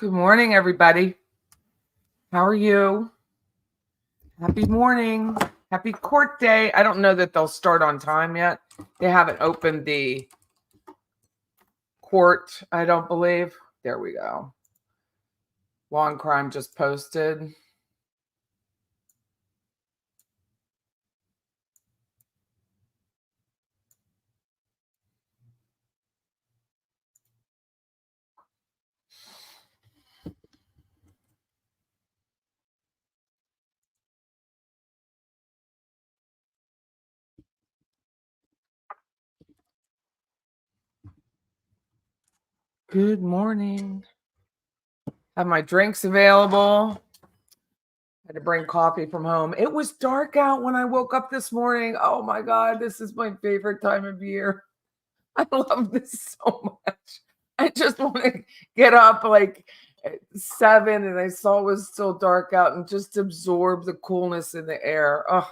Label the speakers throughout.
Speaker 1: Good morning, everybody. How are you? Happy morning. Happy court day. I don't know that they'll start on time yet. They haven't opened the court, I don't believe. There we go. Law and Crime just posted. Good morning. Have my drinks available. Had to bring coffee from home. It was dark out when I woke up this morning. Oh my God, this is my favorite time of year. I love this so much. I just want to get up like at 7 and I saw it was still dark out and just absorb the coolness in the air. Oh,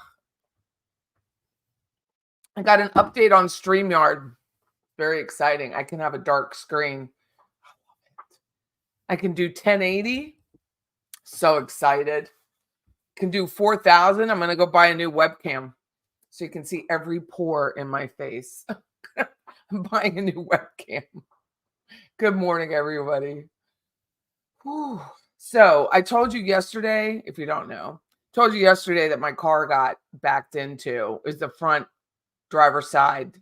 Speaker 1: I got an update on StreamYard. Very exciting. I can have a dark screen. I can do 1080. So excited. Can do 4,000. I'm going to go buy a new webcam so you can see every pore in my face. I'm buying a new webcam. Good morning, everybody. Whew. So I told you yesterday, if you don't know, told you yesterday that my car got backed into is the front driver's side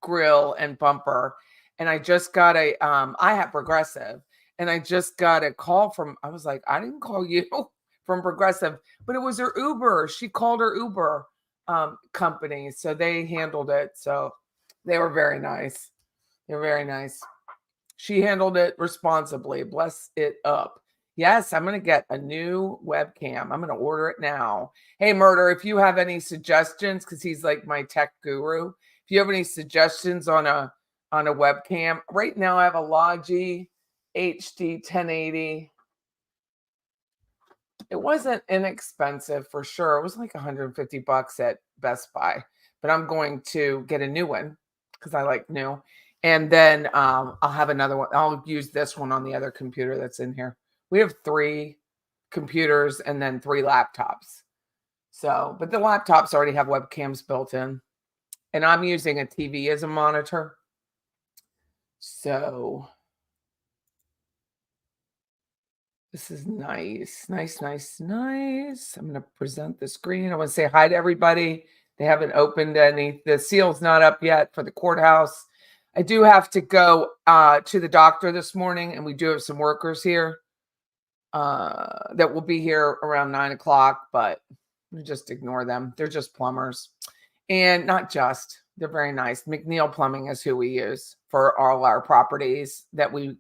Speaker 1: grill and bumper. And I just got I have Progressive, and I just got a call from, I was like, I didn't call you from Progressive, but it was her Uber. She called her Uber company. So they handled it. So they were very nice. They're very nice. She handled it responsibly. Bless it up. Yes, I'm going to get a new webcam. I'm going to order it now. Hey, Murder, if you have any suggestions, because he's like my tech guru, if you have any suggestions on a webcam, right now I have a Logi HD 1080. It wasn't inexpensive for sure. It was like $150 at Best Buy, but I'm going to get a new one because I like new. And then I'll have another one. I'll use this one on the other computer that's in here. We have 3 computers and then 3 laptops. So, but the laptops already have webcams built in. And I'm using a TV as a monitor. So this is nice. Nice, nice, nice. I'm going to present the screen. I want to say hi to everybody. They haven't opened any. The seal's not up yet for the courthouse. I do have to go to the doctor this morning, and we do have some workers here that will be here around 9 o'clock, but we just ignore them. They're just plumbers. And not just, they're very nice. McNeil Plumbing is who we use for all our properties that we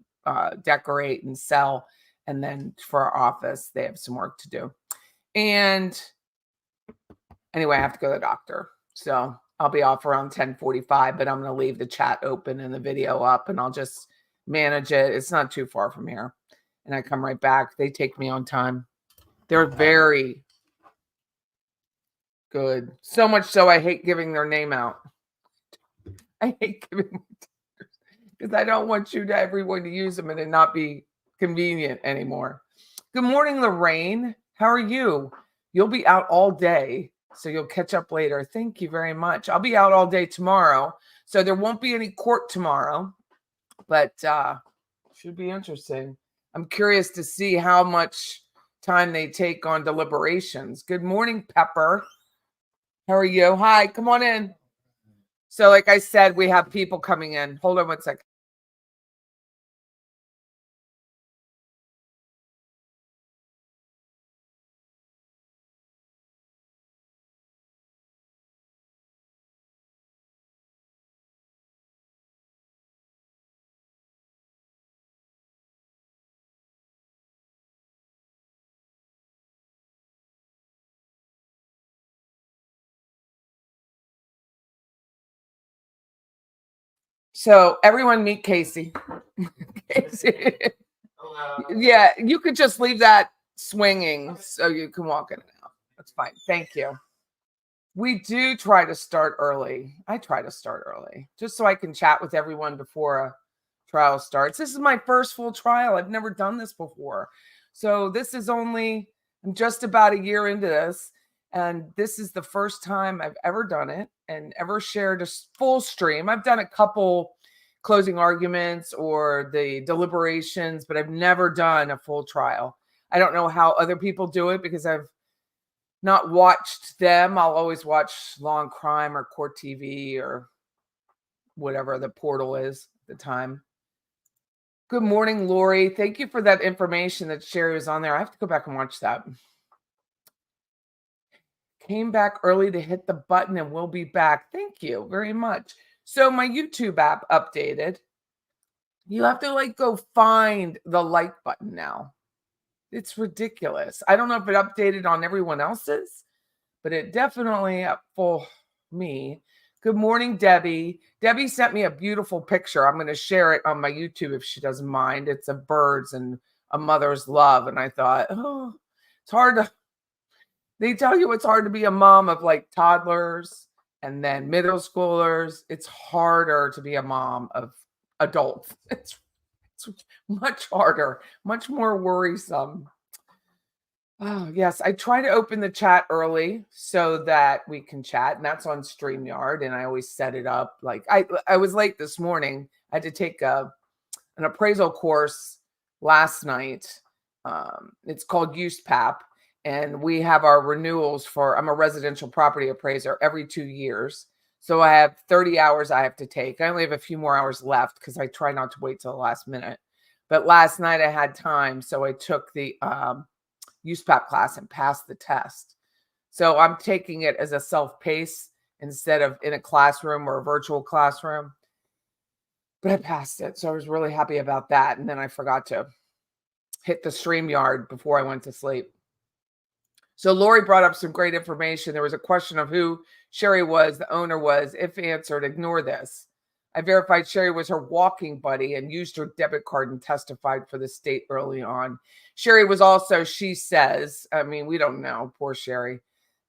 Speaker 1: decorate and sell. And then for our office, they have some work to do. And anyway, I have to go to the doctor. So I'll be off around 10:45, but I'm going to leave the chat open and the video up, and I'll just manage it. It's not too far from here. And I come right back. They take me on time. They're very good. So much so I hate giving their name out. I hate giving because I don't want everyone to use them and it not be convenient anymore. Good morning, Lorraine. How are you? You'll be out all day, so you'll catch up later. Thank you very much. I'll be out all day tomorrow, so there won't be any court tomorrow, but should be interesting. I'm curious to see how much time they take on deliberations. Good morning, Pepper. How are you? Hi, come on in. So like I said, we have people coming in. Hold on one second. So everyone meet Casey. Casey. Yeah, you could just leave that swinging so you can walk in and out. That's fine. Thank you. We do try to start early. I try to start early just so I can chat with everyone before trial starts. This is my first full trial. I've never done this before. So this is only, I'm just about a year into this. And this is the first time I've ever done it and ever shared a full stream. I've done a couple closing arguments or the deliberations, but I've never done a full trial. I don't know how other people do it because I've not watched them. I'll always watch Law and Crime or Court TV or whatever the portal is at the time. Good morning, Lori. Thank you for that information that Sherry was on there. I have to go back and watch that. Came back early to hit the button and we'll be back. Thank you very much. So my YouTube app updated. You have to go find the like button now. It's ridiculous. I don't know if it updated on everyone else's, but it definitely up for me. Good morning, Debbie. Debbie sent me a beautiful picture. I'm going to share it on my YouTube if she doesn't mind. It's of birds and a mother's love. And I thought, oh, it's hard to, they tell you it's hard to be a mom of toddlers and then middle schoolers. It's harder to be a mom of adults. It's much harder, much more worrisome. Oh, yes. I try to open the chat early so that we can chat, and that's on StreamYard, and I always set it up. I was late this morning. I had to take an appraisal course last night. It's called USPAP, and we have our renewals I'm a residential property appraiser every 2 years. So I have 30 hours I have to take. I only have a few more hours left because I try not to wait till the last minute. But last night I had time, so I took the USPAP class and passed the test. So I'm taking it as a self-pace instead of in a classroom or a virtual classroom. But I passed it, so I was really happy about that. And then I forgot to hit the StreamYard before I went to sleep. So Lori brought up some great information. There was a question of who Sherry was, the owner was. If answered, ignore this. I verified Sherry was her walking buddy and used her debit card and testified for the state early on. Sherry was also, she says, I mean, we don't know, poor Sherry,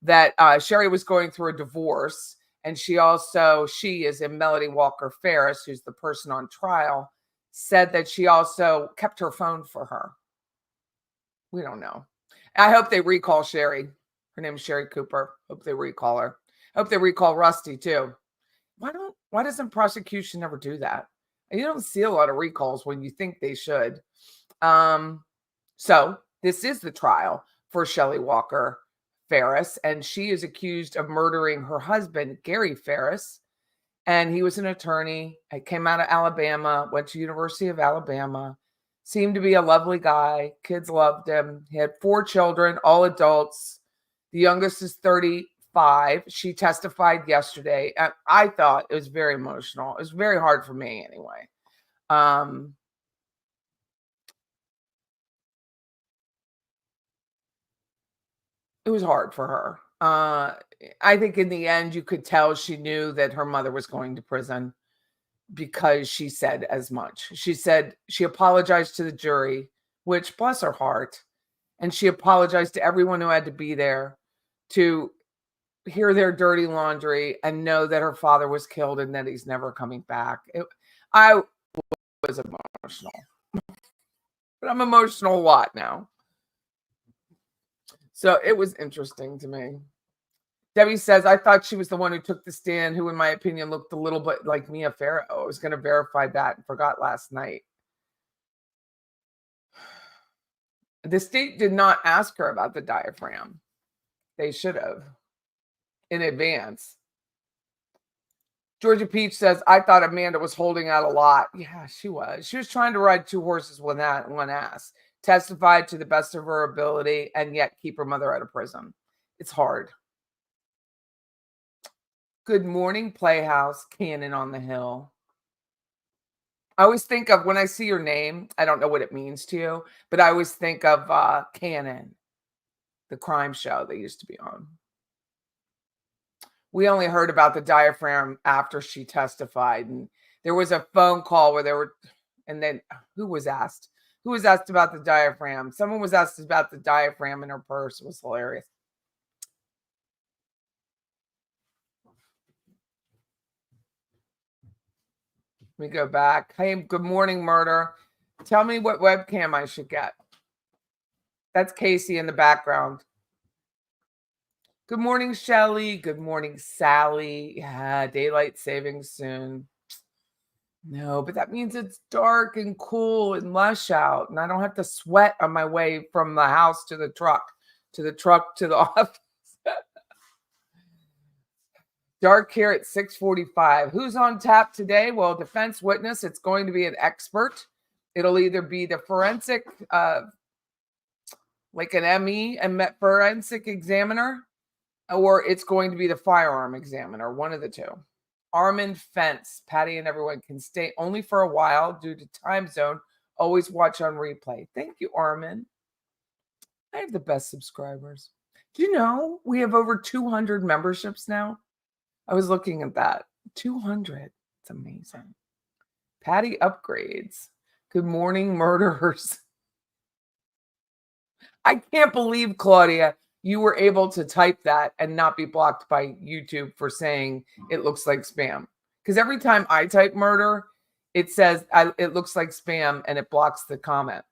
Speaker 1: that Sherry was going through a divorce. And she is in Melody Walker Farris, who's the person on trial, said that she also kept her phone for her. We don't know. I hope they recall Sherry. Her name is Sherry Cooper. Hope they recall her. Hope they recall Rusty too. Why doesn't prosecution ever do that? You don't see a lot of recalls when you think they should. So this is the trial for Shelley Walker Farris, and she is accused of murdering her husband, Gary Farris. And he was an attorney. I came out of Alabama, went to University of Alabama, seemed to be a lovely guy. Kids loved him. He had 4 children, all adults. The youngest is 35. She testified yesterday. I thought it was very emotional. It was very hard for me anyway. It was hard for her. I think in the end, you could tell she knew that her mother was going to prison because she said as much. She said she apologized to the jury, which bless her heart. And she apologized to everyone who had to be there to hear their dirty laundry and know that her father was killed and that he's never coming back. I was emotional. But I'm emotional a lot now. So it was interesting to me. Debbie says, I thought she was the one who took the stand, who in my opinion looked a little bit like Mia Farrow. I was going to verify that and forgot last night. The state did not ask her about the diaphragm. They should have in advance. Georgia Peach says, I thought Amanda was holding out a lot. Yeah, she was. She was trying to ride 2 horses with one ass. Testified to the best of her ability and yet keep her mother out of prison. It's hard. Good morning, Playhouse, Cannon on the Hill. I always think of, when I see your name, I don't know what it means to you, but I always think of Cannon, the crime show they used to be on. We only heard about the diaphragm after she testified. And there was a phone call where and then who was asked? Who was asked about the diaphragm? Someone was asked about the diaphragm in her purse. It was hilarious. Let me go back. Hey, good morning, Murder. Tell me what webcam I should get. That's Casey in the background. Good morning, Shelly. Good morning, Sally. Yeah, daylight savings soon. No, but that means it's dark and cool and lush out, and I don't have to sweat on my way from the house to the truck, to the office. Dark here at 6:45. Who's on tap today? Well, defense witness. It's going to be an expert. It'll either be the forensic, like an ME, a forensic examiner, or it's going to be the firearm examiner, one of the two. Armand Fence, Patty and everyone can stay only for a while due to time zone. Always watch on replay. Thank you, Armand. I have the best subscribers. Do you know we have over 200 memberships now? I was looking at that. 200. It's amazing. Patty upgrades. Good morning, murderers. I can't believe, Claudia, you were able to type that and not be blocked by YouTube for saying it looks like spam. Because every time I type murder, it says it looks like spam and it blocks the comment.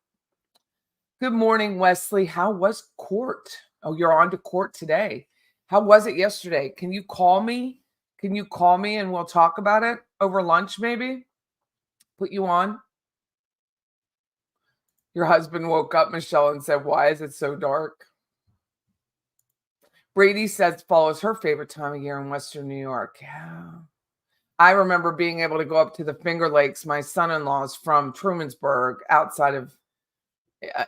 Speaker 1: Good morning, Wesley. How was court? Oh, you're on to court today. How was it yesterday? Can you call me? Can you call me and we'll talk about it over lunch, maybe? Put you on. Your husband woke up, Michelle, and said, why is it so dark? Brady says fall is her favorite time of year in Western New York. Yeah. I remember being able to go up to the Finger Lakes. My son-in-law's from Trumansburg, outside of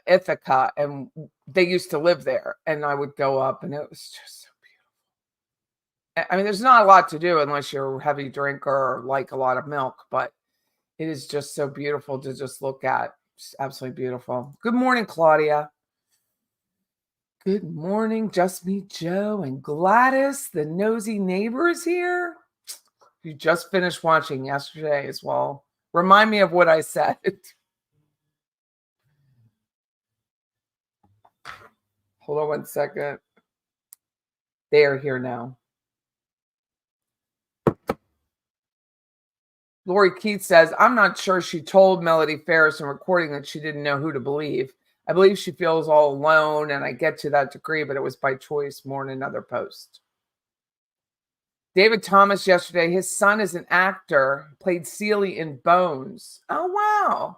Speaker 1: Ithaca, and they used to live there. And I would go up, and it was just so beautiful. I mean, there's not a lot to do unless you're a heavy drinker or like a lot of milk, but it is just so beautiful to just look at. It's absolutely beautiful. Good morning, Claudia. Good morning, Just Meet Joe and Gladys, the nosy neighbors here. You just finished watching yesterday as well. Remind me of what I said. Hold on one second. They are here now. Lori Keith says, I'm not sure she told Melody Farris in recording that she didn't know who to believe. I believe she feels all alone, and I get to that degree, but it was by choice more in another post. David Thomas yesterday, his son is an actor, played Seeley in Bones. Oh, wow.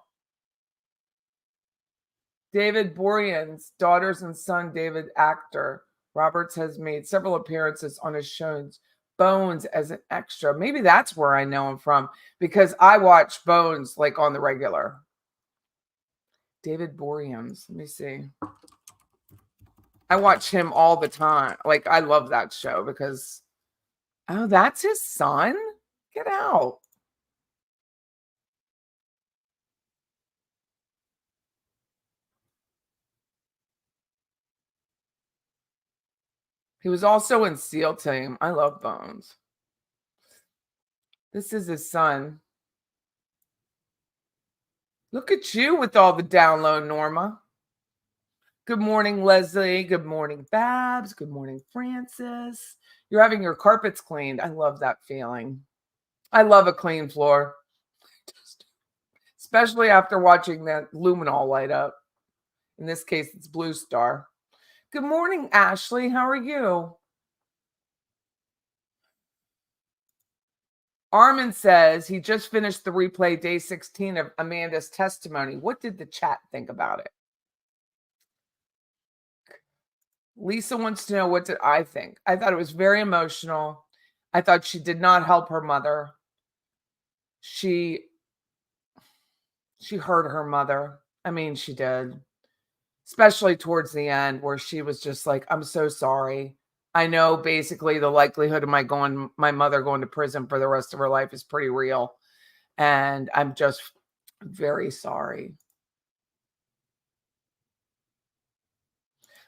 Speaker 1: David Borean's daughters and son, David, actor. Roberts has made several appearances on his shows. Bones as an extra. Maybe that's where I know him from, because I watch Bones like on the regular. David Boreans. Let me see. I watch him all the time. Like, I love that show because, oh, that's his son? Get out. He was also in SEAL Team. I love Bones. This is his son. Look at you with all the download, Norma. Good morning, Leslie. Good morning, Babs. Good morning, Francis. You're having your carpets cleaned. I love that feeling. I love a clean floor, especially after watching that luminol light up. In this case, it's Blue Star. Good morning, Ashley. How are you? Armin says he just finished the replay day 16 of Amanda's testimony. What did the chat think about it? Lisa wants to know, what did I think? I thought it was very emotional. I thought she did not help her mother. She hurt her mother. I mean, she did. Especially towards the end, where she was just like, I'm so sorry. I know basically the likelihood of my mother going to prison for the rest of her life is pretty real. And I'm just very sorry.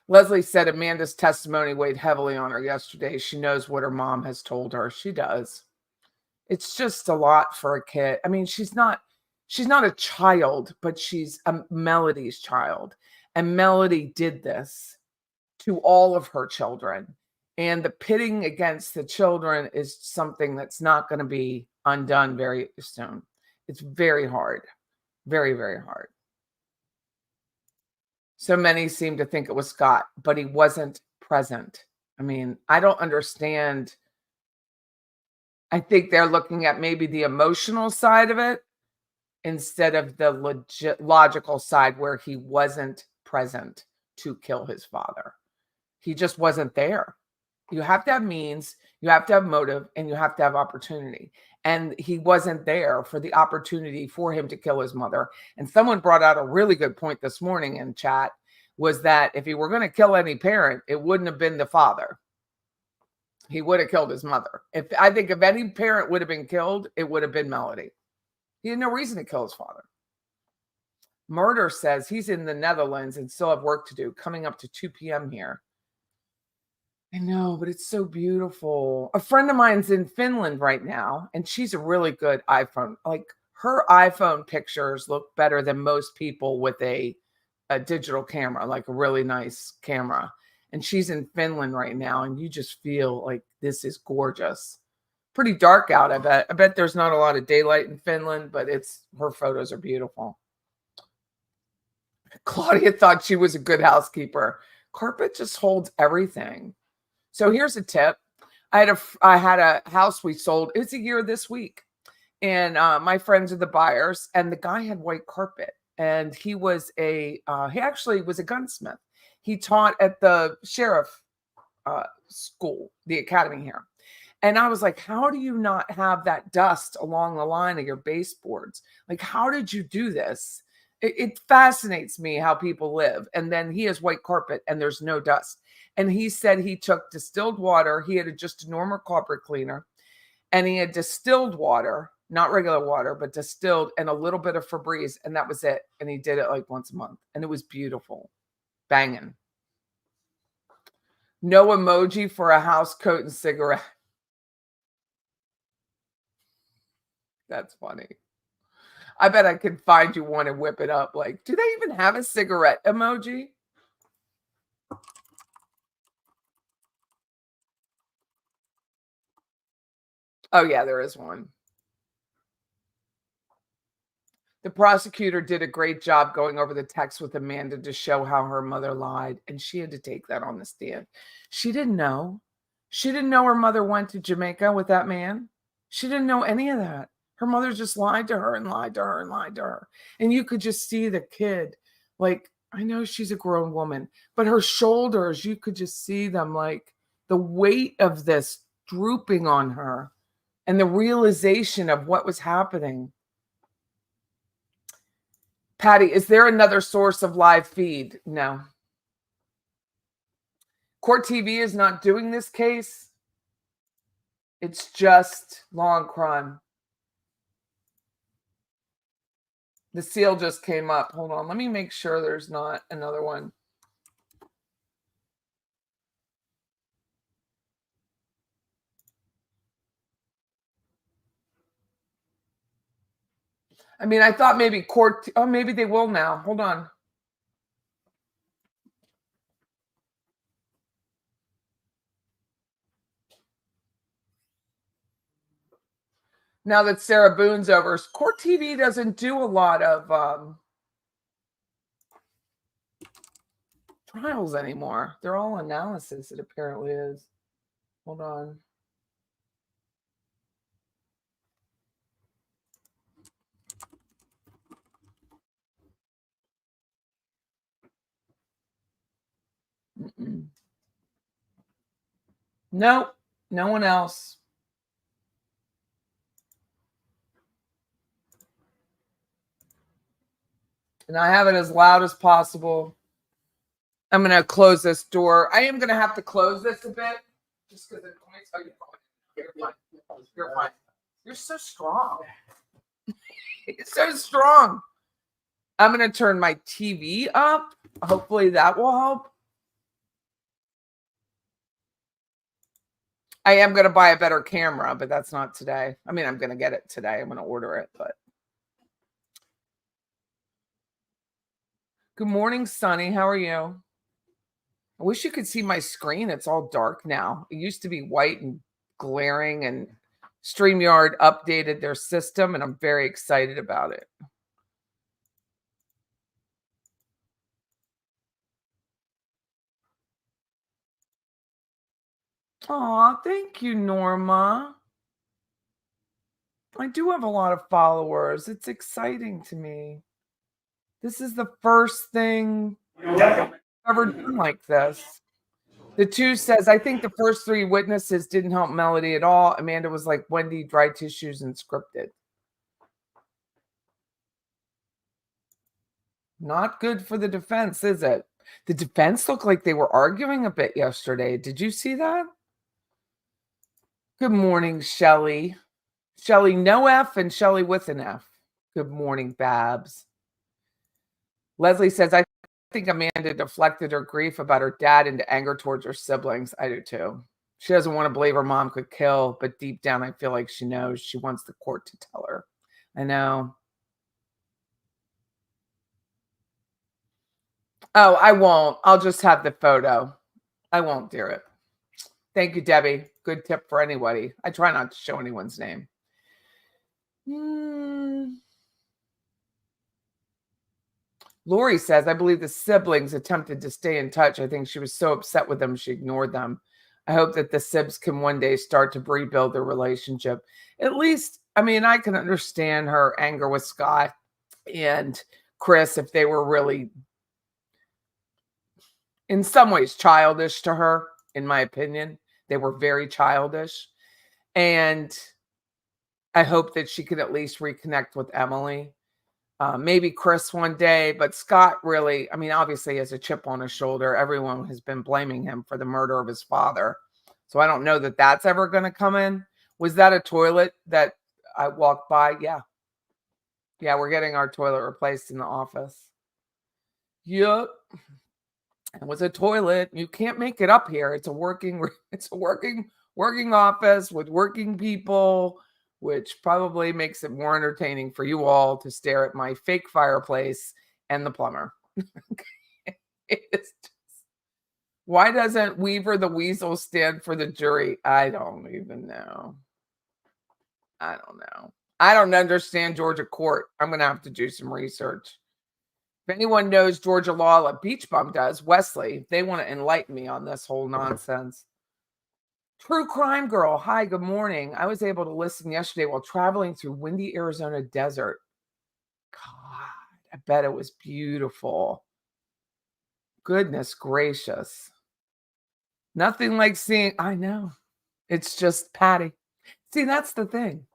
Speaker 1: Leslie said Amanda's testimony weighed heavily on her yesterday. She knows what her mom has told her. She does. It's just a lot for a kid. I mean, she's not a child, but she's a Melody's child. And Melody did this to all of her children. And the pitting against the children is something that's not going to be undone very soon. It's very hard. Very, very hard. So many seem to think it was Scott, but he wasn't present. I mean, I don't understand. I think they're looking at maybe the emotional side of it instead of the logical side where he wasn't present to kill his father. He just wasn't there. You have to have means, you have to have motive, and you have to have opportunity. And he wasn't there for the opportunity for him to kill his mother. And someone brought out a really good point this morning in chat, was that if he were going to kill any parent, it wouldn't have been the father. He would have killed his mother. I think if any parent would have been killed, it would have been Melody. He had no reason to kill his father. Murder says he's in the Netherlands and still have work to do, coming up to 2 p.m. here. I know, but it's so beautiful. A friend of mine's in Finland right now, and she's a really good iPhone. Like, her iPhone pictures look better than most people with a digital camera, like a really nice camera. And she's in Finland right now, and you just feel like this is gorgeous. Pretty dark out, I bet. I bet there's not a lot of daylight in Finland, but her photos are beautiful. Claudia thought she was a good housekeeper. Carpet just holds everything. So here's a tip. I had a house we sold. It's a year this week. And my friends are the buyers, and the guy had white carpet. And he actually was a gunsmith. He taught at the sheriff school, the academy here. And I was like, how do you not have that dust along the line of your baseboards? Like, how did you do this? It fascinates me how people live. And then he has white carpet and there's no dust. And he said he took distilled water. He had just a normal carpet cleaner, and he had distilled water, not regular water, but distilled, and a little bit of Febreze. And that was it. And he did it like once a month. And it was beautiful. Banging. No emoji for a house coat and cigarette. That's funny. I bet I could find you one and whip it up. Like, do they even have a cigarette emoji? Oh, yeah, there is one. The prosecutor did a great job going over the text with Amanda to show how her mother lied, and she had to take that on the stand. She didn't know. She didn't know her mother went to Jamaica with that man. She didn't know any of that. Her mother just lied to her and lied to her and lied to her. And you could just see the kid, like, I know she's a grown woman, but her shoulders, you could just see them, like the weight of this drooping on her and the realization of what was happening. Patty, is there another source of live feed? No. Court TV is not doing this case. It's just Law and Crime. The seal just came up. Hold on. Let me make sure there's not another one. I mean, I thought maybe court. Oh, maybe they will now. Hold on. Now that Sarah Boone's over, Court TV doesn't do a lot of trials anymore. They're all analysis, it apparently is. Hold on. Nope, no one else. And I have it as loud as possible. I'm going to close this door. I am going to have to close this a bit. Just because, let me tell you, you're fine. You're fine. You're so strong. You're so strong. I'm going to turn my TV up. Hopefully that will help. I am going to buy a better camera, but that's not today. I mean, I'm going to get it today. I'm going to order it, but. Good morning, Sunny. How are you? I wish you could see my screen. It's all dark now. It used to be white and glaring and StreamYard updated their system, and I'm very excited about it. Aw, thank you, Norma. I do have a lot of followers. It's exciting to me. This is the first thing I've ever done like this. The two says, I think the first three witnesses didn't help Melody at all. Amanda was like Wendy, dry tissues and scripted. Not good for the defense, is it? The defense looked like they were arguing a bit yesterday. Did you see that? Good morning, Shelly. Shelly, no F and Shelly with an F. Good morning, Babs. Leslie says, I think Amanda deflected her grief about her dad into anger towards her siblings. I do too. She doesn't want to believe her mom could kill, but deep down, I feel like she knows. She wants the court to tell her. I know. Oh, I won't. I'll just have the photo. I won't do it. Thank you, Debbie. Good tip for anybody. I try not to show anyone's name. Lori says, I believe the siblings attempted to stay in touch. I think she was so upset with them, she ignored them. I hope that the Sibs can one day start to rebuild their relationship. At least, I mean, I can understand her anger with Scott and Chris if they were really, in some ways, childish to her, in my opinion. They were very childish. And I hope that she could at least reconnect with Emily. Maybe Chris one day, but Scott really, I mean, obviously has a chip on his shoulder. Everyone has been blaming him for the murder of his father. So I don't know that that's ever going to come in. Was that a toilet that I walked by? Yeah. Yeah, we're getting our toilet replaced in the office. Yep. It was a toilet. You can't make it up here. It's a working office with working people, which probably makes it more entertaining for you all to stare at my fake fireplace and the plumber. Why doesn't Weaver the Weasel stand for the jury? I don't even know. I don't know. I don't understand Georgia court. I'm going to have to do some research. If anyone knows Georgia law like Beach Bum does, Wesley, they want to enlighten me on this whole nonsense. True Crime Girl. Hi, good morning. I was able to listen yesterday while traveling through windy Arizona desert. God, I bet it was beautiful. Goodness gracious. Nothing like seeing, I know. It's just Patty. See, that's the thing.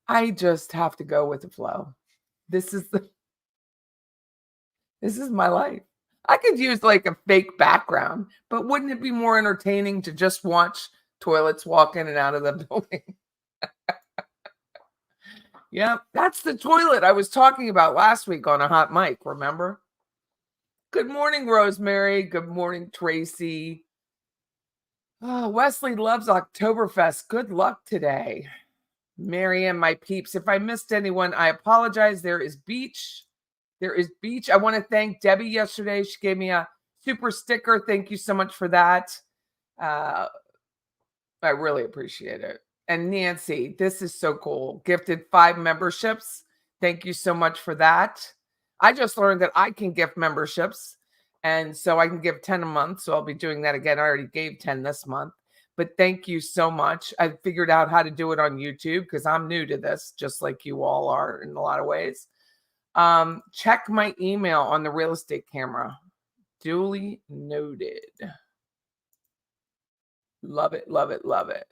Speaker 1: I just have to go with the flow. This is my life. I could use like a fake background, but wouldn't it be more entertaining to just watch toilets walk in and out of the building? Yeah, that's the toilet I was talking about last week on a hot mic, remember? Good morning, Rosemary. Good morning, Tracy. Oh, Wesley loves Oktoberfest. Good luck today. Marianne, my peeps. If I missed anyone, I apologize. There is beach. I want to thank Debbie yesterday. She gave me a super sticker. Thank you so much for that. I really appreciate it. And Nancy, this is so cool. Gifted 5 memberships. Thank you so much for that. I just learned that I can gift memberships. And so I can give 10 a month. So I'll be doing that again. I already gave 10 this month. But thank you so much. I figured out how to do it on YouTube because I'm new to this, just like you all are in a lot of ways. Check my email on the real estate camera. Duly noted. Love it, love it, love it.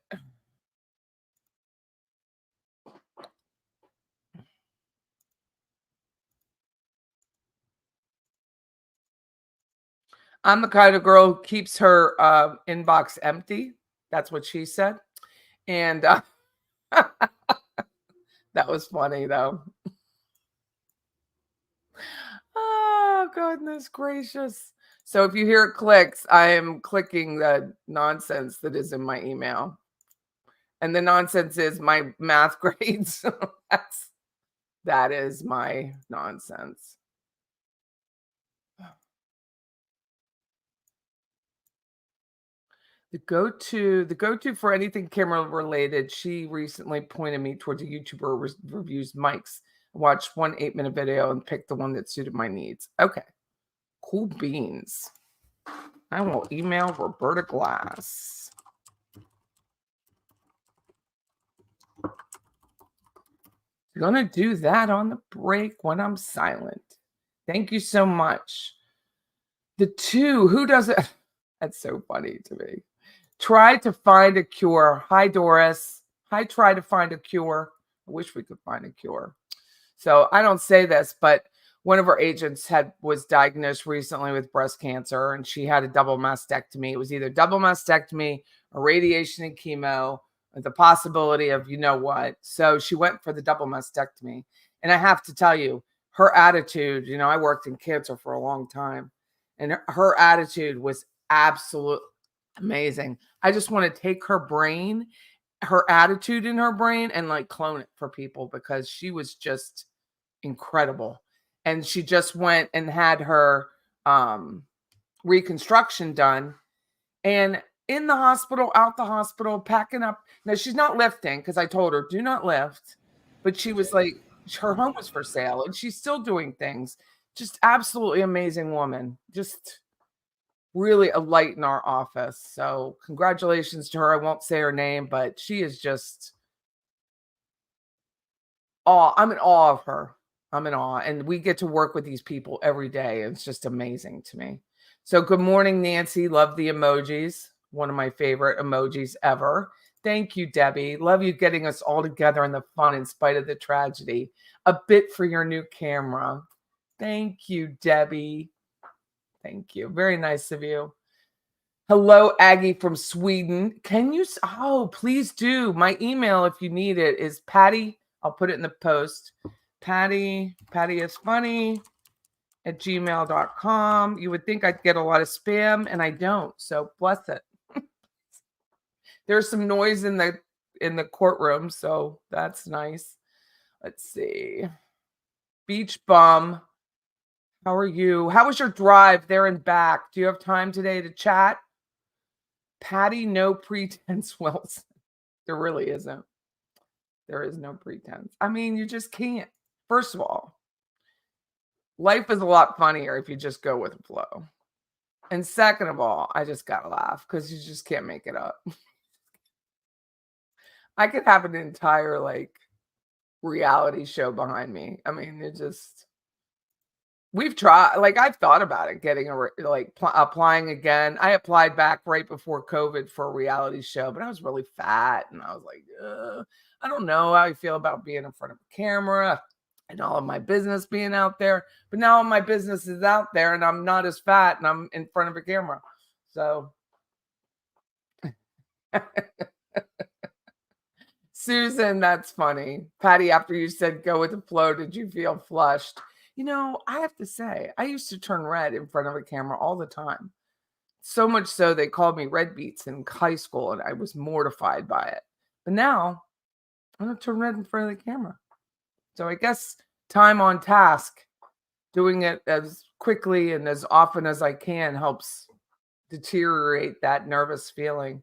Speaker 1: I'm the kind of girl who keeps her inbox empty. That's what she said. And that was funny, though. Oh, goodness gracious. So if you hear it clicks, I am clicking the nonsense that is in my email. And the nonsense is my math grades. That is my nonsense. The go-to for anything camera related, she recently pointed me towards a YouTuber reviews mics. I watched one 8-minute video and picked the one that suited my needs. Okay. Cool beans. I will email Roberta Glass. You're going to do that on the break when I'm silent. Thank you so much. The two, who does it? That's so funny to me. Try to find a cure. Hi, Doris. Hi, try to find a cure. I wish we could find a cure. So I don't say this, but one of our agents was diagnosed recently with breast cancer, and she had a double mastectomy. It was either double mastectomy or radiation and chemo, with the possibility of you know what. So she went for the double mastectomy. And I have to tell you, her attitude, I worked in cancer for a long time, and her attitude was absolutely amazing. I just want to take her brain, her attitude in her brain, and like clone it for people because she was just incredible. And she just went and had her reconstruction done, and in the hospital, out the hospital, packing up. Now she's not lifting because I told her do not lift, but she was like, her home was for sale and she's still doing things. Just absolutely amazing woman. Just really a light in our office. So congratulations to her. I won't say her name, but she is just awe. I'm in awe of her. I'm in awe. And we get to work with these people every day. It's just amazing to me. So good morning, Nancy. Love the emojis. One of my favorite emojis ever. Thank you, Debbie. Love you getting us all together in the fun in spite of the tragedy. A bit for your new camera. Thank you, Debbie. Thank you. Very nice of you. Hello, Aggie from Sweden. Can you? Oh, please do. My email, if you need it, is Patty. I'll put it in the post. Patty is funny at gmail.com. You would think I'd get a lot of spam, and I don't. So bless it. There's some noise in the courtroom, so that's nice. Let's see. Beach bum. How are you? How was your drive there and back? Do you have time today to chat? Patty, no pretense, Wilson. There really isn't. There is no pretense. I mean, you just can't. First of all, life is a lot funnier if you just go with the flow. And second of all, I just got to laugh because you just can't make it up. I could have an entire reality show behind me. I mean, we've tried, I've thought about it, getting applying again. I applied back right before COVID for a reality show, but I was really fat and I was like, I don't know how I feel about being in front of a camera and all of my business being out there. But now my business is out there and I'm not as fat and I'm in front of a camera. So Susan, that's funny. Patty, after you said go with the flow, did you feel flushed? I have to say, I used to turn red in front of a camera all the time. So much so they called me Red Beets in high school, and I was mortified by it. But now, I don't turn red in front of the camera. So I guess time on task, doing it as quickly and as often as I can helps deteriorate that nervous feeling.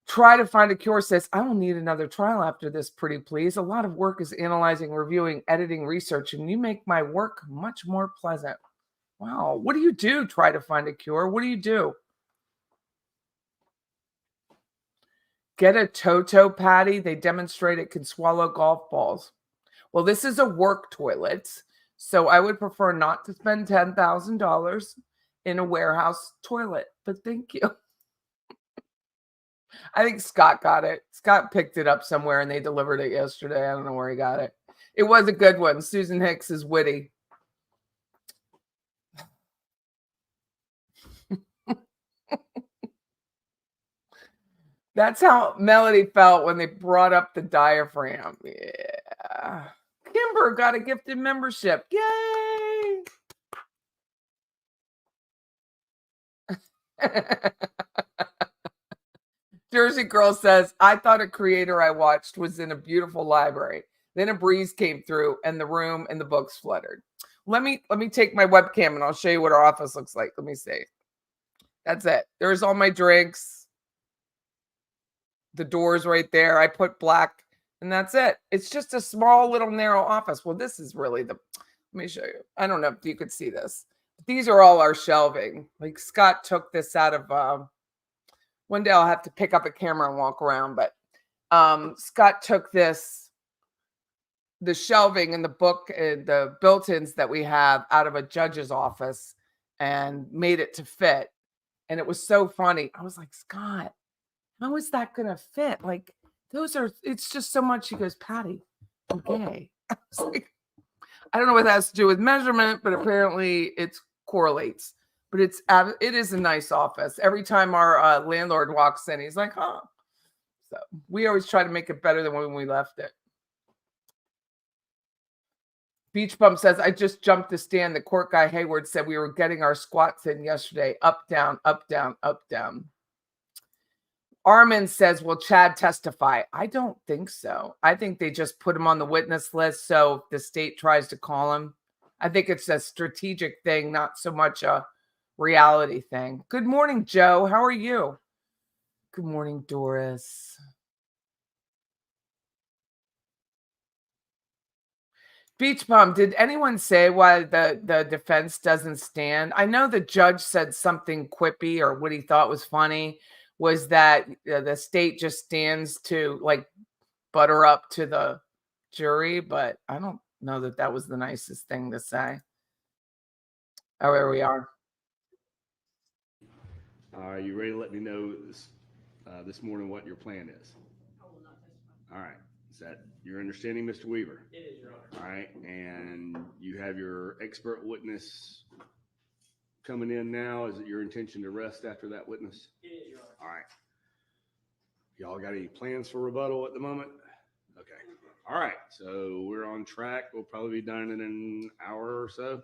Speaker 1: Try to find a cure says, I will need another trial after this, pretty please. A lot of work is analyzing, reviewing, editing, research, and you make my work much more pleasant. Wow. What do you do? Try to find a cure. What do you do? Get a Toto, Patty. They demonstrate it can swallow golf balls. Well, this is a work toilet, so I would prefer not to spend $10,000 in a warehouse toilet, but thank you. I think Scott got it. Scott picked it up somewhere and they delivered it yesterday. I don't know where he got it. It was a good one. Susan Hicks is witty. That's how Melody felt when they brought up the diaphragm. Yeah. Kimber got a gifted membership. Yay! Jersey Girl says, I thought a creator I watched was in a beautiful library. Then a breeze came through and the room and the books fluttered. Let me take my webcam and I'll show you what our office looks like. Let me see. That's it. There's all my drinks. The door's right there. I put black, and that's it. It's just a small little narrow office. Well, this is really let me show you. I don't know if you could see this. These are all our shelving. Like Scott took this out of one day I'll have to pick up a camera and walk around, but Scott took the shelving and the book, the built-ins that we have out of a judge's office and made it to fit. And it was so funny. I was like, Scott, how is that going to fit? Like, it's just so much. He goes, Patty, I'm gay. I was like, I don't know what that has to do with measurement, but apparently it correlates. But it is a nice office. Every time our landlord walks in, he's like, huh. So we always try to make it better than when we left it. Beach Bum says, I just jumped the stand. The court guy Hayward said we were getting our squats in yesterday. Up, down, up, down, up, down. Armin says, will Chad testify? I don't think so. I think they just put him on the witness list. So if the state tries to call him, I think it's a strategic thing, not so much a reality thing. Good morning, Joe. How are you? Good morning, Doris. Beach Bum, did anyone say why the defense doesn't stand? I know the judge said something quippy, or what he thought was funny was that the state just stands to like butter up to the jury, but I don't know that that was the nicest thing to say. Oh, here we are.
Speaker 2: Are you ready to let me know this morning what your plan is? All right. Is that your understanding, Mr. Weaver?
Speaker 3: It is, Your Honor.
Speaker 2: All right. And you have your expert witness coming in now. Is it your intention to rest after that witness?
Speaker 3: It is, Your Honor.
Speaker 2: All right. Y'all got any plans for rebuttal at the moment? Okay. All right. So we're on track. We'll probably be done in an hour or so.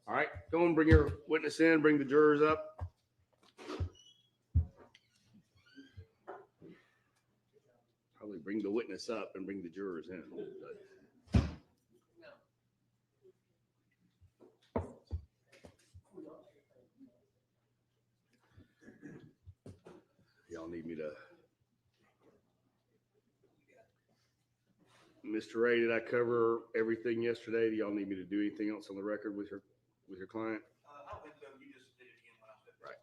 Speaker 2: All right. Go and bring your witness in. Bring the jurors up. Probably bring the witness up and bring the jurors in. But y'all need me to. Mr. Ray, did I cover everything yesterday? Do y'all need me to do anything else on the record with your client?
Speaker 3: I don't think so. You just did it again when I said
Speaker 2: Right.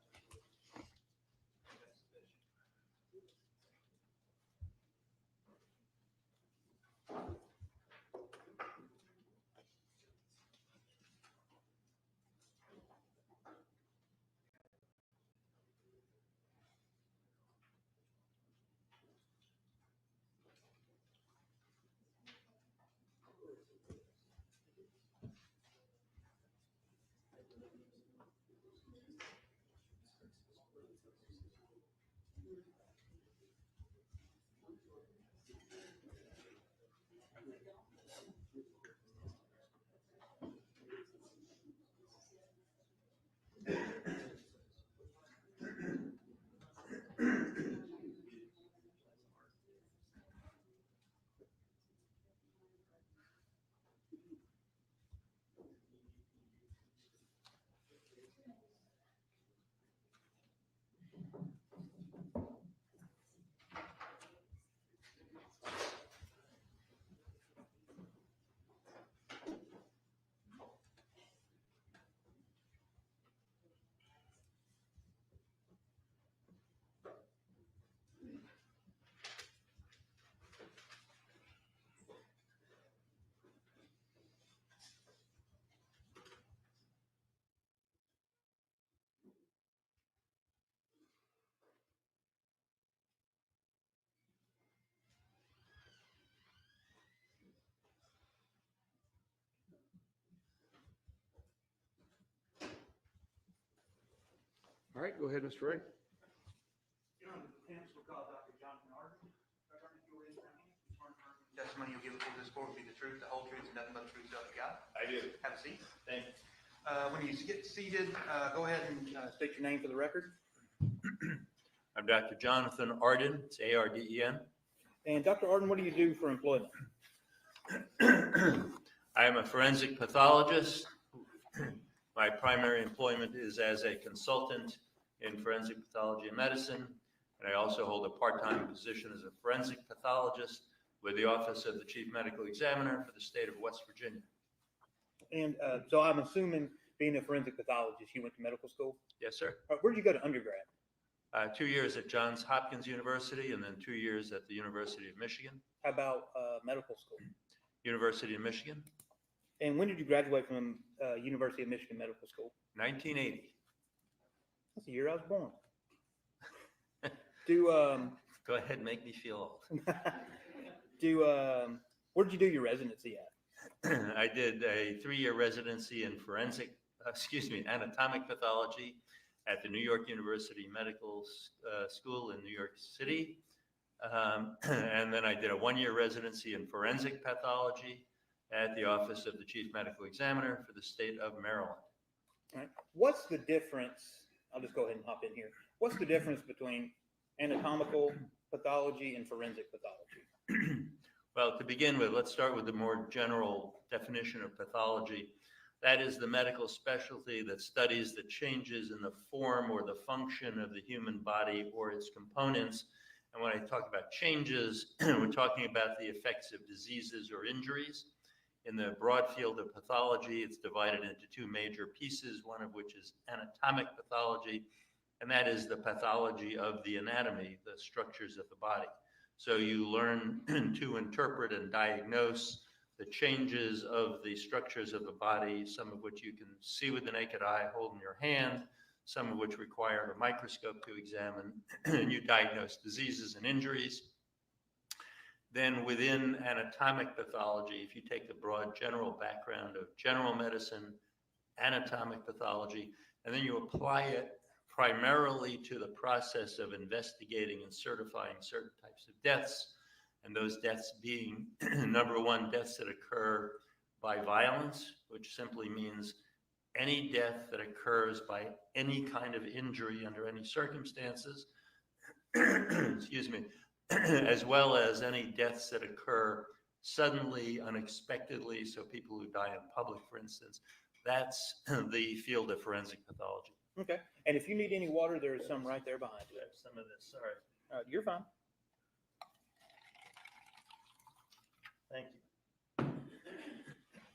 Speaker 2: All right, go ahead, Mr. Ray.
Speaker 3: Your Honor, the defense will call Dr. Jonathan Arden. Testimony you'll give before this court will be the truth, the whole truth, and nothing but the truth, so help you God.
Speaker 4: I do.
Speaker 3: Have a seat.
Speaker 4: Thank you.
Speaker 3: When you get seated, go ahead and state your name for the record.
Speaker 4: I'm Dr. Jonathan Arden. It's A-R-D-E-N.
Speaker 3: And Dr. Arden, what do you do for employment?
Speaker 4: I am a forensic pathologist. My primary employment is as a consultant in forensic pathology and medicine. And I also hold a part-time position as a forensic pathologist with the Office of the Chief Medical Examiner for the state of West Virginia.
Speaker 3: And so I'm assuming, being a forensic pathologist, you went to medical school?
Speaker 4: Yes, sir.
Speaker 3: Where did you go to undergrad?
Speaker 4: 2 years at Johns Hopkins University and then 2 years at the University of Michigan.
Speaker 3: How about medical school?
Speaker 4: University of Michigan,
Speaker 3: And when did you graduate from University of Michigan Medical School?
Speaker 4: 1980.
Speaker 3: That's the year I was born.
Speaker 4: Go ahead and make me feel old.
Speaker 3: Where did you do your residency at?
Speaker 4: I did a 3-year residency in anatomic pathology at the New York University Medical School in New York City. And then I did a 1-year residency in forensic pathology at the Office of the Chief Medical Examiner for the state of Maryland.
Speaker 3: All right. What's the difference? I'll just go ahead and hop in here. What's the difference between anatomical pathology and forensic pathology?
Speaker 4: Well, to begin with, let's start with the more general definition of pathology. That is the medical specialty that studies the changes in the form or the function of the human body or its components. And when I talk about changes, we're talking about the effects of diseases or injuries. In the broad field of pathology, it's divided into 2 major pieces, one of which is anatomic pathology, and that is the pathology of the anatomy, the structures of the body. So you learn to interpret and diagnose the changes of the structures of the body, some of which you can see with the naked eye, hold in your hand, some of which require a microscope to examine, and you diagnose diseases and injuries. Then within anatomic pathology, if you take the broad general background of general medicine, anatomic pathology, and then you apply it primarily to the process of investigating and certifying certain types of deaths, and those deaths being, number one, deaths that occur by violence, which simply means any death that occurs by any kind of injury under any circumstances, excuse me, as well as any deaths that occur suddenly, unexpectedly, so people who die in public, for instance. That's the field of forensic pathology.
Speaker 3: Okay. And if you need any water, there is some right there behind you.
Speaker 4: There's some of this, sorry.
Speaker 3: You're fine.
Speaker 4: Thank you.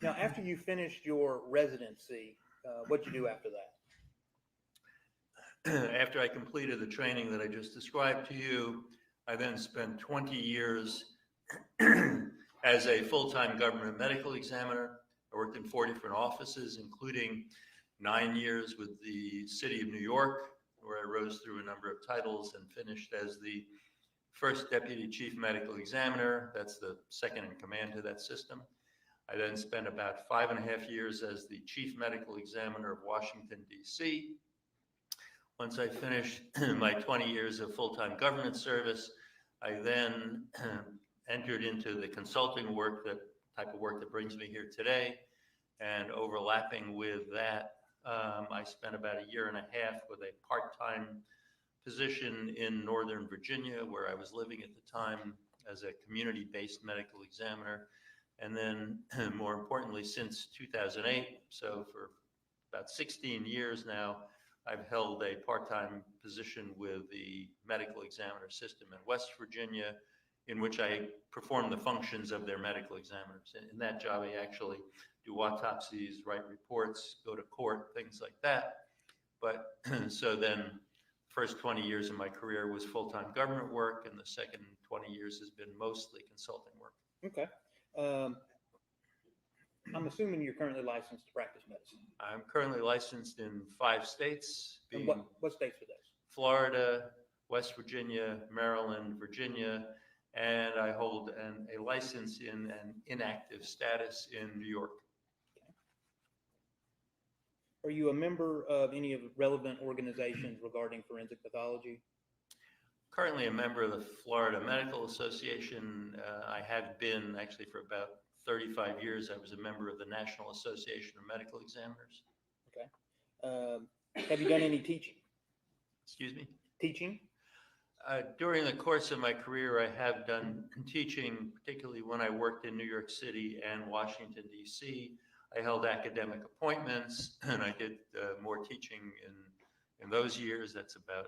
Speaker 3: Now, after you finished your residency, what'd you do after that?
Speaker 4: After I completed the training that I just described to you, I then spent 20 years as a full-time government medical examiner. I worked in 4 different offices, including 9 years with the city of New York, where I rose through a number of titles and finished as the first deputy chief medical examiner. That's the second in command to that system. I then spent about 5.5 years as the chief medical examiner of Washington, D.C. Once I finished my 20 years of full-time government service, I then entered into the consulting work, that type of work that brings me here today. And overlapping with that, I spent about 1.5 years with a part-time position in Northern Virginia, where I was living at the time, as a community-based medical examiner. And then more importantly, since 2008, so for about 16 years now, I've held a part-time position with the medical examiner system in West Virginia, in which I perform the functions of their medical examiners. In that job, I actually do autopsies, write reports, go to court, things like that. But so then first 20 years of my career was full-time government work, and the second 20 years has been mostly consulting work.
Speaker 3: Okay. I'm assuming you're currently licensed to practice medicine.
Speaker 4: I'm currently licensed in 5 states,
Speaker 3: And
Speaker 4: being
Speaker 3: what states are those?
Speaker 4: Florida, West Virginia, Maryland, Virginia, and I hold a license in an inactive status in New York.
Speaker 3: Are you a member of any of the relevant organizations regarding forensic pathology?
Speaker 4: Currently a member of the Florida Medical Association. I have been actually for about 35 years. I was a member of the National Association of Medical Examiners.
Speaker 3: Okay. Have you done any teaching?
Speaker 4: Excuse me?
Speaker 3: Teaching?
Speaker 4: During the course of my career, I have done teaching, particularly when I worked in New York City and Washington, D.C. I held academic appointments, and I did more teaching in those years, that's about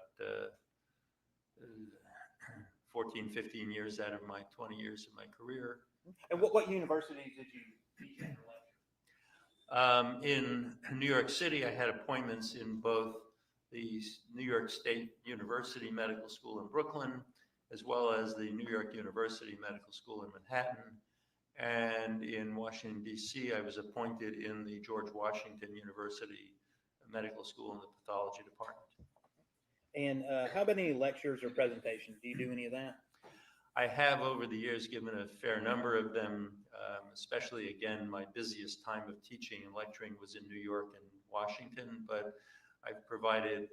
Speaker 4: 14, 15 years out of my 20 years of my career.
Speaker 3: And what universities did you teach at or lecture?
Speaker 4: In New York City, I had appointments in both the New York State University Medical School in Brooklyn, as well as the New York University Medical School in Manhattan. And in Washington, D.C., I was appointed in the George Washington University Medical School in the pathology department.
Speaker 3: And how about any lectures or presentations? Do you do any of that?
Speaker 4: I have over the years given a fair number of them, especially again, my busiest time of teaching and lecturing was in New York and Washington, but I've provided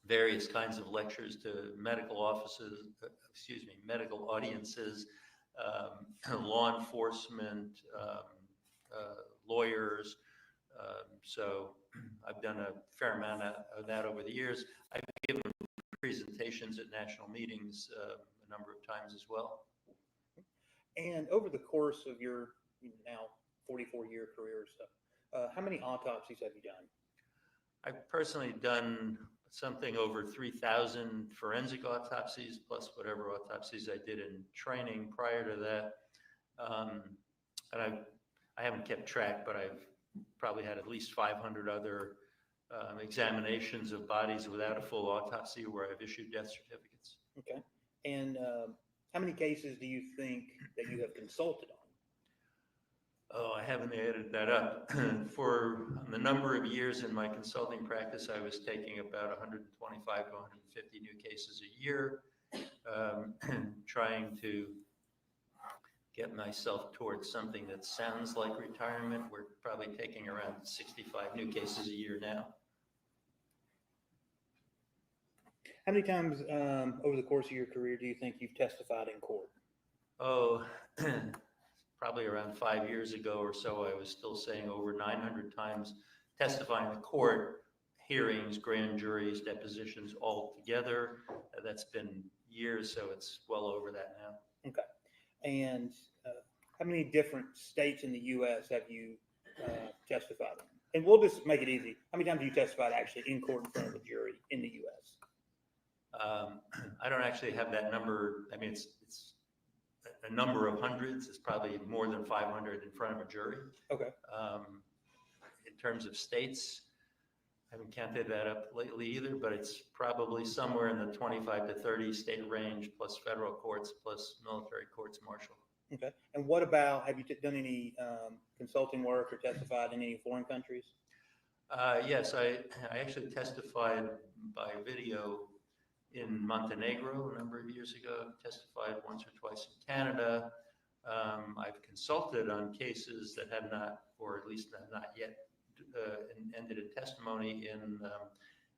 Speaker 4: various kinds of lectures to medical offices, medical audiences, law enforcement, lawyers. So I've done a fair amount of that over the years. I've given presentations at national meetings a number of times as well.
Speaker 3: And over the course of your now 44-year career or so, how many autopsies have you done?
Speaker 4: I've personally done something over 3,000 forensic autopsies, plus whatever autopsies I did in training prior to that. And I haven't kept track, but I've probably had at least 500 other examinations of bodies without a full autopsy where I've issued death certificates.
Speaker 3: Okay. And how many cases do you think that you have consulted on?
Speaker 4: Oh, I haven't added that up. For the number of years in my consulting practice, I was taking about 125 to 150 new cases a year, trying to get myself towards something that sounds like retirement. We're probably taking around 65 new cases a year now.
Speaker 3: How many times over the course of your career do you think you've testified in court?
Speaker 4: Oh, probably around 5 years ago or so, I was still saying over 900 times testifying in court, hearings, grand juries, depositions all together. That's been years, so it's well over that now.
Speaker 3: Okay. And how many different states in the U.S. have you testified in? And we'll just make it easy. How many times have you testified actually in court in front of a jury in the U.S.?
Speaker 4: I don't actually have that number. I mean, it's a number of hundreds. It's probably more than 500 in front of a jury.
Speaker 3: Okay.
Speaker 4: In terms of states, I haven't counted that up lately either, but it's probably somewhere in the 25 to 30 state range, plus federal courts, plus military courts martial.
Speaker 3: Okay. And what about, have you done any consulting work or testified in any foreign countries?
Speaker 4: Yes, I actually testified by video in Montenegro a number of years ago, testified once or twice in Canada. I've consulted on cases that have not, or at least have not yet ended in testimony in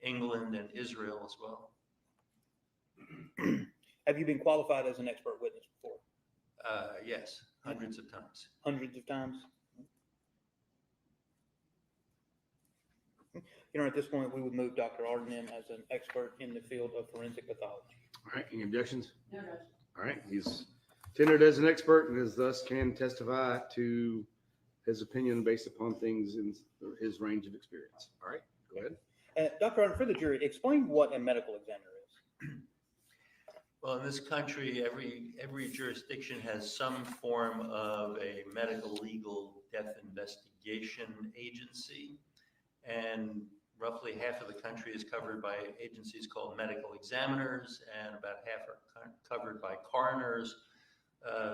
Speaker 4: England and Israel as well.
Speaker 3: Have you been qualified as an expert witness before?
Speaker 4: Yes, hundreds of times.
Speaker 3: Hundreds of times? You know, at this point, we would move Dr. Arden in as an expert in the field of forensic pathology.
Speaker 2: All right, any objections?
Speaker 1: No.
Speaker 2: All right, he's tendered as an expert and is thus can testify to his opinion based upon things in his range of experience. All right, go ahead.
Speaker 3: Dr. Arden, for the jury, explain what a medical examiner is.
Speaker 4: Well, in this country, every jurisdiction has some form of a medical legal death investigation agency, and roughly half of the country is covered by agencies called medical examiners, and about half are covered by coroners.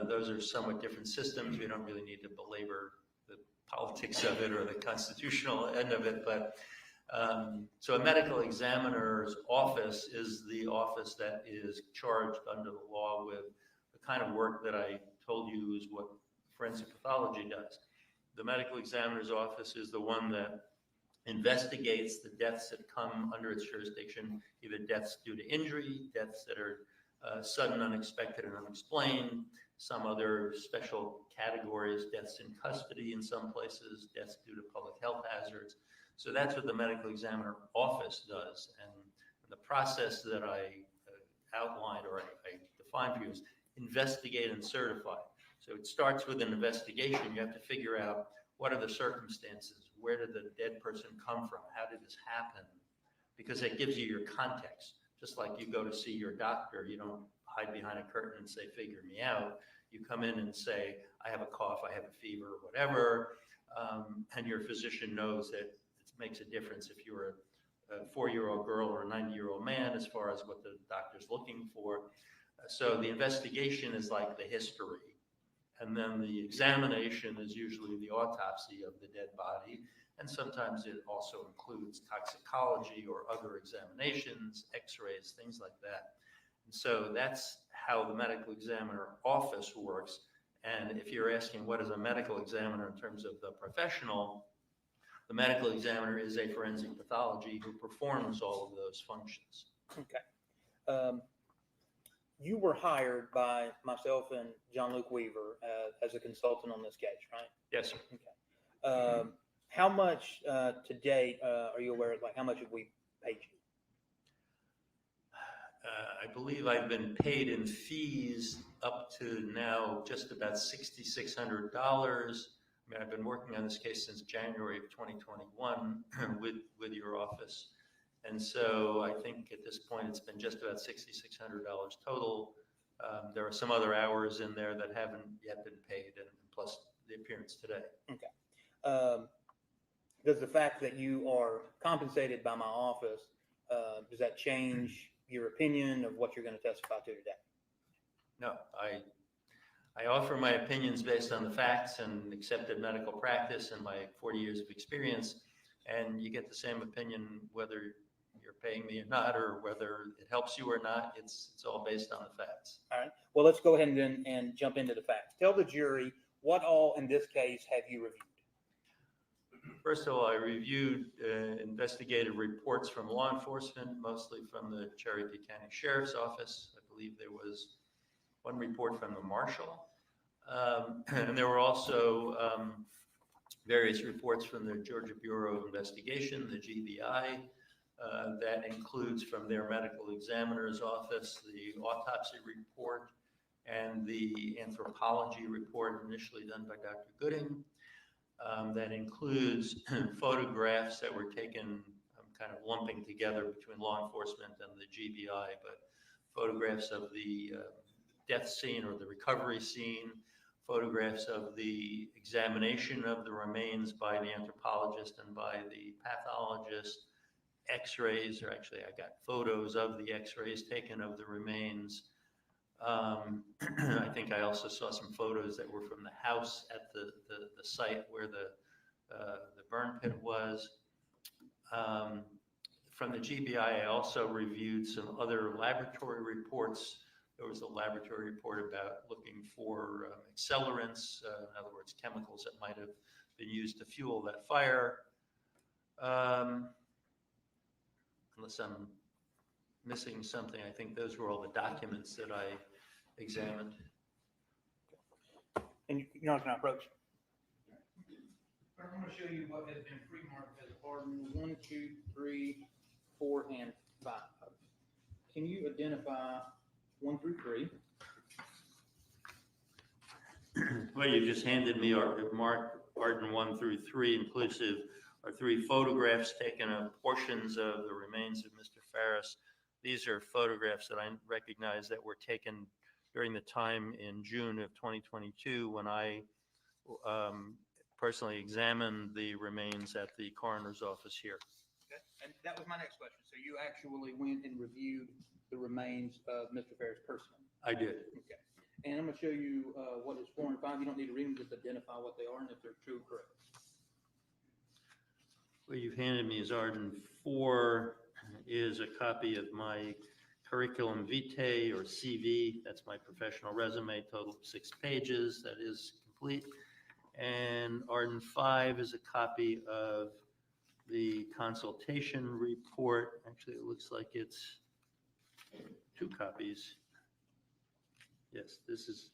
Speaker 4: Those are somewhat different systems. We don't really need to belabor the politics of it or the constitutional end of it, but so a medical examiner's office is the office that is charged under the law with the kind of work that I told you is what forensic pathology does. The medical examiner's office is the one that investigates the deaths that come under its jurisdiction, either deaths due to injury, deaths that are sudden, unexpected, and unexplained, some other special categories, deaths in custody in some places, deaths due to public health hazards. So that's what the medical examiner office does. And the process that I outlined or I defined for you is investigate and certify. So it starts with an investigation. You have to figure out what are the circumstances? Where did the dead person come from? How did this happen? because it gives you your context. Just like you go to see your doctor, you don't hide behind a curtain and say, figure me out. You come in and say, I have a cough, I have a fever, whatever, and your physician knows that it makes a difference if you're a 4-year-old girl or a 90-year-old man as far as what the doctor's looking for. So the investigation is like the history. And then the examination is usually the autopsy of the dead body. And sometimes it also includes toxicology or other examinations, x-rays, things like that. And so that's how the medical examiner office works. And if you're asking what is a medical examiner in terms of the professional, the medical examiner is a forensic pathologist who performs all of those functions.
Speaker 3: Okay. You were hired by myself and John Luke Weaver as a consultant on this case, right?
Speaker 4: Yes, sir.
Speaker 3: Okay. How much to date are you aware of? Like, how much have we paid you?
Speaker 4: I believe I've been paid in fees up to now just about $6,600. I mean, I've been working on this case since January of 2021 with your office. And so I think at this point, it's been just about $6,600 total. There are some other hours in there that haven't yet been paid, and plus the appearance today.
Speaker 3: Okay. Does the fact that you are compensated by my office, does that change your opinion of what you're going to testify to today?
Speaker 4: No, I offer my opinions based on the facts and accepted medical practice and my 40 years of experience, and you get the same opinion whether you're paying me or not, or whether it helps you or not. It's all based on the facts.
Speaker 3: All right. Well, let's go ahead and jump into the facts. Tell the jury what all in this case have you reviewed?
Speaker 4: First of all, I reviewed investigative reports from law enforcement, mostly from the Cherokee County Sheriff's Office. I believe there was one report from the marshal. And there were also various reports from the Georgia Bureau of Investigation, the GBI, that includes from their medical examiner's office, the autopsy report and the anthropology report initially done by Dr. Gooding. That includes photographs that were taken, I'm kind of lumping together between law enforcement and the GBI, but photographs of the death scene or the recovery scene, photographs of the examination of the remains by the anthropologist and by the pathologist, x-rays, or actually I got photos of the x-rays taken of the remains. I think I also saw some photos that were from the house at the site where the burn pit was. From the GBI, I also reviewed some other laboratory reports. There was a laboratory report about looking for accelerants, in other words, chemicals that might have been used to fuel that fire. Unless I'm missing something, I think those were all the documents that I examined.
Speaker 3: And you're not going to approach. I'm going to show you what has been pre-marked as pardon 1, 2, 3, 4, and 5. Can you identify 1 through 3?
Speaker 4: Well, you just handed me our marked pardon 1 through 3, inclusive are 3 photographs taken of portions of the remains of Mr. Farris. These are photographs that I recognize that were taken during the time in June of 2022 when I personally examined the remains at the coroner's office here.
Speaker 3: Okay. And that was my next question. So you actually went and reviewed the remains of Mr. Farris personally?
Speaker 4: I did.
Speaker 3: Okay. And I'm going to show you what is 4 and 5. You don't need to read them, just identify what they are and if they're true or correct.
Speaker 4: What you've handed me is Arden 4 is a copy of my curriculum vitae or CV. That's my professional resume, total 6 pages. That is complete. And Arden 5 is a copy of the consultation report. Actually, it looks like it's 2 copies. Yes, this is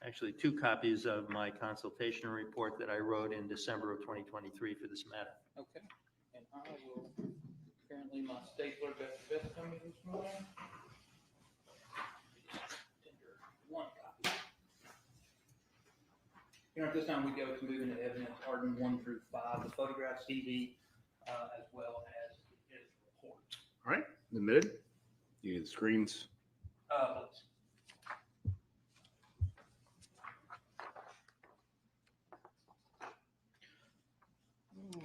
Speaker 4: actually 2 copies of my consultation report that I wrote in December of 2023 for this matter.
Speaker 3: Okay. And I will, apparently my stapler got the best of me this morning. Tender 1 copy. You know, at this time we go to move into evidence, Arden 1 through 5, the photograph, CV, as well as his report.
Speaker 2: All right, admitted. You need the screens.
Speaker 3: Please.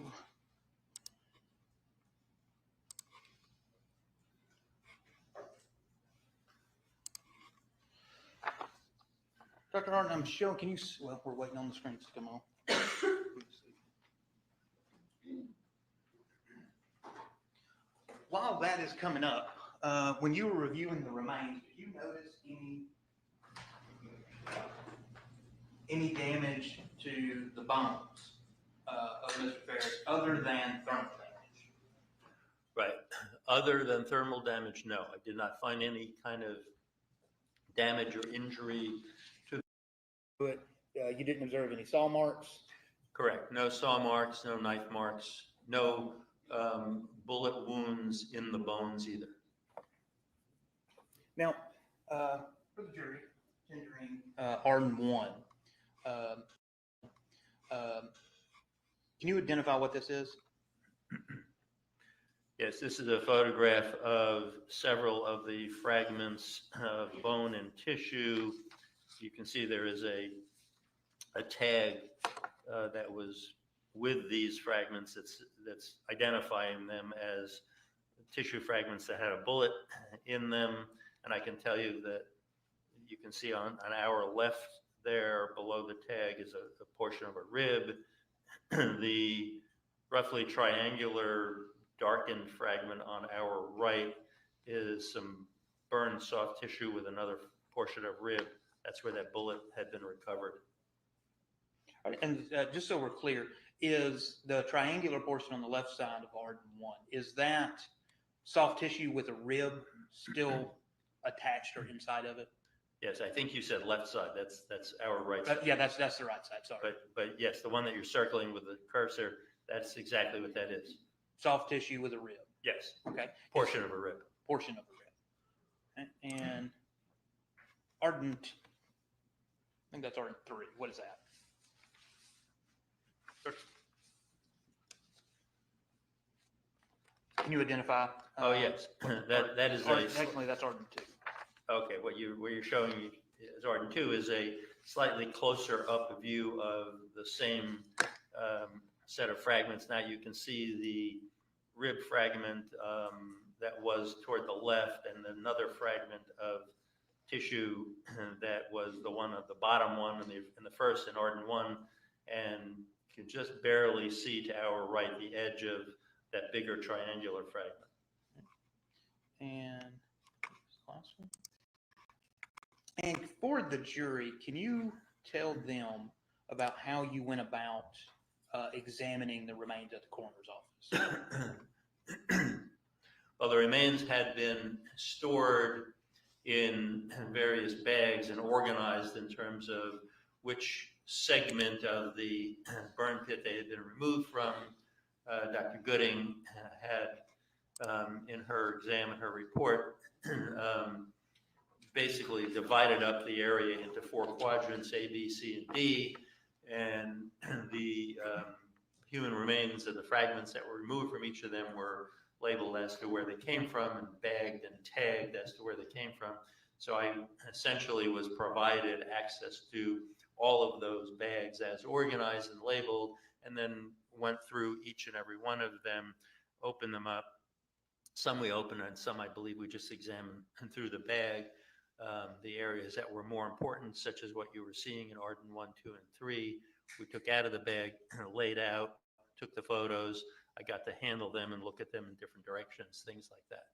Speaker 3: Dr. Harden, I'm showing, can you, well, we're waiting on the screens to come on. While that is coming up, when you were reviewing the remains, did you notice any damage to the bones of Mr. Farris other than thermal damage?
Speaker 4: Right. Other than thermal damage, no. I did not find any kind of damage or injury.
Speaker 3: But you didn't observe any saw marks?
Speaker 4: Correct. No saw marks, no knife marks, no bullet wounds in the bones either.
Speaker 3: Now, for the jury, tendering Arden 1, can you identify what this is?
Speaker 4: Yes, this is a photograph of several of the fragments of bone and tissue. You can see there is a tag that was with these fragments that's identifying them as tissue fragments that had a bullet in them. And I can tell you that you can see on our left there below the tag is a portion of a rib. The roughly triangular darkened fragment on our right is some burned soft tissue with another portion of rib. That's where that bullet had been recovered.
Speaker 3: And just so we're clear, is the triangular portion on the left side of Arden 1, is that soft tissue with a rib still attached or inside of it?
Speaker 4: Yes, I think you said left side. That's our right side.
Speaker 3: Yeah, that's the right side, sorry.
Speaker 4: But yes, the one that you're circling with the cursor, that's exactly what that is.
Speaker 3: Soft tissue with a rib.
Speaker 4: Yes.
Speaker 3: Okay.
Speaker 4: Portion of a rib.
Speaker 3: Portion of a rib. And Arden, I think that's Arden 3. What is that? Can you identify?
Speaker 4: Oh, yes. That is
Speaker 3: Actually, that's Arden 2.
Speaker 4: okay. What you're showing me is Arden 2 is a slightly closer up view of the same set of fragments. Now you can see the rib fragment that was toward the left, and another fragment of tissue that was the one at the bottom one in the first in Arden 1, and you can just barely see to our right the edge of that bigger triangular fragment.
Speaker 3: And last one. And for the jury, can you tell them about how you went about examining the remains at the coroner's office?
Speaker 4: Well, the remains had been stored in various bags and organized in terms of which segment of the burn pit they had been removed from. Dr. Gooding had, in her exam and her report, basically divided up the area into 4 quadrants, A, B, C, and D, and the human remains and the fragments that were removed from each of them were labeled as to where they came from and bagged and tagged as to where they came from. So I essentially was provided access to all of those bags as organized and labeled, and then went through each and every one of them, opened them up. Some we opened and some I believe we just examined through the bag. The areas that were more important, such as what you were seeing in Arden 1, 2, and 3, we took out of the bag, laid out, took the photos. I got to handle them and look at them in different directions, things like that.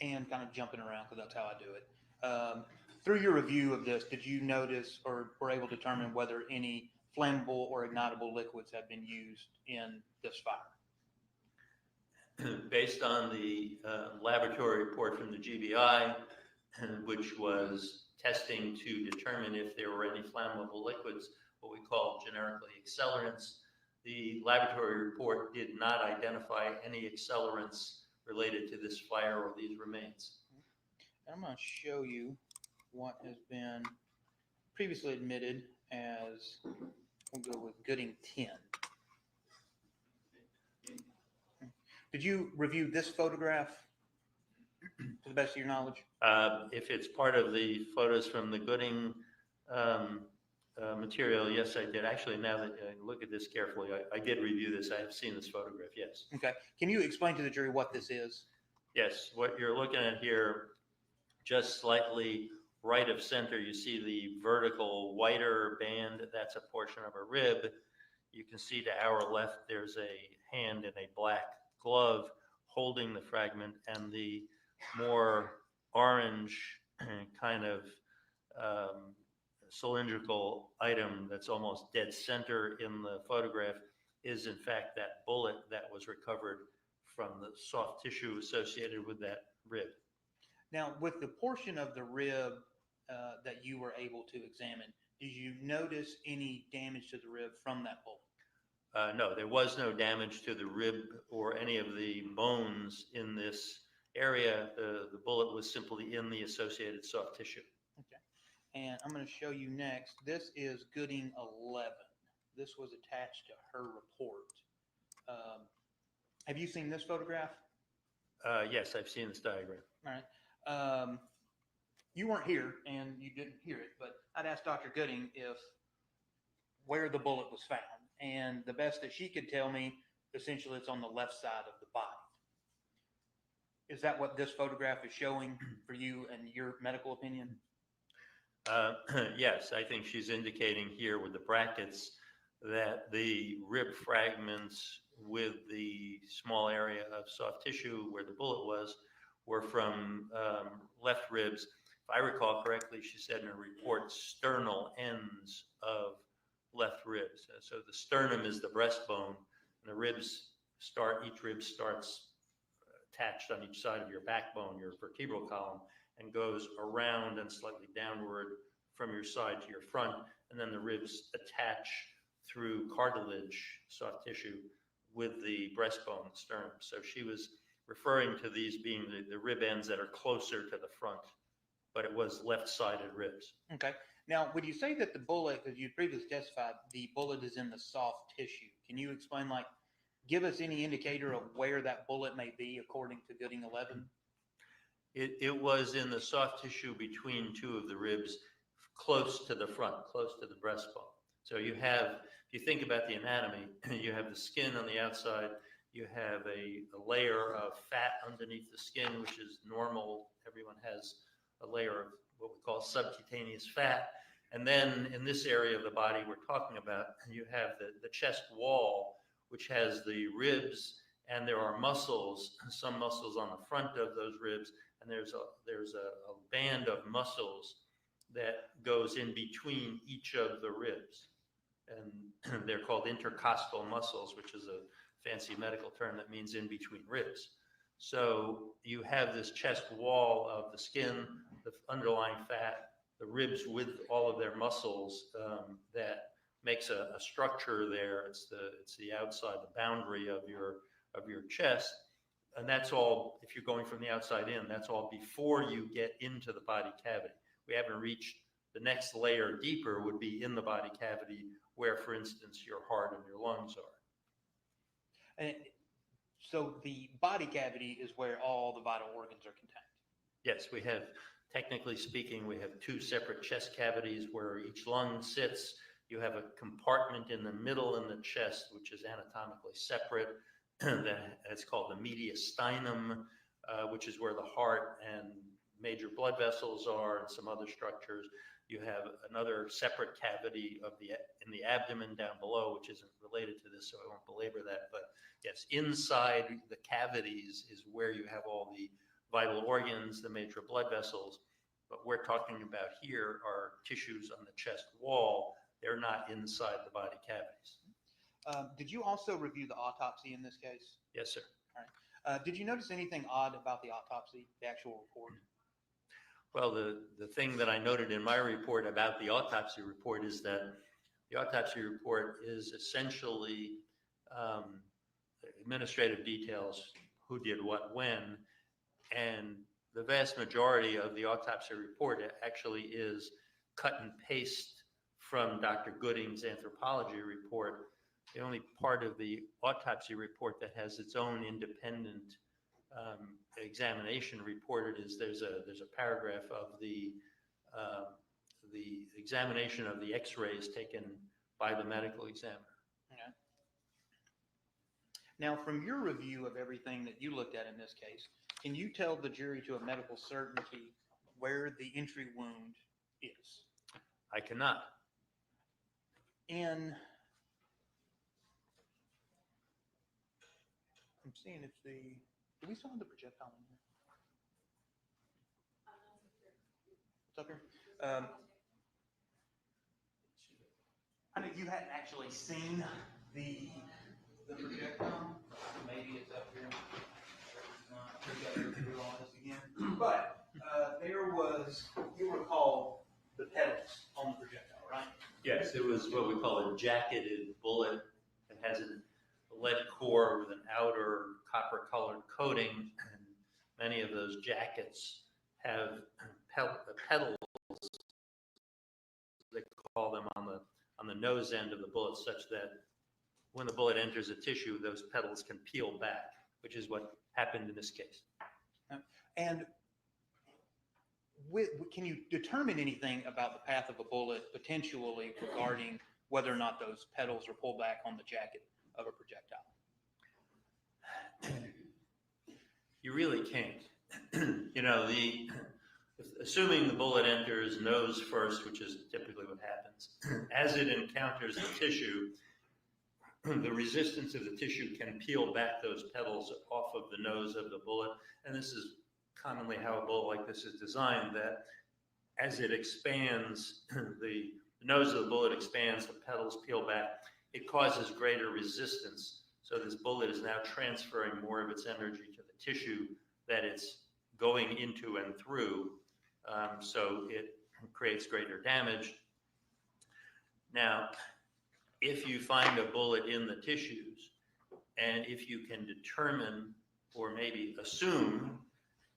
Speaker 3: And kind of jumping around, because that's how I do it. Through your review of this, did you notice or were able to determine whether any flammable or ignitable liquids have been used in this fire?
Speaker 4: Based on the laboratory report from the GBI, which was testing to determine if there were any flammable liquids, what we call generically accelerants, the laboratory report did not identify any accelerants related to this fire or these remains.
Speaker 3: I'm going to show you what has been previously admitted as, we'll go with Gooding 10. Did you review this photograph to the best of your knowledge?
Speaker 4: If it's part of the photos from the Gooding material, yes, I did. Actually, now that I look at this carefully, I did review this. I have seen this photograph, yes.
Speaker 3: Okay. Can you explain to the jury what this is?
Speaker 4: Yes, what you're looking at here, just slightly right of center, you see the vertical whiter band. That's a portion of a rib. You can see to our left, there's a hand in a black glove holding the fragment, and the more orange kind of cylindrical item that's almost dead center in the photograph is in fact that bullet that was recovered from the soft tissue associated with that rib.
Speaker 3: Now, with the portion of the rib that you were able to examine, did you notice any damage to the rib from that bullet?
Speaker 4: No, there was no damage to the rib or any of the bones in this area. The bullet was simply in the associated soft tissue.
Speaker 3: Okay. And I'm going to show you next. This is Gooding 11. This was attached to her report. Have you seen this photograph?
Speaker 4: Yes, I've seen this diagram.
Speaker 3: All right. You weren't here and you didn't hear it, but I'd asked Dr. Gooding where the bullet was found. And the best that she could tell me, essentially it's on the left side of the body. Is that what this photograph is showing for you and your medical opinion?
Speaker 4: Yes, I think she's indicating here with the brackets that the rib fragments with the small area of soft tissue where the bullet was were from left ribs. If I recall correctly, she said in her report, sternal ends of left ribs. So the sternum is the breastbone, and the ribs each rib starts attached on each side of your backbone, your vertebral column, and goes around and slightly downward from your side to your front, and then the ribs attach through cartilage, soft tissue, with the breastbone, the sternum. So she was referring to these being the rib ends that are closer to the front, but it was left-sided ribs.
Speaker 3: Okay. Now, would you say that the bullet, because you previously testified, the bullet is in the soft tissue? Can you explain, give us any indicator of where that bullet may be according to Gooding 11?
Speaker 4: It was in the soft tissue between two of the ribs, close to the front, close to the breastbone. So you have, if you think about the anatomy, you have the skin on the outside, you have a layer of fat underneath the skin, which is normal. Everyone has a layer of what we call subcutaneous fat. And then in this area of the body we're talking about, you have the chest wall, which has the ribs, and there are muscles, some muscles on the front of those ribs, and there's a band of muscles that goes in between each of the ribs. And they're called intercostal muscles, which is a fancy medical term that means in between ribs. So you have this chest wall of the skin, the underlying fat, the ribs with all of their muscles that makes a structure there. It's the outside, the boundary of your chest. And that's all, if you're going from the outside in, that's all before you get into the body cavity. We haven't reached the next layer deeper would be in the body cavity where, for instance, your heart and your lungs are.
Speaker 3: And so the body cavity is where all the vital organs are contained.
Speaker 4: Yes, we have, technically speaking, we have two separate chest cavities where each lung sits. You have a compartment in the middle in the chest, which is anatomically separate. It's called the mediastinum, which is where the heart and major blood vessels are and some other structures. You have another separate cavity in the abdomen down below, which isn't related to this, so I won't belabor that. But yes, inside the cavities is where you have all the vital organs, the major blood vessels. But we're talking about here are tissues on the chest wall. They're not inside the body cavities.
Speaker 3: Did you also review the autopsy in this case?
Speaker 4: Yes, sir.
Speaker 3: All right. Did you notice anything odd about the autopsy, the actual report?
Speaker 4: Well, the thing that I noted in my report about the autopsy report is that the autopsy report is essentially administrative details, who did what when, and the vast majority of the autopsy report actually is cut and paste from Dr. Gooding's anthropology report. the only part of the autopsy report that has its own independent examination reported is there's a paragraph of the examination of the X-rays taken by the medical examiner.
Speaker 3: Okay. Now, from your review of everything that you looked at in this case, can you tell the jury to a medical certainty where the entry wound is?
Speaker 4: I cannot.
Speaker 3: I'm seeing if do we still have the projectile in here? What's up here? I know you hadn't actually seen the projectile. Maybe it's up here. We got to do all this again. But there was, you recall, the petals on the projectile, right?
Speaker 4: Yes, it was what we call a jacketed bullet. It has a lead core with an outer copper-colored coating, and many of those jackets have petals, they call them, on the nose end of the bullet, such that when the bullet enters a tissue, those petals can peel back, which is what happened in this case.
Speaker 3: And can you determine anything about the path of a bullet potentially regarding whether or not those petals are pulled back on the jacket of a projectile?
Speaker 4: You really can't. You know, assuming the bullet enters nose first, which is typically what happens, as it encounters the tissue, the resistance of the tissue can peel back those petals off of the nose of the bullet. And this is commonly how a bullet like this is designed, that as it expands, the nose of the bullet expands, the petals peel back, it causes greater resistance. So this bullet is now transferring more of its energy to the tissue that it's going into and through. So it creates greater damage. Now, if you find a bullet in the tissues, and if you can determine or maybe assume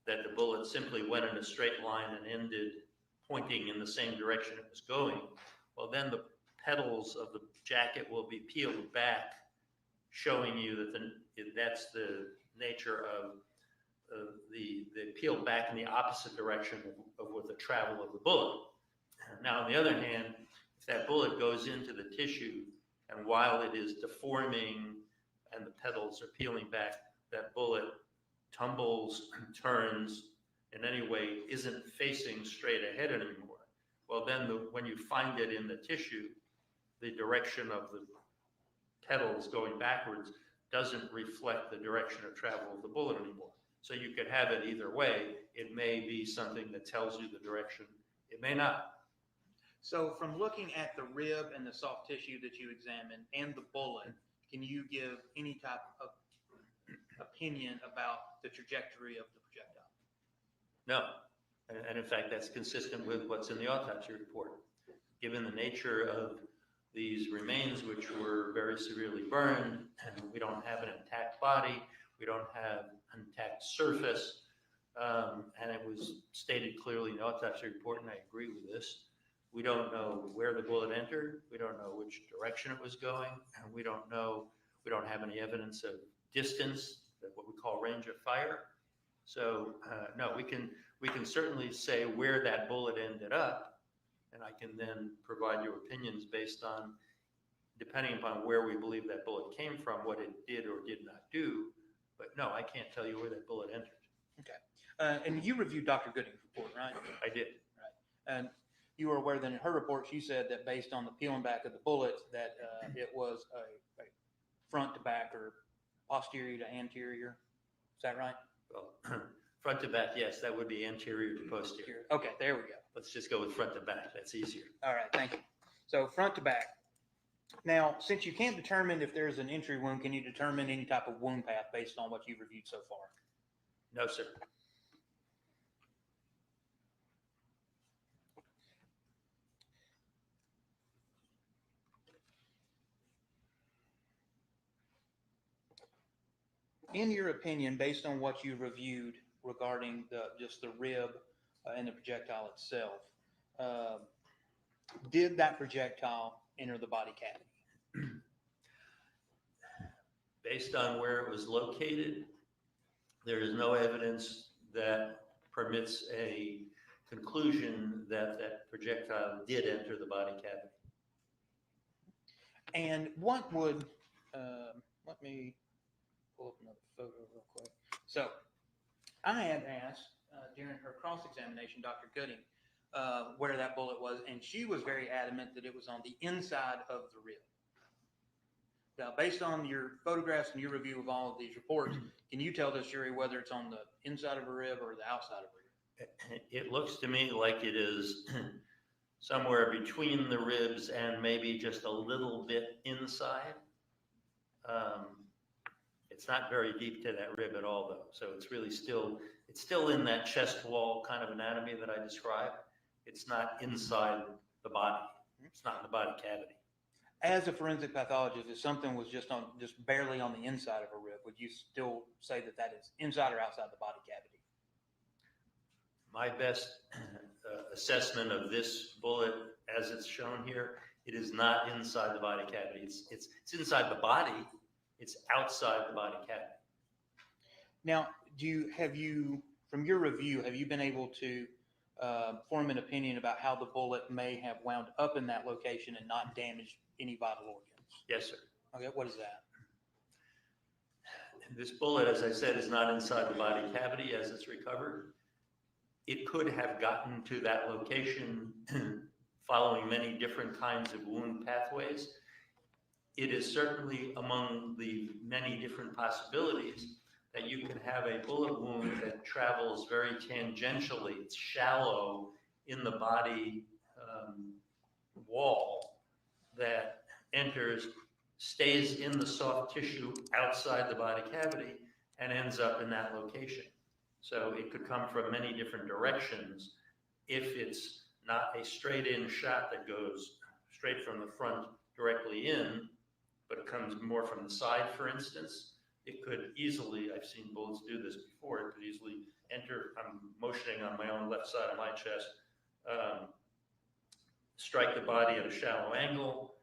Speaker 4: that the bullet simply went in a straight line and ended pointing in the same direction it was going, well, then the petals of the jacket will be peeled back, showing you that that's the nature of the peel back in the opposite direction of what the travel of the bullet. Now, on the other hand, if that bullet goes into the tissue, and while it is deforming and the petals are peeling back, that bullet tumbles and turns in any way, isn't facing straight ahead anymore. Well, then when you find it in the tissue, the direction of the petals going backwards doesn't reflect the direction of travel of the bullet anymore. So you could have it either way. It may be something that tells you the direction. It may not.
Speaker 3: So from looking at the rib and the soft tissue that you examined and the bullet, can you give any type of opinion about the trajectory of the projectile?
Speaker 4: No. And in fact, that's consistent with what's in the autopsy report. Given the nature of these remains, which were very severely burned, and we don't have an intact body, we don't have an intact surface, and it was stated clearly in the autopsy report, and I agree with this. We don't know where the bullet entered. We don't know which direction it was going, and we don't have any evidence of distance, what we call range of fire. So no, we can certainly say where that bullet ended up, and I can then provide you opinions based on, depending upon where we believe that bullet came from, what it did or did not do. But no, I can't tell you where that bullet entered.
Speaker 3: Okay. And you reviewed Dr. Gooding's report, right?
Speaker 4: I did.
Speaker 3: Right. And you were aware that in her report, she said that based on the peeling back of the bullet, that it was a front to back or posterior to anterior. Is that right?
Speaker 4: Well, front to back, yes, that would be anterior to posterior.
Speaker 3: Okay, there we go.
Speaker 4: Let's just go with front to back. That's easier.
Speaker 3: All right, thank you. So front to back. Now, since you can't determine if there's an entry wound, can you determine any type of wound path based on what you've reviewed so far?
Speaker 4: No, sir.
Speaker 3: In your opinion, based on what you reviewed regarding just the rib and the projectile itself, did that projectile enter the body cavity?
Speaker 4: Based on where it was located, there is no evidence that permits a conclusion that that projectile did enter the body cavity.
Speaker 3: And what would, let me pull up another photo real quick. So I had asked during her cross-examination, Dr. Gooding, where that bullet was, and she was very adamant that it was on the inside of the rib. Now, based on your photographs and your review of all of these reports, can you tell this jury whether it's on the inside of a rib or the outside of a rib?
Speaker 4: It looks to me like it is somewhere between the ribs and maybe just a little bit inside. It's not very deep to that rib at all, though. So it's really it's still in that chest wall kind of anatomy that I described. It's not inside the body. It's not in the body cavity.
Speaker 3: As a forensic pathologist, if something was just barely on the inside of a rib, would you still say that that is inside or outside the body cavity?
Speaker 4: My best assessment of this bullet, as it's shown here, it is not inside the body cavity. It's inside the body. It's outside the body cavity.
Speaker 3: Now, from your review, have you been able to form an opinion about how the bullet may have wound up in that location and not damaged any vital organs?
Speaker 4: Yes, sir.
Speaker 3: Okay, what is that?
Speaker 4: This bullet, as I said, is not inside the body cavity as it's recovered. It could have gotten to that location following many different kinds of wound pathways. It is certainly among the many different possibilities that you can have a bullet wound that travels very tangentially. It's shallow in the body wall that enters, stays in the soft tissue outside the body cavity, and ends up in that location. So it could come from many different directions. If it's not a straight-in shot that goes straight from the front directly in, but it comes more from the side, for instance, it could easily, I've seen bullets do this before, it could easily enter, I'm motioning on my own left side of my chest, strike the body at a shallow angle,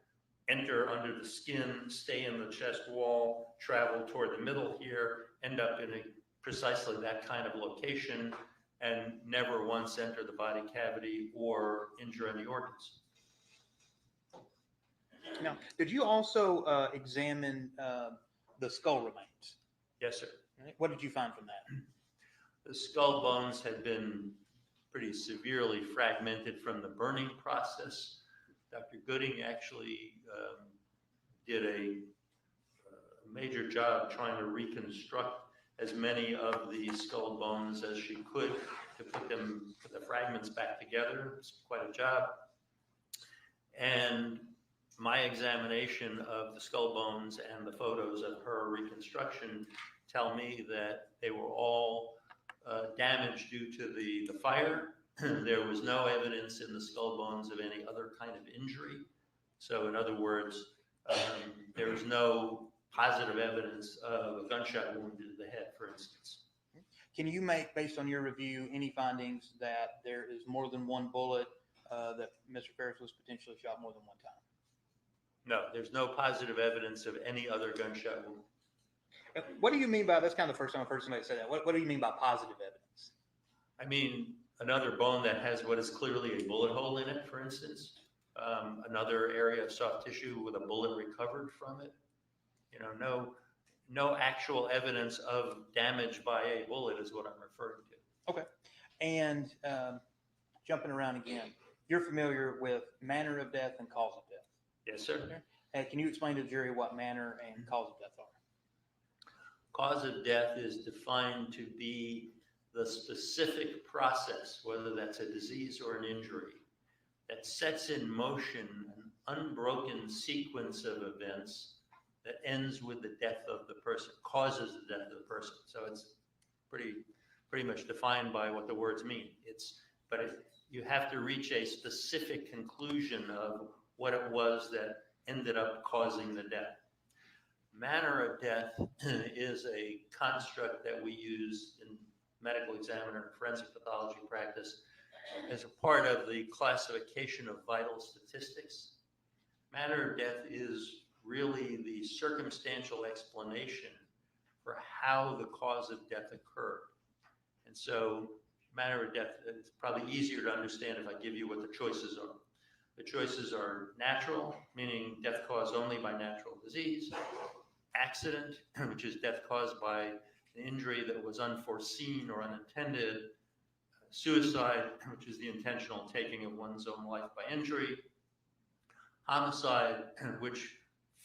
Speaker 4: enter under the skin, stay in the chest wall, travel toward the middle here, end up in precisely that kind of location, and never once enter the body cavity or injure any organs.
Speaker 3: Now, did you also examine the skull remains?
Speaker 4: Yes, sir.
Speaker 3: What did you find from that?
Speaker 4: The skull bones had been pretty severely fragmented from the burning process. Dr. Gooding actually did a major job trying to reconstruct as many of the skull bones as she could to put the fragments back together. It's quite a job. And my examination of the skull bones and the photos of her reconstruction tell me that they were all damaged due to the fire. There was no evidence in the skull bones of any other kind of injury. So in other words, there was no positive evidence of a gunshot wound to the head, for instance.
Speaker 3: Can you make, based on your review, any findings that there is more than one bullet that Mr. Farris was potentially shot more than one time?
Speaker 4: No, there's no positive evidence of any other gunshot wound.
Speaker 3: What do you mean by, that's kind of the first time I've heard somebody say that. What do you mean by positive evidence?
Speaker 4: I mean, another bone that has what is clearly a bullet hole in it, for instance. Another area of soft tissue with a bullet recovered from it. You know, no actual evidence of damage by a bullet is what I'm referring to.
Speaker 3: Okay. And jumping around again, you're familiar with manner of death and cause of death?
Speaker 4: Yes, sir.
Speaker 3: Can you explain to the jury what manner and cause of death are?
Speaker 4: Cause of death is defined to be the specific process, whether that's a disease or an injury, that sets in motion an unbroken sequence of events that ends with the death of the person, causes the death of the person. So it's pretty much defined by what the words mean. You have to reach a specific conclusion of what it was that ended up causing the death. Manner of death is a construct that we use in medical examiner and forensic pathology practice as a part of the classification of vital statistics. Manner of death is really the circumstantial explanation for how the cause of death occurred. And so manner of death, it's probably easier to understand if I give you what the choices are. The choices are natural, meaning death caused only by natural disease; accident, which is death caused by an injury that was unforeseen or unintended; suicide, which is the intentional taking of one's own life by injury; homicide, which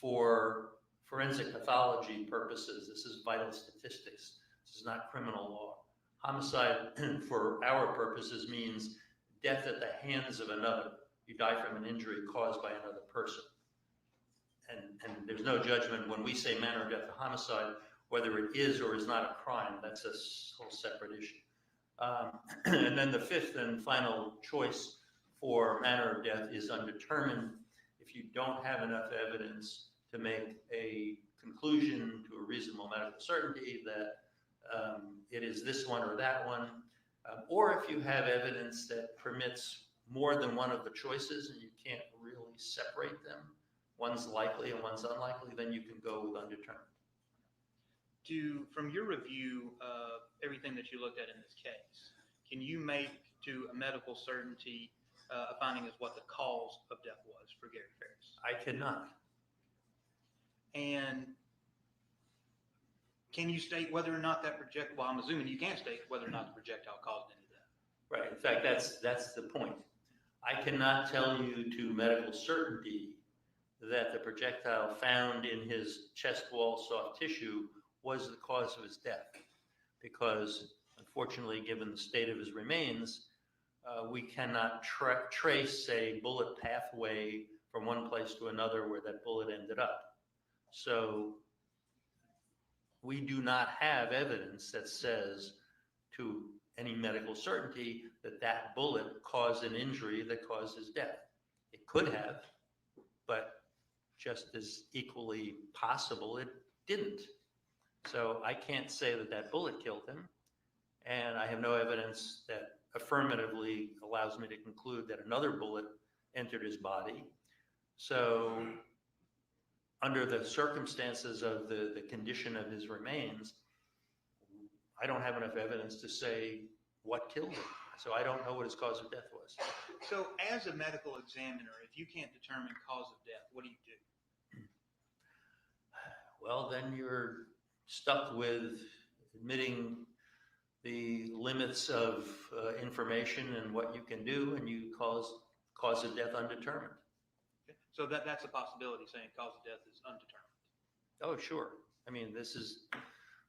Speaker 4: for forensic pathology purposes, this is vital statistics, this is not criminal law. Homicide for our purposes means death at the hands of another. You die from an injury caused by another person. And there's no judgment when we say manner of death or homicide, whether it is or is not a crime. That's a whole separate issue. And then the fifth and final choice for manner of death is undetermined. If you don't have enough evidence to make a conclusion to a reasonable medical certainty that it is this one or that one, or if you have evidence that permits more than one of the choices and you can't really separate them, one's likely and one's unlikely, then you can go with undetermined.
Speaker 3: From your review of everything that you looked at in this case, can you make to a medical certainty a finding as what the cause of death was for Gary Farris?
Speaker 4: I cannot.
Speaker 3: And can you state whether or not that well, I'm assuming you can't state whether or not the projectile caused any death.
Speaker 4: Right. In fact, that's the point. I cannot tell you to medical certainty that the projectile found in his chest wall soft tissue was the cause of his death, because unfortunately, given the state of his remains, we cannot trace a bullet pathway from one place to another where that bullet ended up. So we do not have evidence that says to any medical certainty that that bullet caused an injury that caused his death. It could have, but just as equally possible, it didn't. So I can't say that that bullet killed him, and I have no evidence that affirmatively allows me to conclude that another bullet entered his body. So under the circumstances of the condition of his remains, I don't have enough evidence to say what killed him. So I don't know what his cause of death was.
Speaker 3: So as a medical examiner, if you can't determine cause of death, what do you do?
Speaker 4: Well, then you're stuck with admitting the limits of information and what you can do, and you cause of death undetermined.
Speaker 3: Okay. So that's a possibility, saying cause of death is undetermined.
Speaker 4: Oh, sure. I mean, this is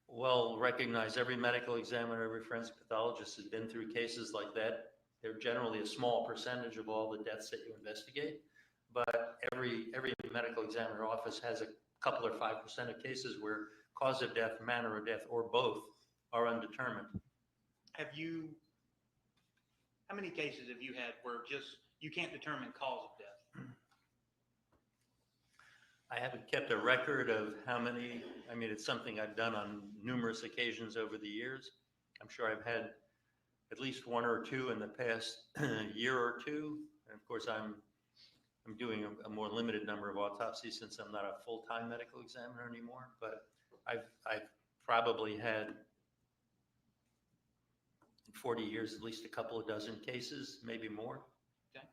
Speaker 4: well recognized. Every medical examiner, every forensic pathologist has been through cases like that. They're generally a small percentage of all the deaths that you investigate, but every medical examiner office has a couple or 5% of cases where cause of death, manner of death, or both are undetermined.
Speaker 3: How many cases have you had where just you can't determine cause of death?
Speaker 4: I haven't kept a record of how many. I mean, it's something I've done on numerous occasions over the years. I'm sure I've had at least one or two in the past year or two. And of course, I'm doing a more limited number of autopsies since I'm not a full-time medical examiner anymore. But I've probably had in 40 years at least a couple of dozen cases, maybe more.
Speaker 3: Okay.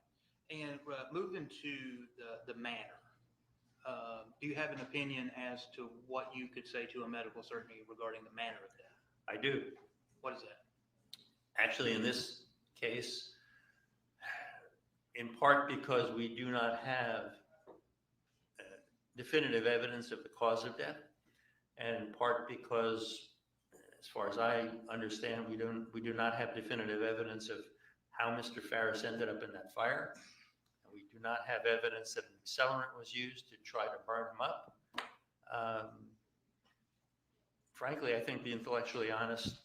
Speaker 3: And moving to the manner. Do you have an opinion as to what you could say to a medical certainty regarding the manner of death?
Speaker 4: I do.
Speaker 3: What is that?
Speaker 4: Actually, in this case, in part because we do not have definitive evidence of the cause of death, and in part because, as far as I understand, we do not have definitive evidence of how Mr. Farris ended up in that fire. We do not have evidence that an accelerant was used to try to burn him up. Frankly, I think the intellectually honest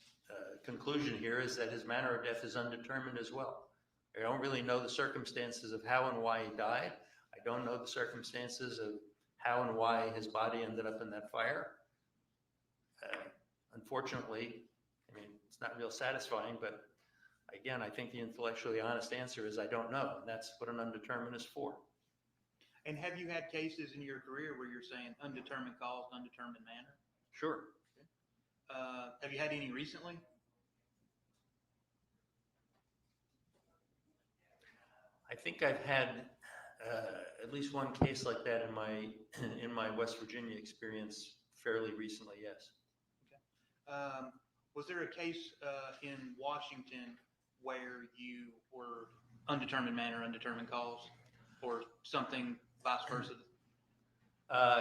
Speaker 4: conclusion here is that his manner of death is undetermined as well. I don't really know the circumstances of how and why he died. I don't know the circumstances of how and why his body ended up in that fire. Unfortunately, I mean, it's not real satisfying, but again, I think the intellectually honest answer is I don't know, and that's what an undetermined is for.
Speaker 3: And have you had cases in your career where you're saying undetermined cause, undetermined manner?
Speaker 4: Sure.
Speaker 3: Have you had any recently?
Speaker 4: I think I've had at least one case like that in my West Virginia experience fairly recently, yes.
Speaker 3: Was there a case in Washington where you were undetermined manner, undetermined cause, or something vice versa?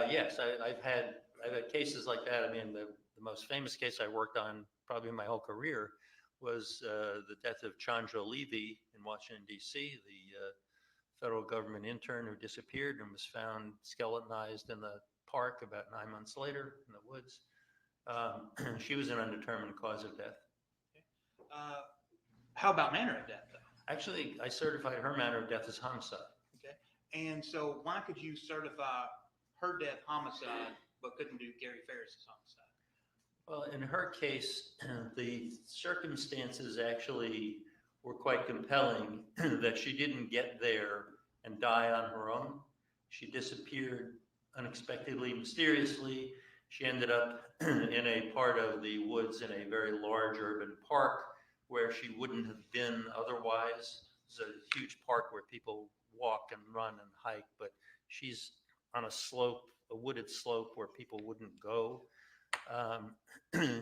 Speaker 4: Yes, I've had cases like that. I mean, the most famous case I worked on probably in my whole career was the death of Chandra Levy in Washington, D.C., the federal government intern who disappeared and was found skeletonized in the park about 9 months later in the woods. She was an undetermined cause of death.
Speaker 3: How about manner of death, though?
Speaker 4: Actually, I certified her manner of death as homicide.
Speaker 3: Okay. And so why could you certify her death homicide, but couldn't do Gary Farris's homicide?
Speaker 4: Well, in her case, the circumstances actually were quite compelling that she didn't get there and die on her own. She disappeared unexpectedly, mysteriously. She ended up in a part of the woods in a very large urban park where she wouldn't have been otherwise. It's a huge park where people walk and run and hike, but she's on a slope, a wooded slope where people wouldn't go.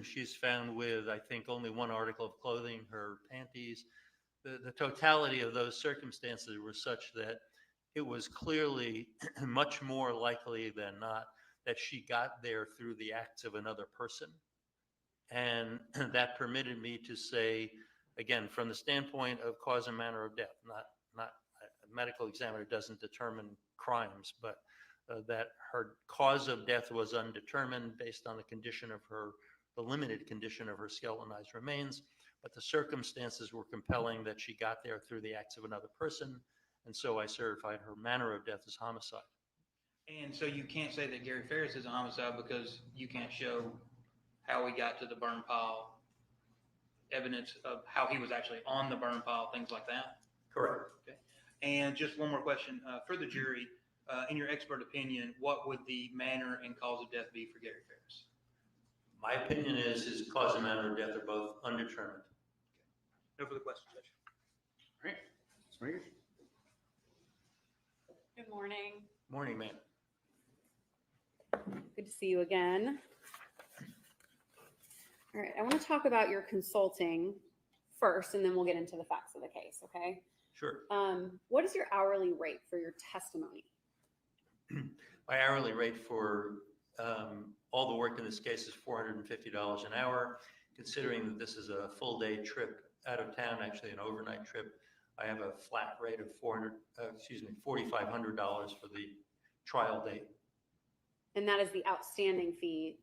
Speaker 4: She's found with, I think, only one article of clothing, her panties. The totality of those circumstances were such that it was clearly much more likely than not that she got there through the acts of another person. And that permitted me to say, again, from the standpoint of cause and manner of death, not a medical examiner doesn't determine crimes, but that her cause of death was undetermined based on the condition of the limited condition of her skeletonized remains, but the circumstances were compelling that she got there through the acts of another person, and so I certified her manner of death as homicide.
Speaker 3: And so you can't say that Gary Farris is a homicide because you can't show how he got to the burn pile, evidence of how he was actually on the burn pile, things like that?
Speaker 4: Correct.
Speaker 3: Okay. And just one more question for the jury. In your expert opinion, what would the manner and cause of death be for Gary Farris?
Speaker 4: My opinion is his cause and manner of death are both undetermined.
Speaker 3: No further questions, Judge.
Speaker 2: All right, Ms. Megan?
Speaker 5: Good morning.
Speaker 4: Morning, ma'am.
Speaker 5: Good to see you again. All right, I want to talk about your consulting first, and then we'll get into the facts of the case, okay?
Speaker 4: Sure.
Speaker 5: What is your hourly rate for your testimony?
Speaker 4: My hourly rate for all the work in this case is $450 an hour. Considering that this is a full day trip out of town, actually an overnight trip, I have a flat rate of $4,500 for the trial date.
Speaker 5: And that is the outstanding fee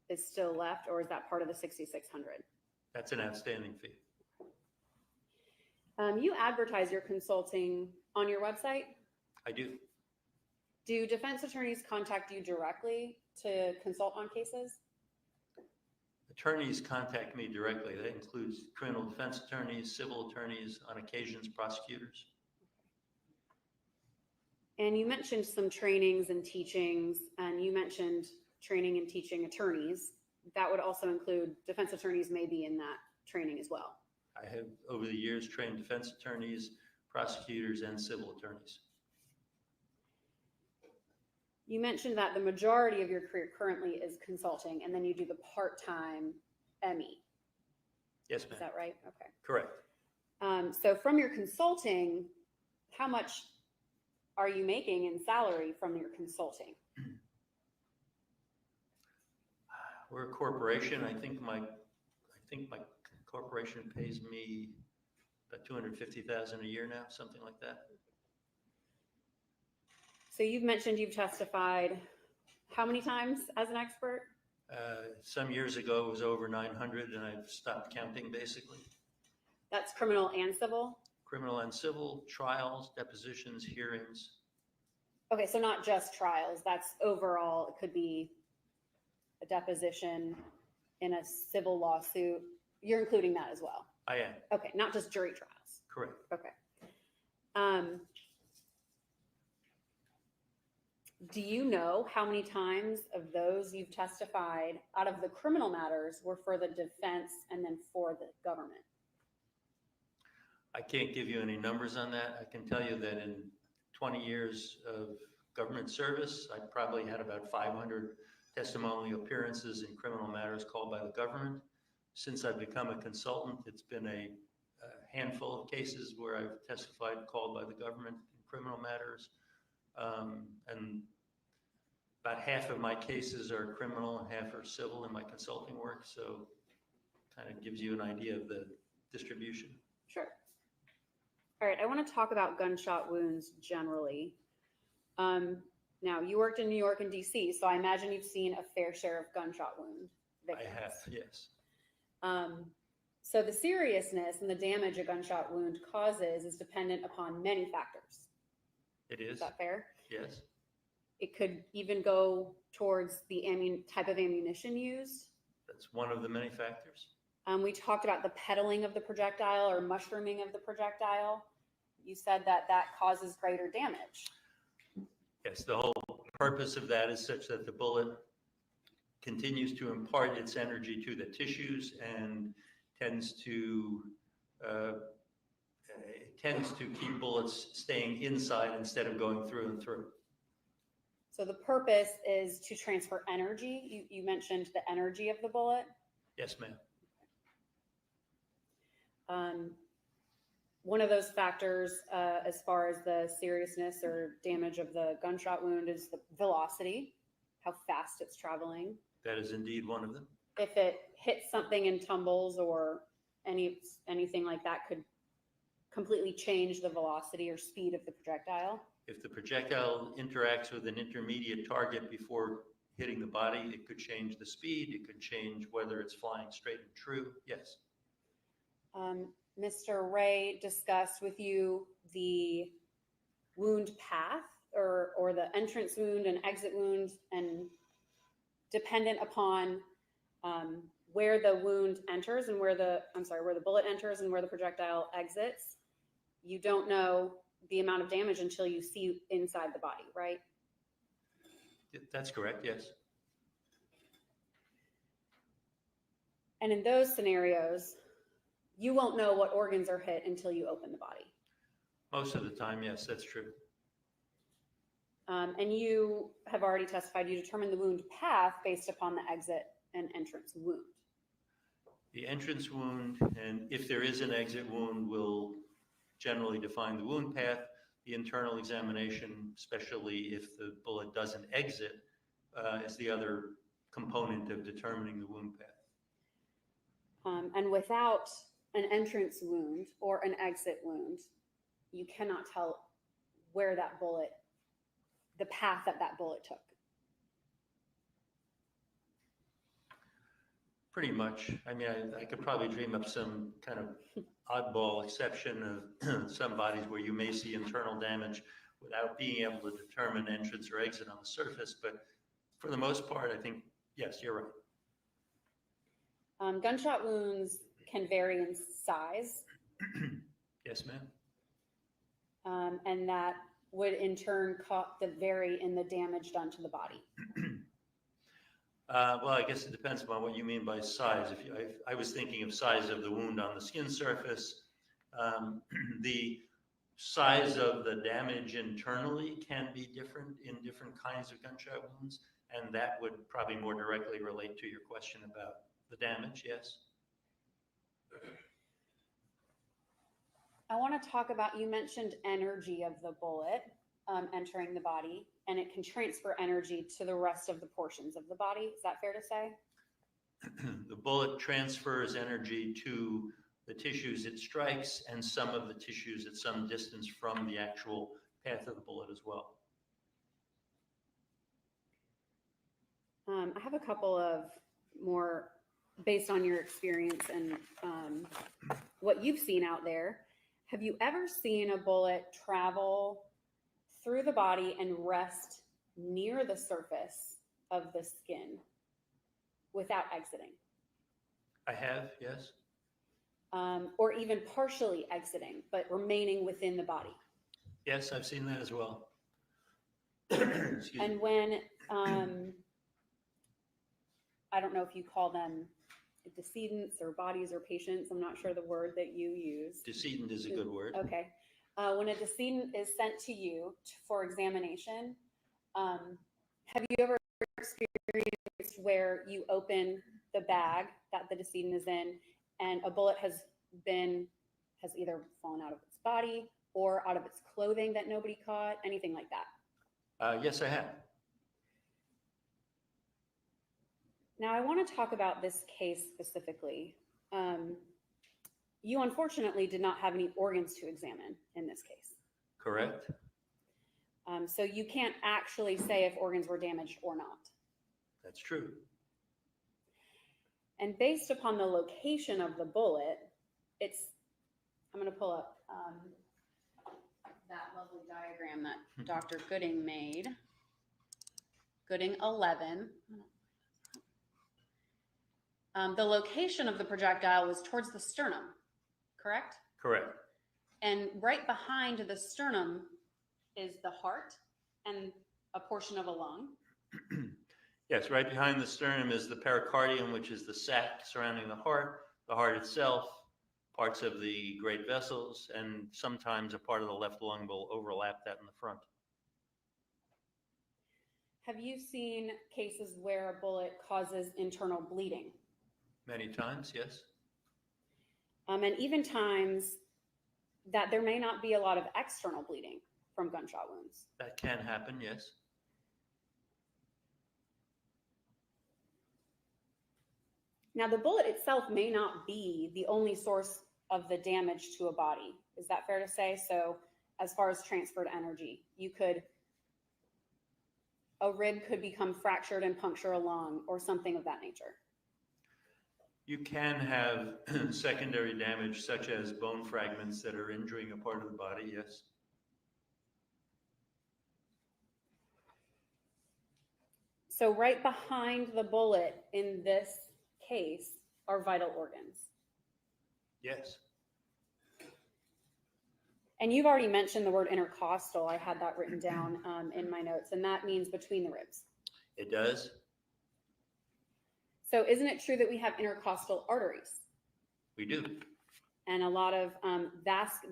Speaker 5: is still left, or is that part of the $6,600?
Speaker 4: That's an outstanding fee.
Speaker 5: You advertise your consulting on your website.
Speaker 4: I do.
Speaker 5: Do defense attorneys contact you directly to consult on cases?
Speaker 4: Attorneys contact me directly. That includes criminal defense attorneys, civil attorneys, on occasions prosecutors.
Speaker 5: And you mentioned some trainings and teachings, and you mentioned training and teaching attorneys. That would also include defense attorneys may be in that training as well.
Speaker 4: I have, over the years, trained defense attorneys, prosecutors, and civil attorneys.
Speaker 5: You mentioned that the majority of your career currently is consulting, and then you do the part-time ME.
Speaker 4: Yes, ma'am.
Speaker 5: Is that right? Okay.
Speaker 4: Correct.
Speaker 5: So from your consulting, how much are you making in salary from your consulting?
Speaker 4: We're a corporation. I think my corporation pays me about $250,000 a year now, something like that.
Speaker 5: So you've mentioned you've testified how many times as an expert?
Speaker 4: Some years ago, it was over 900, and I've stopped counting, basically.
Speaker 5: That's criminal and civil?
Speaker 4: Criminal and civil, trials, depositions, hearings.
Speaker 5: Okay, so not just trials. That's overall, it could be a deposition in a civil lawsuit. You're including that as well?
Speaker 4: I am.
Speaker 5: Okay, not just jury trials.
Speaker 4: Correct.
Speaker 5: Okay. Do you know how many times of those you've testified out of the criminal matters were for the defense and then for the government?
Speaker 4: I can't give you any numbers on that. I can tell you that in 20 years of government service, I probably had about 500 testimonial appearances in criminal matters called by the government. Since I've become a consultant, it's been a handful of cases where I've testified called by the government in criminal matters. And about half of my cases are criminal and half are civil in my consulting work. So kind of gives you an idea of the distribution.
Speaker 5: Sure. All right, I want to talk about gunshot wounds generally. Now, you worked in New York and DC, so I imagine you've seen a fair share of gunshot wound victims.
Speaker 4: I have, yes.
Speaker 5: So the seriousness and the damage a gunshot wound causes is dependent upon many factors.
Speaker 4: It is.
Speaker 5: Is that fair?
Speaker 4: Yes.
Speaker 5: It could even go towards the type of ammunition used.
Speaker 4: That's one of the many factors.
Speaker 5: We talked about the pedaling of the projectile or mushrooming of the projectile. You said that that causes greater damage.
Speaker 4: Yes, the whole purpose of that is such that the bullet continues to impart its energy to the tissues and tends to keep bullets staying inside instead of going through and through.
Speaker 5: So the purpose is to transfer energy. You mentioned the energy of the bullet.
Speaker 4: Yes, ma'am.
Speaker 5: One of those factors, as far as the seriousness or damage of the gunshot wound, is the velocity, how fast it's traveling.
Speaker 4: That is indeed one of them.
Speaker 5: If it hits something and tumbles or anything like that, could completely change the velocity or speed of the projectile.
Speaker 4: If the projectile interacts with an intermediate target before hitting the body, it could change the speed. It could change whether it's flying straight and true. Yes.
Speaker 5: Mr. Ray discussed with you the wound path or the entrance wound and exit wound, and dependent upon where the wound enters and where the bullet enters and where the projectile exits, you don't know the amount of damage until you see inside the body, right?
Speaker 4: That's correct, yes.
Speaker 5: And in those scenarios, you won't know what organs are hit until you open the body.
Speaker 4: Most of the time, yes, that's true.
Speaker 5: And you have already testified you determine the wound path based upon the exit and entrance wound.
Speaker 4: The entrance wound, and if there is an exit wound, will generally define the wound path. The internal examination, especially if the bullet doesn't exit, is the other component of determining the wound path.
Speaker 5: And without an entrance wound or an exit wound, you cannot tell where that bullet, the path that that bullet took.
Speaker 4: Pretty much. I mean, I could probably dream up some kind of oddball exception of some bodies where you may see internal damage without being able to determine entrance or exit on the surface. But for the most part, I think, yes, you're right.
Speaker 5: Gunshot wounds can vary in size.
Speaker 4: Yes, ma'am.
Speaker 5: And that would in turn vary in the damage done to the body.
Speaker 4: Well, I guess it depends upon what you mean by size. I was thinking of size of the wound on the skin surface. The size of the damage internally can be different in different kinds of gunshot wounds, and that would probably more directly relate to your question about the damage, yes?
Speaker 5: I want to talk about, you mentioned energy of the bullet entering the body, and it can transfer energy to the rest of the portions of the body. Is that fair to say?
Speaker 4: The bullet transfers energy to the tissues it strikes and some of the tissues at some distance from the actual path of the bullet as well.
Speaker 5: I have a couple of more, based on your experience and what you've seen out there. Have you ever seen a bullet travel through the body and rest near the surface of the skin without exiting?
Speaker 4: I have, yes.
Speaker 5: Or even partially exiting, but remaining within the body?
Speaker 4: Yes, I've seen that as well. Excuse me.
Speaker 5: And when, I don't know if you call them decedents or bodies or patients, I'm not sure the word that you use.
Speaker 4: Decedent is a good word.
Speaker 5: Okay. When a decedent is sent to you for examination, have you ever experienced where you open the bag that the decedent is in and a bullet has either fallen out of its body or out of its clothing that nobody caught, anything like that?
Speaker 4: Yes, I have.
Speaker 5: Now, I want to talk about this case specifically. You unfortunately did not have any organs to examine in this case.
Speaker 4: Correct.
Speaker 5: So you can't actually say if organs were damaged or not.
Speaker 4: That's true.
Speaker 5: And based upon the location of the bullet, I'm going to pull up that lovely diagram that Dr. Gooding made. Gooding 11. The location of the projectile was towards the sternum, correct?
Speaker 4: Correct.
Speaker 5: And right behind the sternum is the heart and a portion of a lung.
Speaker 4: Yes, right behind the sternum is the pericardium, which is the sac surrounding the heart itself, parts of the great vessels, and sometimes a part of the left lung will overlap that in the front.
Speaker 5: Have you seen cases where a bullet causes internal bleeding?
Speaker 4: Many times, yes.
Speaker 5: And even times that there may not be a lot of external bleeding from gunshot wounds.
Speaker 4: That can happen, yes.
Speaker 5: Now, the bullet itself may not be the only source of the damage to a body. Is that fair to say? So as far as transferred energy, a rib could become fractured and puncture a lung or something of that nature.
Speaker 4: You can have secondary damage, such as bone fragments that are injuring a part of the body, yes.
Speaker 5: So right behind the bullet in this case are vital organs.
Speaker 4: Yes.
Speaker 5: And you've already mentioned the word intercostal. I had that written down in my notes, and that means between the ribs.
Speaker 4: It does.
Speaker 5: So isn't it true that we have intercostal arteries?
Speaker 4: We do.
Speaker 5: And a lot of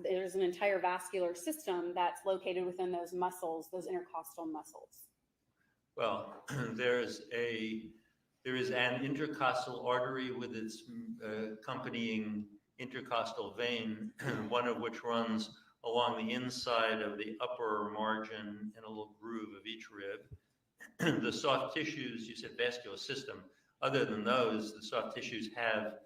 Speaker 5: there's an entire vascular system that's located within those muscles, those intercostal muscles.
Speaker 4: Well, there is an intercostal artery with its accompanying intercostal vein, one of which runs along the inside of the upper margin in a little groove of each rib. The soft tissues, you said vascular system. Other than those, the soft tissues have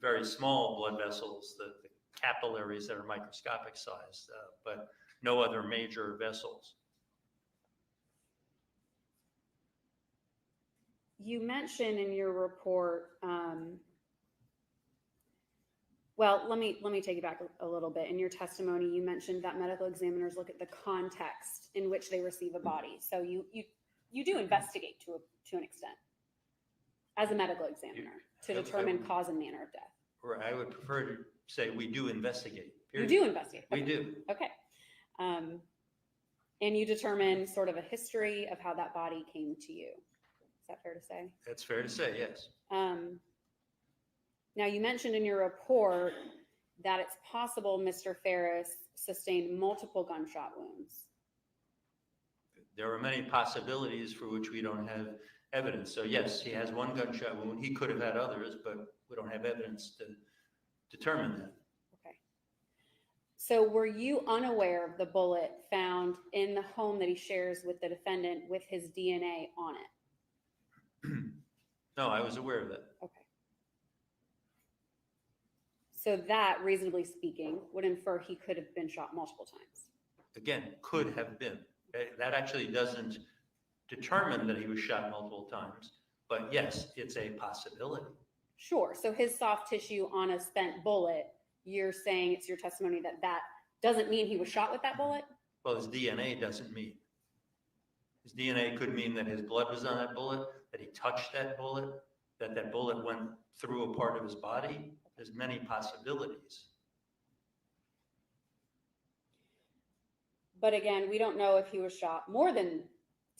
Speaker 4: very small blood vessels, the capillaries that are microscopic sized, but no other major vessels.
Speaker 5: You mentioned in your report, well, let me take you back a little bit. In your testimony, you mentioned that medical examiners look at the context in which they receive a body. So you do investigate to an extent as a medical examiner to determine cause and manner of death.
Speaker 4: Or I would prefer to say we do investigate.
Speaker 5: You
Speaker 4: Period.
Speaker 5: do investigate.
Speaker 4: We do.
Speaker 5: Okay. And you determine sort of a history of how that body came to you. Is that fair to say?
Speaker 4: That's fair to say, yes.
Speaker 5: Now, you mentioned in your report that it's possible Mr. Farris sustained multiple gunshot wounds.
Speaker 4: There are many possibilities for which we don't have evidence. So yes, he has one gunshot wound. He could have had others, but we don't have evidence to determine that.
Speaker 5: Okay. So were you unaware of the bullet found in the home that he shares with the defendant with his DNA on it?
Speaker 4: No, I was aware of that.
Speaker 5: Okay. So that, reasonably speaking, would infer he could have been shot multiple times.
Speaker 4: Again, could have been. That actually doesn't determine that he was shot multiple times, but yes, it's a possibility.
Speaker 5: Sure. So his soft tissue on a spent bullet, you're saying it's your testimony that that doesn't mean he was shot with that bullet?
Speaker 4: Well, his DNA doesn't mean. His DNA could mean that his blood was on that bullet, that he touched that bullet, that that bullet went through a part of his body. There's many possibilities.
Speaker 5: But again, we don't know if he was shot more than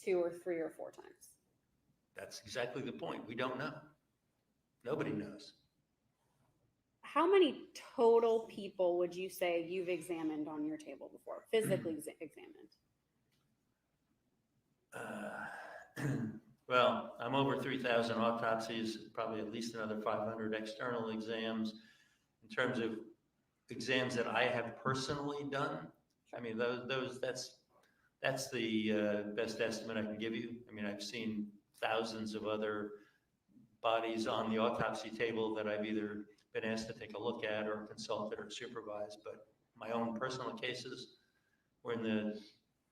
Speaker 5: 2 or 3 or 4 times?
Speaker 4: That's exactly the point. We don't know. Nobody knows.
Speaker 5: How many total people would you say you've examined on your table before, physically examined?
Speaker 4: Well, I'm over 3,000 autopsies, probably at least another 500 external exams. In terms of exams that I have personally done, I mean, that's the best estimate I can give you. I mean, I've seen thousands of other bodies on the autopsy table that I've either been asked to take a look at or consulted or supervised, but my own personal cases were in the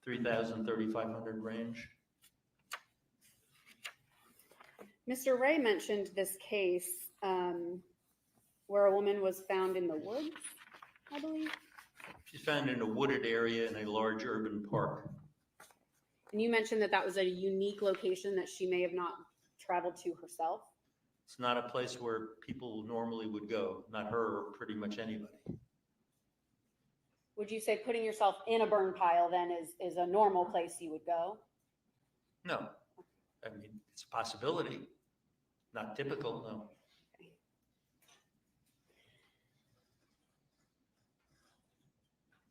Speaker 4: 3,000, 3,500 range.
Speaker 5: Mr. Ray mentioned this case where a woman was found in the woods, I believe.
Speaker 4: She's found in a wooded area in a large urban park.
Speaker 5: And you mentioned that that was a unique location that she may have not traveled to herself.
Speaker 4: It's not a place where people normally would go, not her or pretty much anybody.
Speaker 5: Would you say putting yourself in a burn pile then is a normal place you would go?
Speaker 4: No, I mean, it's a possibility, not typical, no.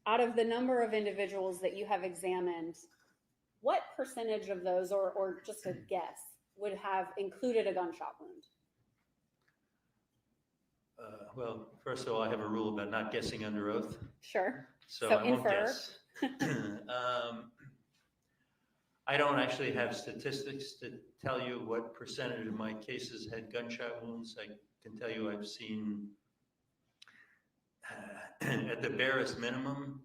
Speaker 5: Out of the number of individuals that you have examined, what percentage of those, or just a guess, would have included a gunshot wound?
Speaker 4: Well, first of all, I have a rule about not guessing under oath,
Speaker 5: Sure.
Speaker 4: so
Speaker 5: So
Speaker 4: I won't
Speaker 5: infer.
Speaker 4: guess. I don't actually have statistics to tell you what percentage of my cases had gunshot wounds. I can tell you I've seen, at the barest minimum,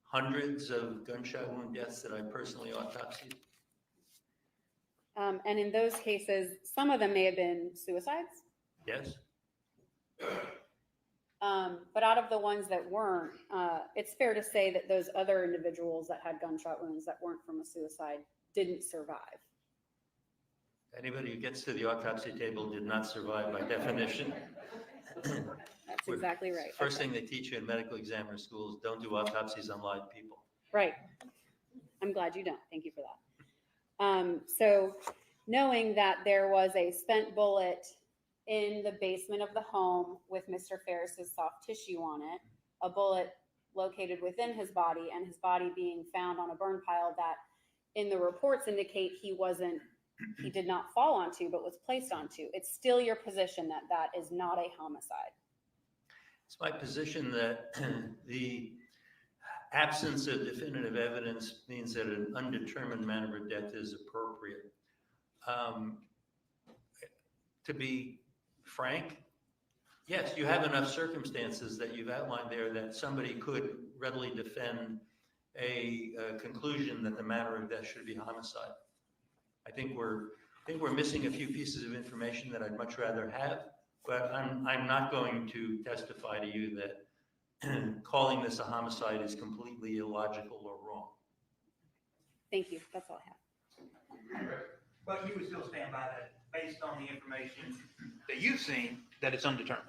Speaker 4: hundreds of gunshot wound deaths that I personally autopsied.
Speaker 5: And in those cases, some of them may have been suicides.
Speaker 4: Yes.
Speaker 5: But out of the ones that weren't, it's fair to say that those other individuals that had gunshot wounds that weren't from a suicide didn't survive.
Speaker 4: Anybody who gets to the autopsy table did not survive by definition.
Speaker 5: That's exactly right.
Speaker 4: First
Speaker 5: Okay.
Speaker 4: thing they teach you in medical examiner schools, don't do autopsies on live people.
Speaker 5: Right. I'm glad you don't. Thank you for that. So knowing that there was a spent bullet in the basement of the home with Mr. Farris's soft tissue on it, a bullet located within his body, and his body being found on a burn pile that in the reports indicate he did not fall onto, but was placed onto. It's still your position that that is not a homicide.
Speaker 4: It's my position that the absence of definitive evidence means that an undetermined manner of death is appropriate. To be frank, yes, you have enough circumstances that you've outlined there that somebody could readily defend a conclusion that the manner of death should be homicide. I think we're missing a few pieces of information that I'd much rather have, but I'm not going to testify to you that calling this a homicide is completely illogical or wrong.
Speaker 5: Thank you. That's all I have.
Speaker 3: But you would still stand by that, based on the information that you've seen, that it's undetermined.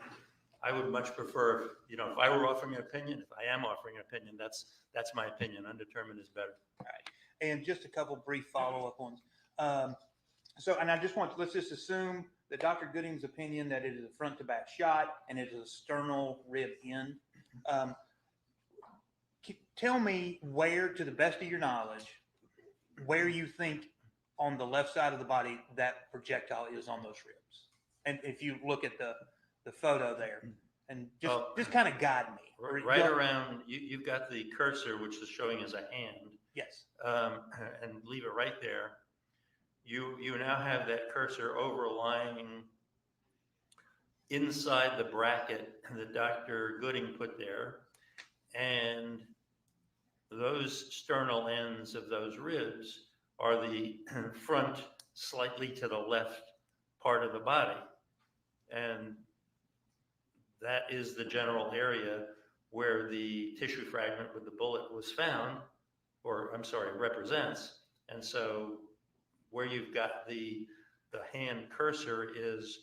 Speaker 4: I would much prefer, if I were offering an opinion, if I am offering an opinion, that's my opinion. Undetermined is better.
Speaker 3: All right. And just a couple brief follow-up ones. And I just let's just assume that Dr. Gooding's opinion that it is a front to back shot and it is a sternal rib end. Tell me where, to the best of your knowledge, where you think on the left side of the body that projectile is on those ribs. And if you look at the photo there, and just kind of guide me.
Speaker 4: Right around, you've got the cursor, which is showing as a hand.
Speaker 3: Yes.
Speaker 4: And leave it right there. You now have that cursor overlying inside the bracket that Dr. Gooding put there, and those sternal ends of those ribs are the front, slightly to the left part of the body. And that is the general area where the tissue fragment with the bullet was found, represents. And so where you've got the hand cursor is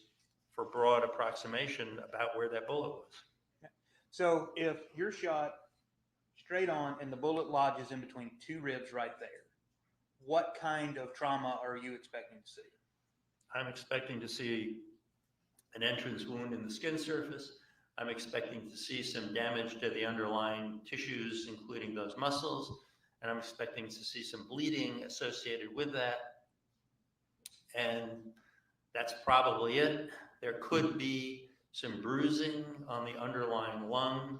Speaker 4: for broad approximation about where that bullet was.
Speaker 3: So if you're shot straight on and the bullet lodges in between two ribs right there, what kind of trauma are you expecting to see?
Speaker 4: I'm expecting to see an entrance wound in the skin surface. I'm expecting to see some damage to the underlying tissues, including those muscles, and I'm expecting to see some bleeding associated with that. And that's probably it. There could be some bruising on the underlying lung,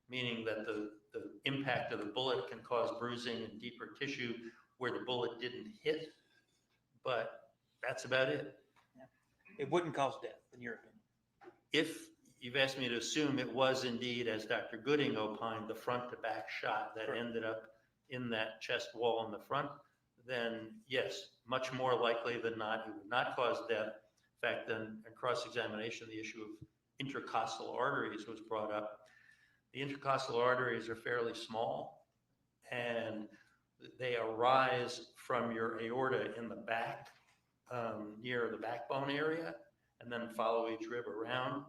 Speaker 4: meaning that the impact of the bullet can cause bruising in deeper tissue where the bullet didn't hit, but that's about it.
Speaker 3: It wouldn't cause death, in your opinion.
Speaker 4: If you've asked me to assume it was indeed, as Dr. Gooding opined, the front to back shot that
Speaker 3: Correct.
Speaker 4: ended up in that chest wall in the front, then yes, much more likely than not, it would not cause death. In fact, then in cross-examination, the issue of intercostal arteries was brought up. The intercostal arteries are fairly small, and they arise from your aorta in the back, near the backbone area, and then follow each rib around.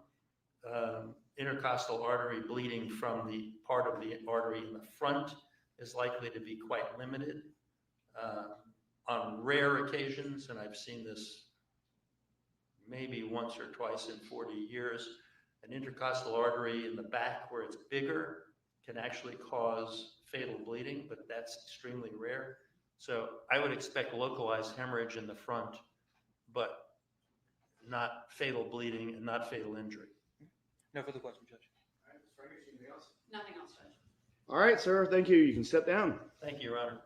Speaker 4: Intercostal artery bleeding from the part of the artery in the front is likely to be quite limited. On rare occasions, and I've seen this maybe once or twice in 40 years, an intercostal artery in the back where it's bigger can actually cause fatal bleeding, but that's extremely rare. So I would expect localized hemorrhage in the front, but not fatal bleeding and not fatal injury.
Speaker 3: No further questions, Judge.
Speaker 5: Nothing else, Judge.
Speaker 2: All right, sir. Thank you. You can step down.
Speaker 4: Thank you, Your Honor.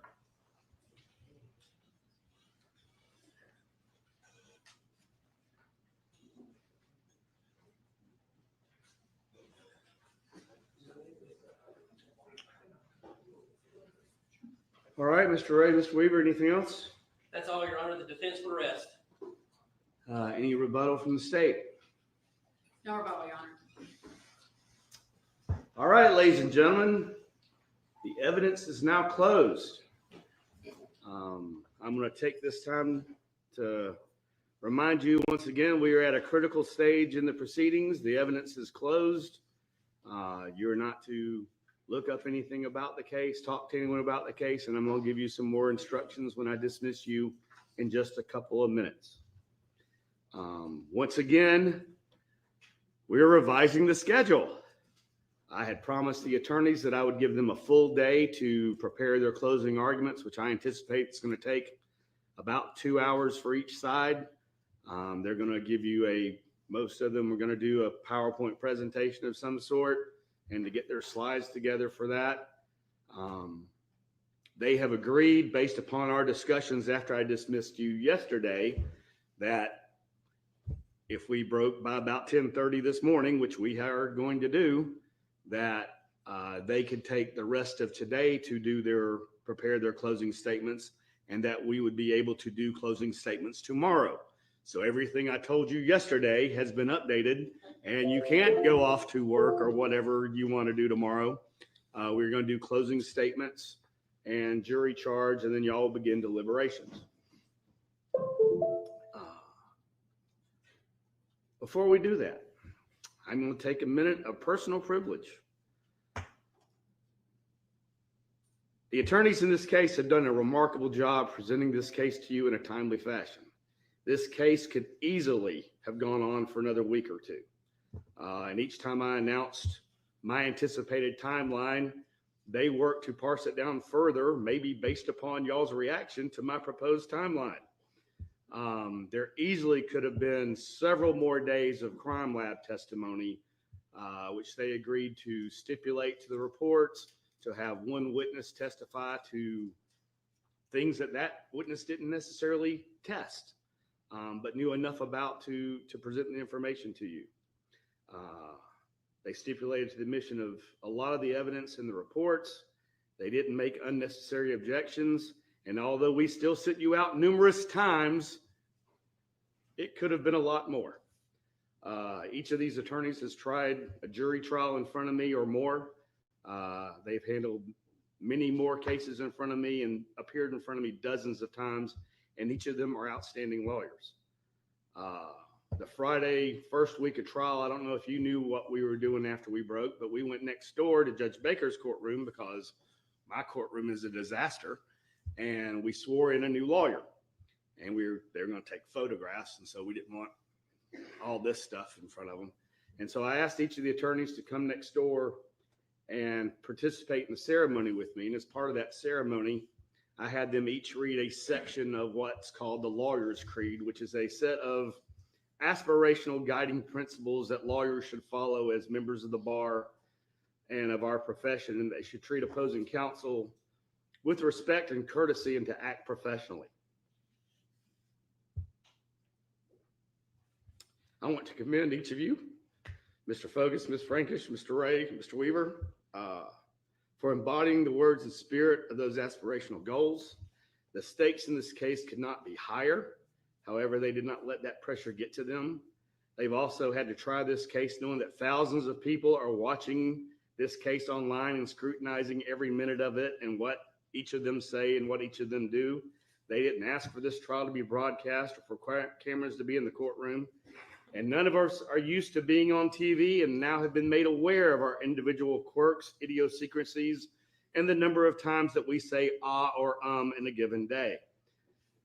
Speaker 2: All right, Mr. Ray, Mr. Weaver, anything else?
Speaker 6: That's all, Your Honor. The defense will rest.
Speaker 2: Any rebuttal from the state?
Speaker 5: No rebuttal, Your Honor.
Speaker 2: All right, ladies and gentlemen, the evidence is now closed. I'm going to take this time to remind you once again, we are at a critical stage in the proceedings. The evidence is closed. You're not to look up anything about the case, talk to anyone about the case, and I'm going to give you some more instructions when I dismiss you in just a couple of minutes. Once again, we're revising the schedule. I had promised the attorneys that I would give them a full day to prepare their closing arguments, which I anticipate is going to take about 2 hours for each side. They're going to give you most of them are going to do a PowerPoint presentation of some sort, and to get their slides together for that. They have agreed, based upon our discussions after I dismissed you yesterday, that if we broke by about 10:30 this morning, which we are going to do, that they could take the rest of today to prepare their closing statements, and that we would be able to do closing statements tomorrow. So everything I told you yesterday has been updated, and you can't go off to work or whatever you want to do tomorrow. We're going to do closing statements and jury charge, and then y'all will begin deliberations. Before we do that, I'm going to take a minute of personal privilege. The attorneys in this case have done a remarkable job presenting this case to you in a timely fashion. This case could easily have gone on for another week or two. And each time I announced my anticipated timeline, they worked to parse it down further, maybe based upon y'all's reaction to my proposed timeline. There easily could have been several more days of crime lab testimony, which they agreed to stipulate to the reports, to have one witness testify to things that witness didn't necessarily test, but knew enough about to present the information to you. They stipulated to the admission of a lot of the evidence in the reports. They didn't make unnecessary objections. And although we still sit you out numerous times, it could have been a lot more. Each of these attorneys has tried a jury trial in front of me or more. They've handled many more cases in front of me and appeared in front of me dozens of times, and each of them are outstanding lawyers. The Friday first week of trial, I don't know if you knew what we were doing after we broke, but we went next door to Judge Baker's courtroom because my courtroom is a disaster. and we swore in a new lawyer, and they're going to take photographs, and so we didn't want all this stuff in front of them. And so I asked each of the attorneys to come next door and participate in the ceremony with me. And as part of that ceremony, I had them each read a section of what's called the Lawyer's Creed, which is a set of aspirational guiding principles that lawyers should follow as members of the bar and of our profession, and they should treat opposing counsel with respect and courtesy and to act professionally. I want to commend each of you, Mr. Fogus, Ms. Frankish, Mr. Ray, Mr. Weaver, for embodying the words and spirit of those aspirational goals. The stakes in this case could not be higher. However, they did not let that pressure get to them. They've also had to try this case knowing that thousands of people are watching this case online and scrutinizing every minute of it and what each of them say and what each of them do. They didn't ask for this trial to be broadcast or for cameras to be in the courtroom. And none of us are used to being on TV and now have been made aware of our individual quirks, idiosyncrasies, and the number of times that we say or in a given day.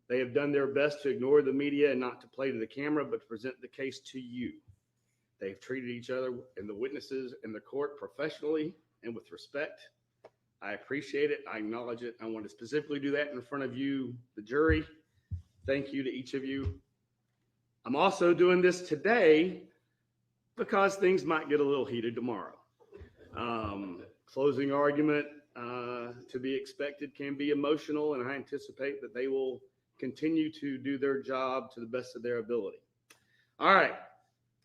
Speaker 2: They have done their best to ignore the media and not to play to the camera, but to present the case to you. They've treated each other and the witnesses in the court professionally and with respect. I appreciate it. I acknowledge it. I want to specifically do that in front of you, the jury. Thank you to each of you. I'm also doing this today because things might get a little heated tomorrow. Closing argument to be expected can be emotional, and I anticipate that they will continue to do their job to the best of their ability. All right.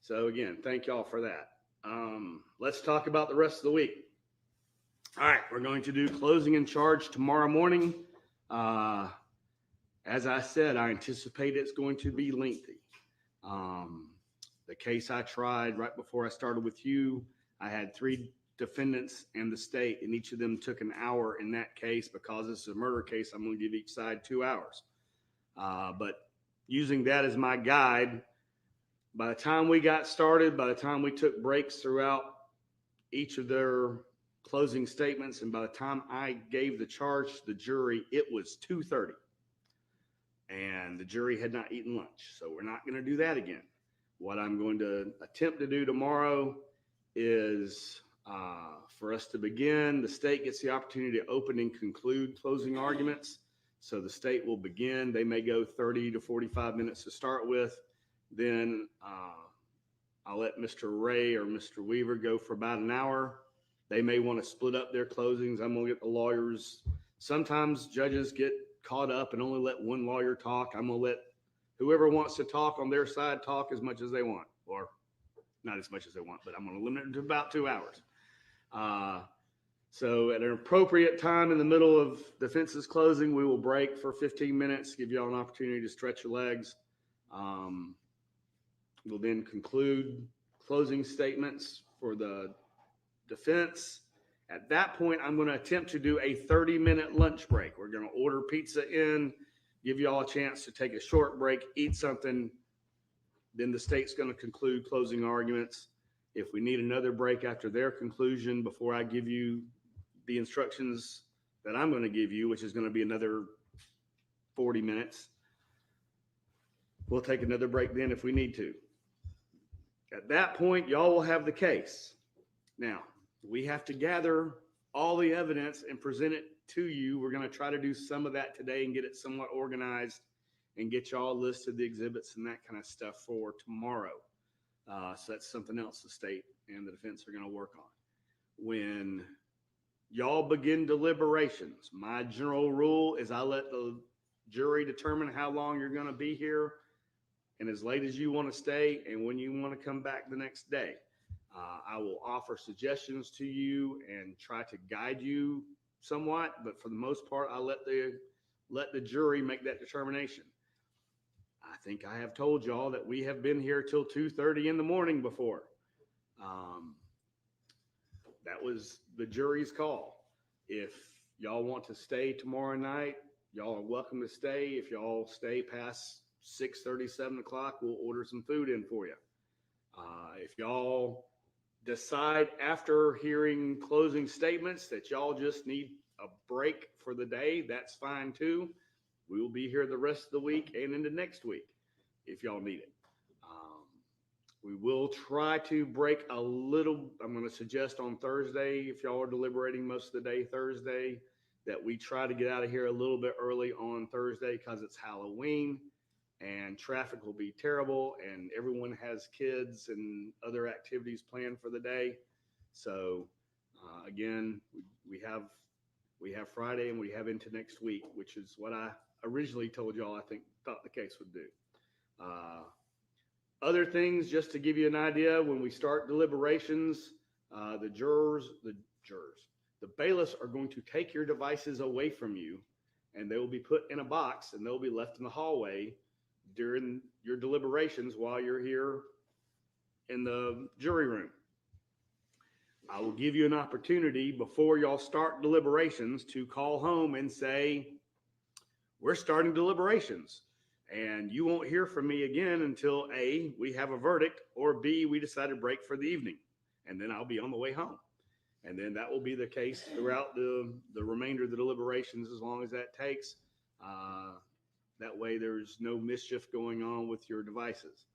Speaker 2: So again, thank y'all for that. Let's talk about the rest of the week. All right, we're going to do closing and charge tomorrow morning. As I said, I anticipate it's going to be lengthy. The case I tried right before I started with you, I had 3 defendants and the state, and each of them took an hour in that case. Because this is a murder case, I'm going to give each side 2 hours. But using that as my guide, by the time we got started, by the time we took breaks throughout each of their closing statements, and by the time I gave the charge to the jury, it was 2:30. And the jury had not eaten lunch. So we're not going to do that again. What I'm going to attempt to do tomorrow is for us to begin. The state gets the opportunity to open and conclude closing arguments. So the state will begin. They may go 30 to 45 minutes to start with. Then I'll let Mr. Ray or Mr. Weaver go for about an hour. They may want to split up their closings. I'm going to get the lawyers. Sometimes judges get caught up and only let one lawyer talk. I'm going to let whoever wants to talk on their side talk as much as they want, or not as much as they want, but I'm going to limit it to about 2 hours. So at an appropriate time in the middle of defense's closing, we will break for 15 minutes, give you all an opportunity to stretch your legs. We'll then conclude closing statements for the defense. At that point, I'm going to attempt to do a 30-minute lunch break. We're going to order pizza in, give you all a chance to take a short break, eat something. Then the state's going to conclude closing arguments. If we need another break after their conclusion before I give you the instructions that I'm going to give you, which is going to be another 40 minutes, we'll take another break then if we need to. At that point, y'all will have the case. Now, we have to gather all the evidence and present it to you. We're going to try to do some of that today and get it somewhat organized and get y'all listed the exhibits and that kind of stuff for tomorrow. So that's something else the state and the defense are going to work on. When y'all begin deliberations, my general rule is I let the jury determine how long you're going to be here and as late as you want to stay and when you want to come back the next day. I will offer suggestions to you and try to guide you somewhat, but for the most part, I let the jury make that determination. I think I have told y'all that we have been here till 2:30 in the morning before. That was the jury's call. If y'all want to stay tomorrow night, y'all are welcome to stay. If y'all stay past 6:30, 7 o'clock, we'll order some food in for you. If y'all decide after hearing closing statements that y'all just need a break for the day, that's fine too. We will be here the rest of the week and into next week if y'all need it. We will try to break a little. I'm going to suggest on Thursday, if y'all are deliberating most of the day Thursday, that we try to get out of here a little bit early on Thursday because it's Halloween and traffic will be terrible and everyone has kids and other activities planned for the day. So again, we have Friday and we have into next week, which is what I originally told y'all I thought the case would do. Other things, just to give you an idea, when we start deliberations, the bailiffs are going to take your devices away from you and they will be put in a box and they'll be left in the hallway during your deliberations while you're here in the jury room. I will give you an opportunity before y'all start deliberations to call home and say, we're starting deliberations. And you won't hear from me again until A, we have a verdict, or B, we decide to break for the evening. And then I'll be on the way home. And then that will be the case throughout the remainder of the deliberations as long as that takes. That way there's no mischief going on with your devices.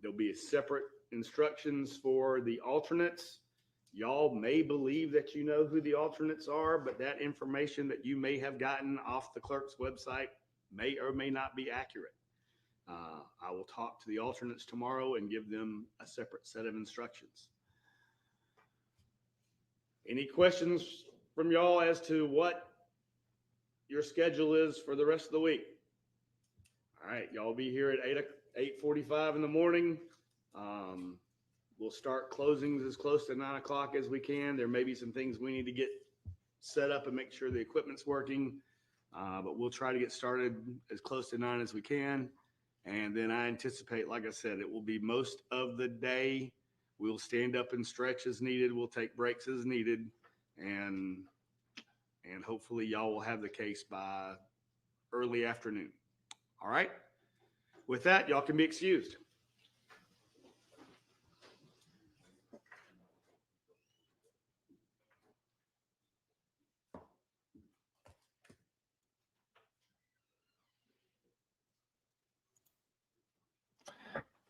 Speaker 2: There'll be separate instructions for the alternates. Y'all may believe that you know who the alternates are, but that information that you may have gotten off the clerk's website may or may not be accurate. I will talk to the alternates tomorrow and give them a separate set of instructions. Any questions from y'all as to what your schedule is for the rest of the week? All right, y'all be here at 8:45 in the morning. We'll start closings as close to 9 o'clock as we can. There may be some things we need to get set up and make sure the equipment's working. But we'll try to get started as close to 9 as we can. And then I anticipate, like I said, it will be most of the day. We'll stand up and stretch as needed. We'll take breaks as needed. And hopefully y'all will have the case by early afternoon. All right. With that, y'all can be excused.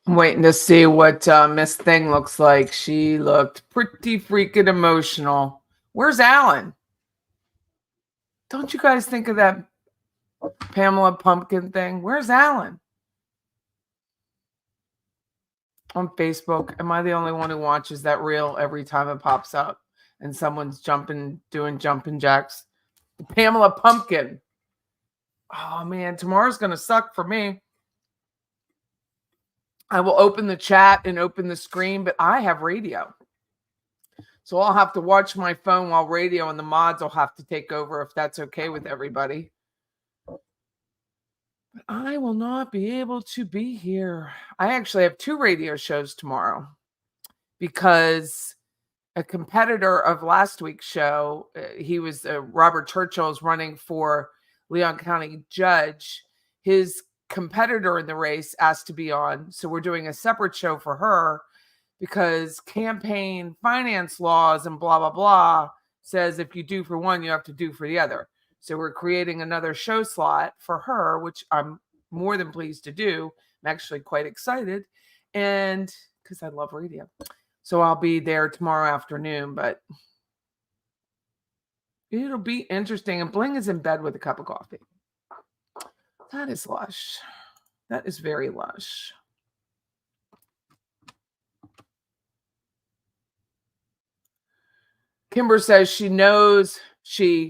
Speaker 1: I'm waiting to see what Miss Thing looks like. She looked pretty freaking emotional. Where's Alan? Don't you guys think of that Pamela Pumpkin thing? Where's Alan? On Facebook. Am I the only one who watches that reel every time it pops up and someone's doing jumping jacks? Pamela Pumpkin. Oh man, tomorrow's going to suck for me. I will open the chat and open the screen, but I have radio. So I'll have to watch my phone while radio and the mods will have to take over if that's okay with everybody. But I will not be able to be here. I actually have 2 radio shows tomorrow because a competitor of last week's show, he was Robert Churchill is running for Leon County judge. His competitor in the race asked to be on, so we're doing a separate show for her because campaign finance laws and blah blah blah says if you do for one you have to do for the other. So we're creating another show slot for her, which I'm more than pleased to do. I'm actually quite excited, and because I love radio. So I'll be there tomorrow afternoon, but it'll be interesting. And Bling is in bed with a cup of coffee. That is lush. That is very lush. Kimber says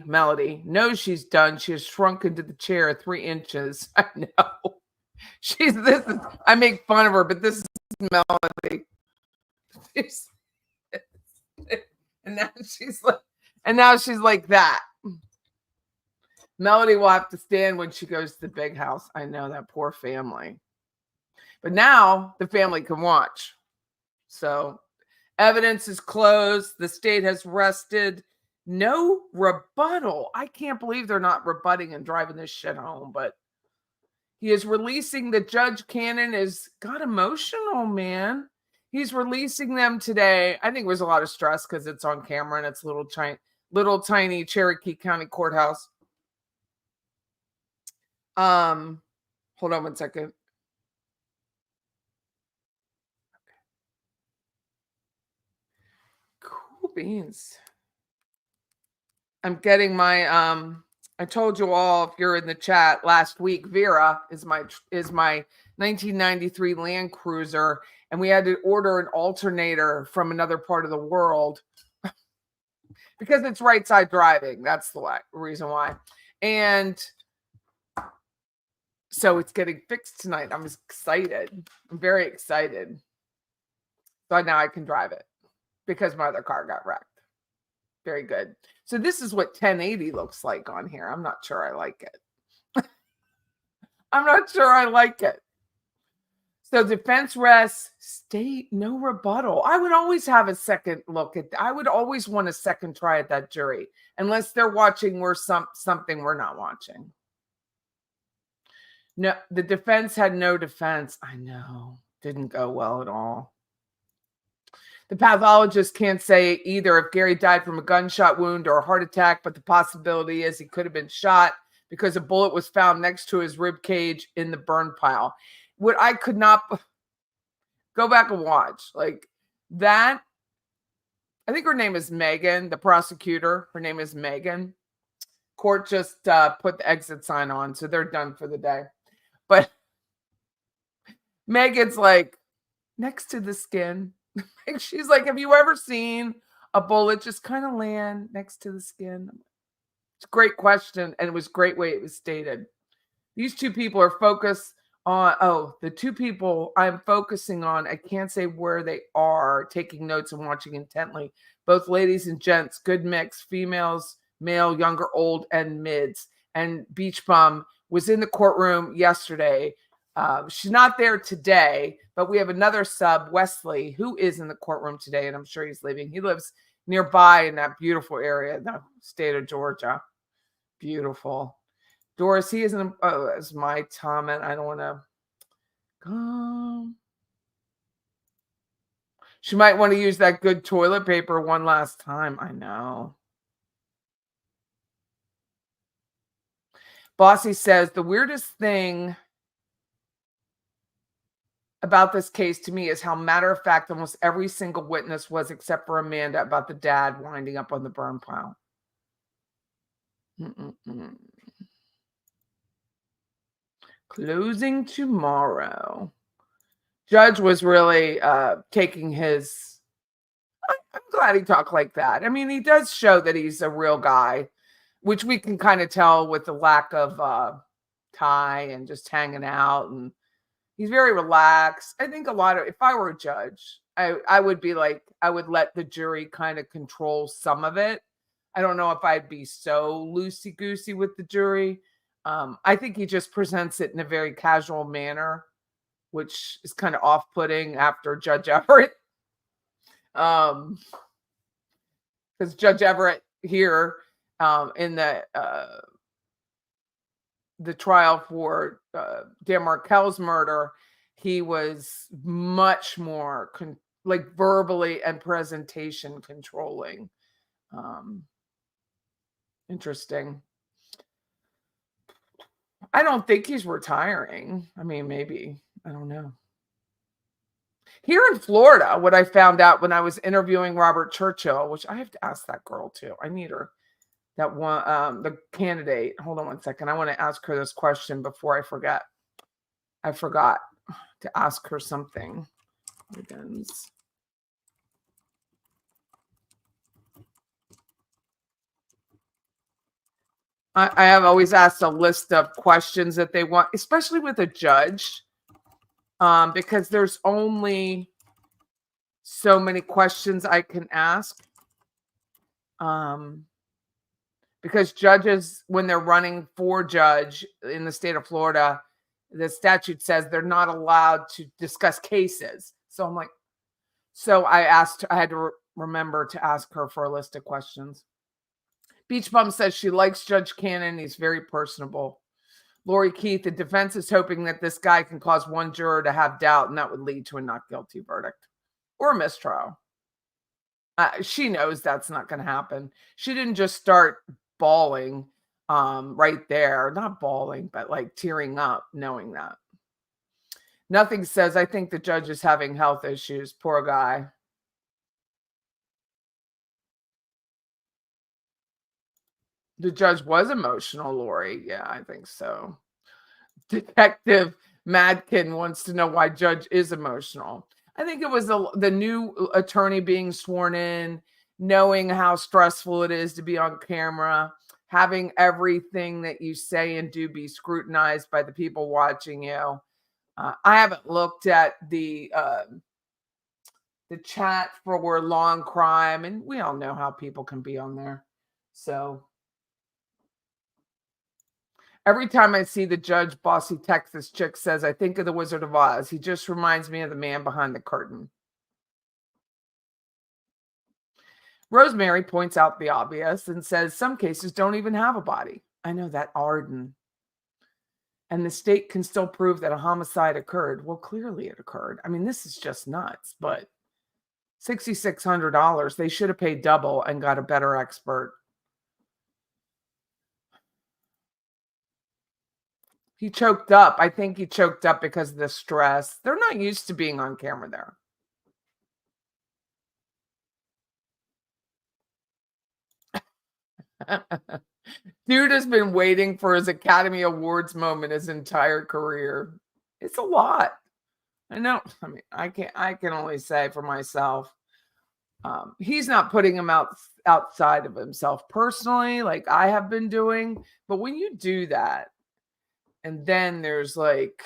Speaker 1: Melody knows she's done. She has shrunk into the chair 3 inches. I know. I make fun of her, but this is Melody. And now she's like that. Melody will have to stand when she goes to the big house. I know, that poor family. But now the family can watch. So evidence is closed. The state has rested. No rebuttal. I can't believe they're not rebutting and driving this shit home. But he is releasing the Judge Cannon got emotional, man. He's releasing them today. I think it was a lot of stress because it's on camera and it's little tiny Cherokee County Courthouse. Hold on one second. Cool beans. I'm getting my I told you all, if you're in the chat last week, Vera is my 1993 Land Cruiser, and we had to order an alternator from another part of the world because it's right side driving. That's the reason why. And so it's getting fixed tonight. I'm excited. I'm very excited. So now I can drive it because my other car got wrecked. Very good. So this is what 1080 looks like on here. I'm not sure I like it. I'm not sure I like it. So defense rests, state no rebuttal. I would always have a second look at. I would always want a second try at that jury, unless they're watching something we're not watching. No, the defense had no defense. I know. Didn't go well at all. The pathologist can't say either if Gary died from a gunshot wound or a heart attack, but the possibility is he could have been shot because a bullet was found next to his rib cage in the burn pile. What I could not go back and watch like that. I think her name is Megan, the prosecutor. Her name is Megan. Court just put the exit sign on, so they're done for the day. But Megan's like, next to the skin. She's like, have you ever seen a bullet just kind of land next to the skin? It's a great question, and it was a great way it was stated. These two people are focused on, the two people I'm focusing on, I can't say where they are, taking notes and watching intently. Both ladies and gents, good mix, females, male, younger, old, and mids. And Beach Bum was in the courtroom yesterday. She's not there today, but we have another sub, Wesley, who is in the courtroom today, and I'm sure he's leaving. He lives nearby in that beautiful area, the state of Georgia. Beautiful. Doris, he isn't. Oh, that's my comment. I don't want to come. She might want to use that good toilet paper one last time. I know. Bossy says the weirdest thing about this case to me is how matter of fact almost every single witness was, except for Amanda, about the dad winding up on the burn pile. Closing tomorrow. Judge was really taking his. I'm glad he talked like that. I mean, he does show that he's a real guy, which we can kind of tell with the lack of tie and just hanging out, and he's very relaxed. I think if I were a judge, I would be like, I would let the jury kind of control some of it. I don't know if I'd be so loosey-goosey with the jury. I think he just presents it in a very casual manner, which is kind of off-putting after Judge Everett. Because Judge Everett here in the trial for Dan Markel's murder, he was much more verbally and presentation controlling. Interesting. I don't think he's retiring. I mean, maybe. I don't know. Here in Florida, what I found out when I was interviewing Robert Churchill, which I have to ask that girl too. I need her. That one, the candidate. Hold on one second. I want to ask her this question before I forget. I forgot to ask her something. I have always asked a list of questions that they want, especially with a judge, because there's only so many questions I can ask. Because judges, when they're running for judge in the state of Florida, the statute says they're not allowed to discuss cases. So I'm like, I had to remember to ask her for a list of questions. Beach Bum says she likes Judge Cannon. He's very personable. Lori Keith, the defense is hoping that this guy can cause one juror to have doubt, and that would lead to a not guilty verdict or a mistrial. She knows that's not going to happen. She didn't just start bawling right there, not bawling, but like tearing up, knowing that. Nothing says, I think the judge is having health issues. Poor guy. The judge was emotional, Lori. Yeah, I think so. Detective Madkin wants to know why judge is emotional. I think it was the new attorney being sworn in, knowing how stressful it is to be on camera, having everything that you say and do be scrutinized by the people watching you. I haven't looked at the chat for long crime, and we all know how people can be on there. So every time I see the judge, bossy Texas chick says, I think of the Wizard of Oz. He just reminds me of the man behind the curtain. Rosemary points out the obvious and says some cases don't even have a body. I know that, Arden. And the state can still prove that a homicide occurred. Well, clearly it occurred. I mean, this is just nuts, but $6,600, they should have paid double and got a better expert. He choked up. I think he choked up because of the stress. They're not used to being on camera there. Dude has been waiting for his Academy Awards moment his entire career. It's a lot. I know. I mean, I can only say for myself. He's not putting him outside of himself personally, like I have been doing. But when you do that, and then there's like,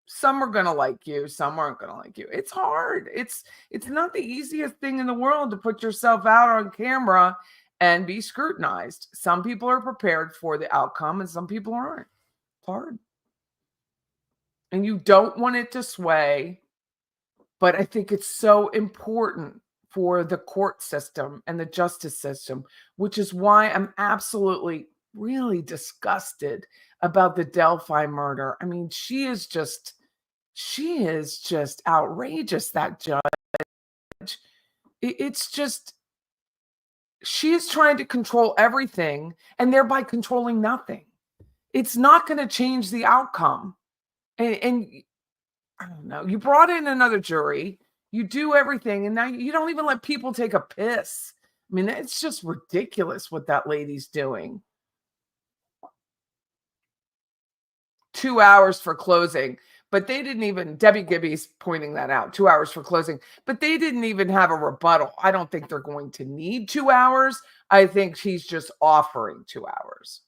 Speaker 1: some are gonna like you, some aren't gonna like you. It's hard. It's not the easiest thing in the world to put yourself out on camera and be scrutinized. Some people are prepared for the outcome, and some people aren't. It's hard, and you don't want it to sway. But I think it's so important for the court system and the justice system, which is why I'm absolutely really disgusted about the Delphi murder. I mean, she is just outrageous, that judge. It's just, she is trying to control everything and thereby controlling nothing. It's not going to change the outcome. And I don't know. You brought in another jury. You do everything, and now you don't even let people take a piss. I mean, it's just ridiculous what that lady's doing. 2 hours for closing, but they didn't even, Debbie Gibby's pointing that out, 2 hours for closing, but they didn't even have a rebuttal. I don't think they're going to need 2 hours. I think she's just offering 2 hours.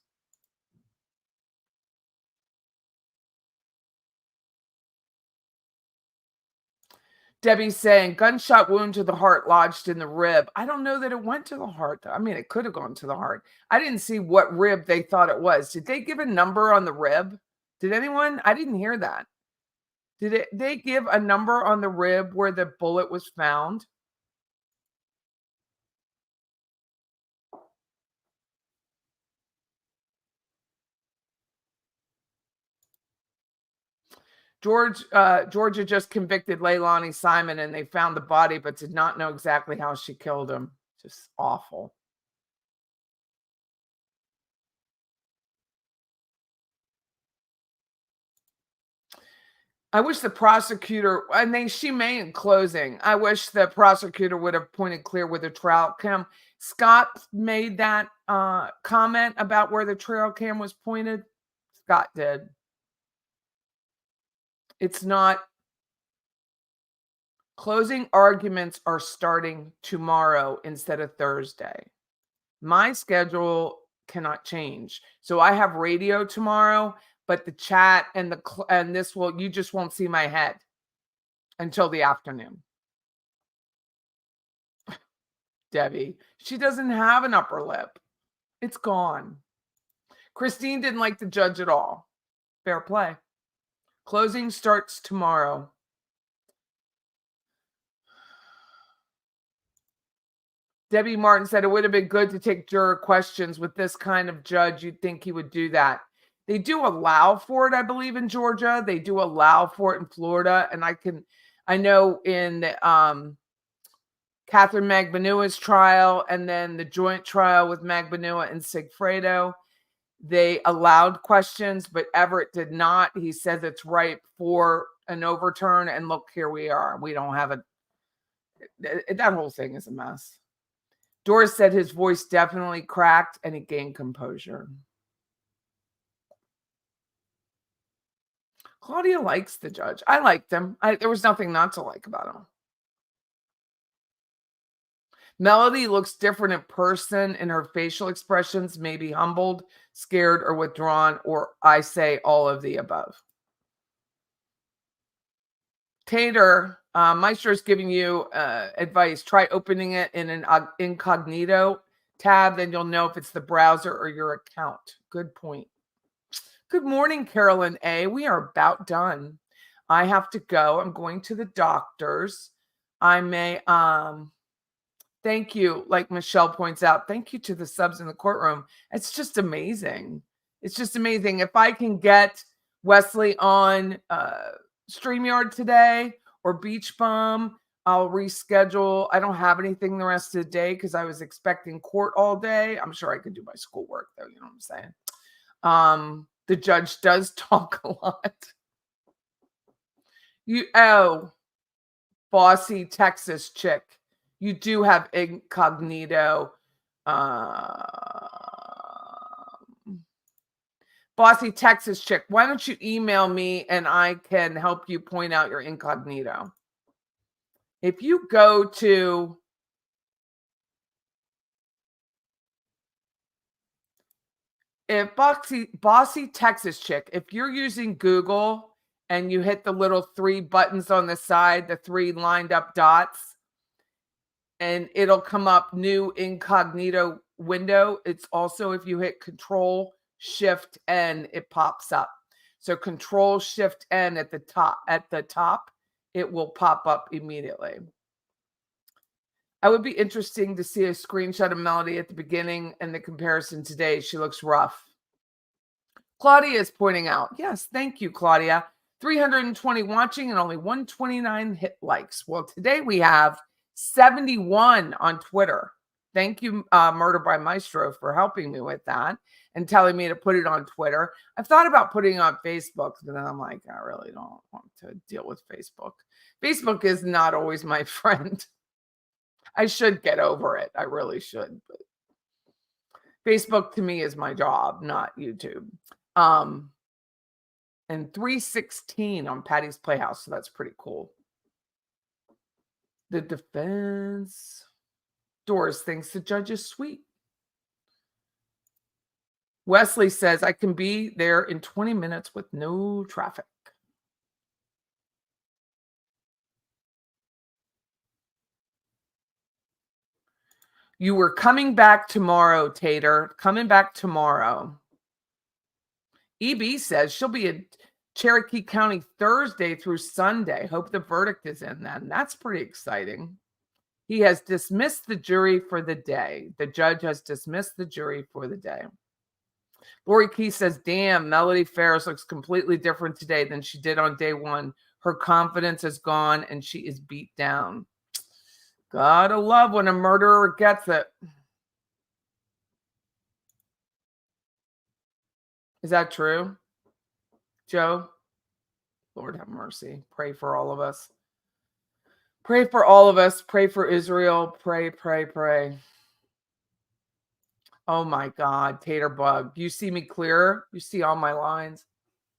Speaker 1: Debbie's saying gunshot wound to the heart lodged in the rib. I don't know that it went to the heart, though. I mean, it could have gone to the heart. I didn't see what rib they thought it was. Did they give a number on the rib? Did anyone? I didn't hear that. Did they give a number on the rib where the bullet was found? Georgia just convicted Leilani Simon, and they found the body, but did not know exactly how she killed him. Just awful. I wish the prosecutor, she may in closing, I wish the prosecutor would have pointed clear where the trail cam. Scott made that comment about where the trail cam was pointed. Scott did. It's not. Closing arguments are starting tomorrow instead of Thursday. My schedule cannot change. So I have radio tomorrow, but the chat and you just won't see my head until the afternoon. Debbie, she doesn't have an upper lip. It's gone. Christine didn't like the judge at all. Fair play. Closing starts tomorrow. Debbie Martin said it would have been good to take juror questions with this kind of judge. You'd think he would do that. They do allow for it, I believe, in Georgia. They do allow for it in Florida. And I know in Catherine Magbanua's trial, and then the joint trial with Magbanua and Sigfredo. They allowed questions, but Everett did not. He says it's ripe for an overturn. And look, here we are. We don't have that whole thing is a mess. Doris said his voice definitely cracked and he gained composure. Claudia likes the judge. I liked him. There was nothing not to like about him. Melody looks different in person in her facial expressions, maybe humbled, scared, or withdrawn, or I say all of the above. Tater, Maestro's giving you advice. Try opening it in an incognito tab, then you'll know if it's the browser or your account. Good point. Good morning, Carolyn A. We are about done. I have to go. I'm going to the doctor's. I may thank you, like Michelle points out. Thank you to the subs in the courtroom. It's just amazing. It's just amazing. If I can get Wesley on StreamYard today or Beach Bum, I'll reschedule. I don't have anything the rest of the day because I was expecting court all day. I'm sure I could do my schoolwork though. You know what I'm saying? The judge does talk a lot. Bossy Texas chick. You do have incognito. Bossy Texas chick. Why don't you email me and I can help you point out your incognito? If you go to Bossy Texas chick, if you're using Google and you hit the little 3 buttons on the side, the 3 lined up dots, and it'll come up new incognito window. It's also, if you hit Control Shift N, it pops up. So Control Shift N at the top, it will pop up immediately. I would be interesting to see a screenshot of Melody at the beginning and the comparison today. She looks rough. Claudia is pointing out. Yes, thank you, Claudia. 320 watching and only 129 hit likes. Well, today we have 71 on Twitter. Thank you, Murder by Maestro, for helping me with that and telling me to put it on Twitter. I've thought about putting it on Facebook, but then I'm like, I really don't want to deal with Facebook. Facebook is not always my friend. I should get over it. I really should. But Facebook to me is my job, not YouTube. And 316 on Patty's Playhouse. So that's pretty cool. The defense. Doris thinks the judge is sweet. Wesley says, I can be there in 20 minutes with no traffic. You were coming back tomorrow, Tater. Coming back tomorrow. EB says she'll be in Cherokee County Thursday through Sunday. Hope the verdict is in then. That's pretty exciting. He has dismissed the jury for the day. The judge has dismissed the jury for the day. Lori Key says, damn, Melody Farris looks completely different today than she did on day one. Her confidence is gone and she is beat down. Gotta love when a murderer gets it. Is that true, Joe? Lord have mercy. Pray for all of us. Pray for all of us. Pray for Israel. Pray, pray, pray. Oh my God, Tater Bug. You see me clearer? You see all my lines?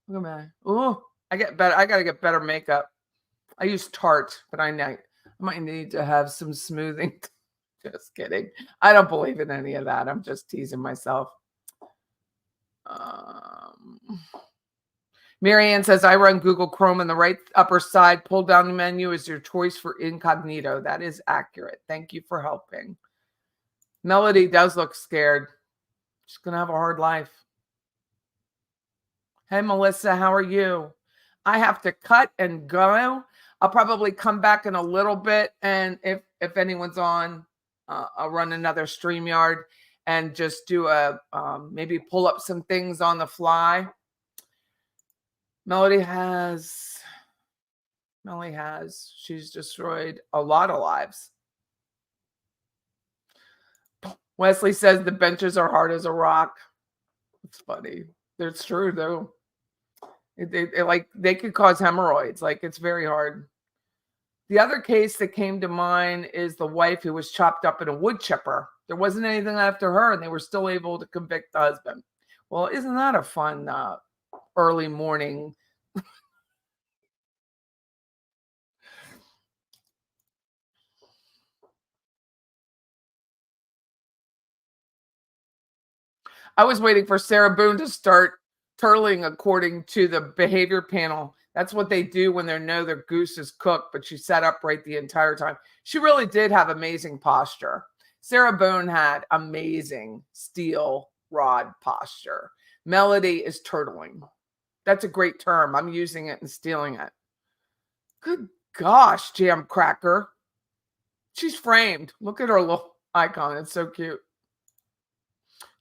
Speaker 1: Look at me. Oh, I get better. I gotta get better makeup. I use Tarte, but I might need to have some smoothing. Just kidding. I don't believe in any of that. I'm just teasing myself. Marianne says, I run Google Chrome on the right upper side. Pull down the menu is your choice for incognito. That is accurate. Thank you for helping. Melody does look scared. She's going to have a hard life. Hey, Melissa, how are you? I have to cut and go. I'll probably come back in a little bit. And if anyone's on, I'll run another StreamYard and just do maybe pull up some things on the fly. Melody has. She's destroyed a lot of lives. Wesley says the benches are hard as a rock. It's funny. It's true though. They could cause hemorrhoids. Like it's very hard. The other case that came to mind is the wife who was chopped up in a wood chipper. There wasn't anything after her, and they were still able to convict the husband. Well, isn't that a fun early morning? I was waiting for Sarah Boone to start turtling according to the behavior panel. That's what they do when they know their goose is cooked, but she sat upright the entire time. She really did have amazing posture. Sarah Boone had amazing steel rod posture. Melody is turtling. That's a great term. I'm using it and stealing it. Good gosh, Jam Cracker. She's framed. Look at her little icon. It's so cute.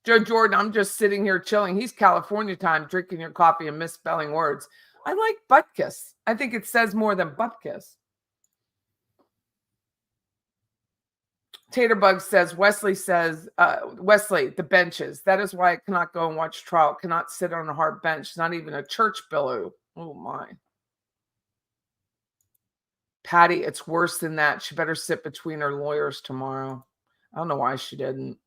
Speaker 1: Joe Jordan, I'm just sitting here chilling. He's California time, drinking your coffee and misspelling words. I like butt kiss. I think it says more than butt kiss. Taterbug says, Wesley, the benches. That is why I cannot go and watch trial. Cannot sit on a hard bench. Not even a church billow. Oh, my. Patty, it's worse than that. She better sit between her lawyers tomorrow. I don't know why she didn't.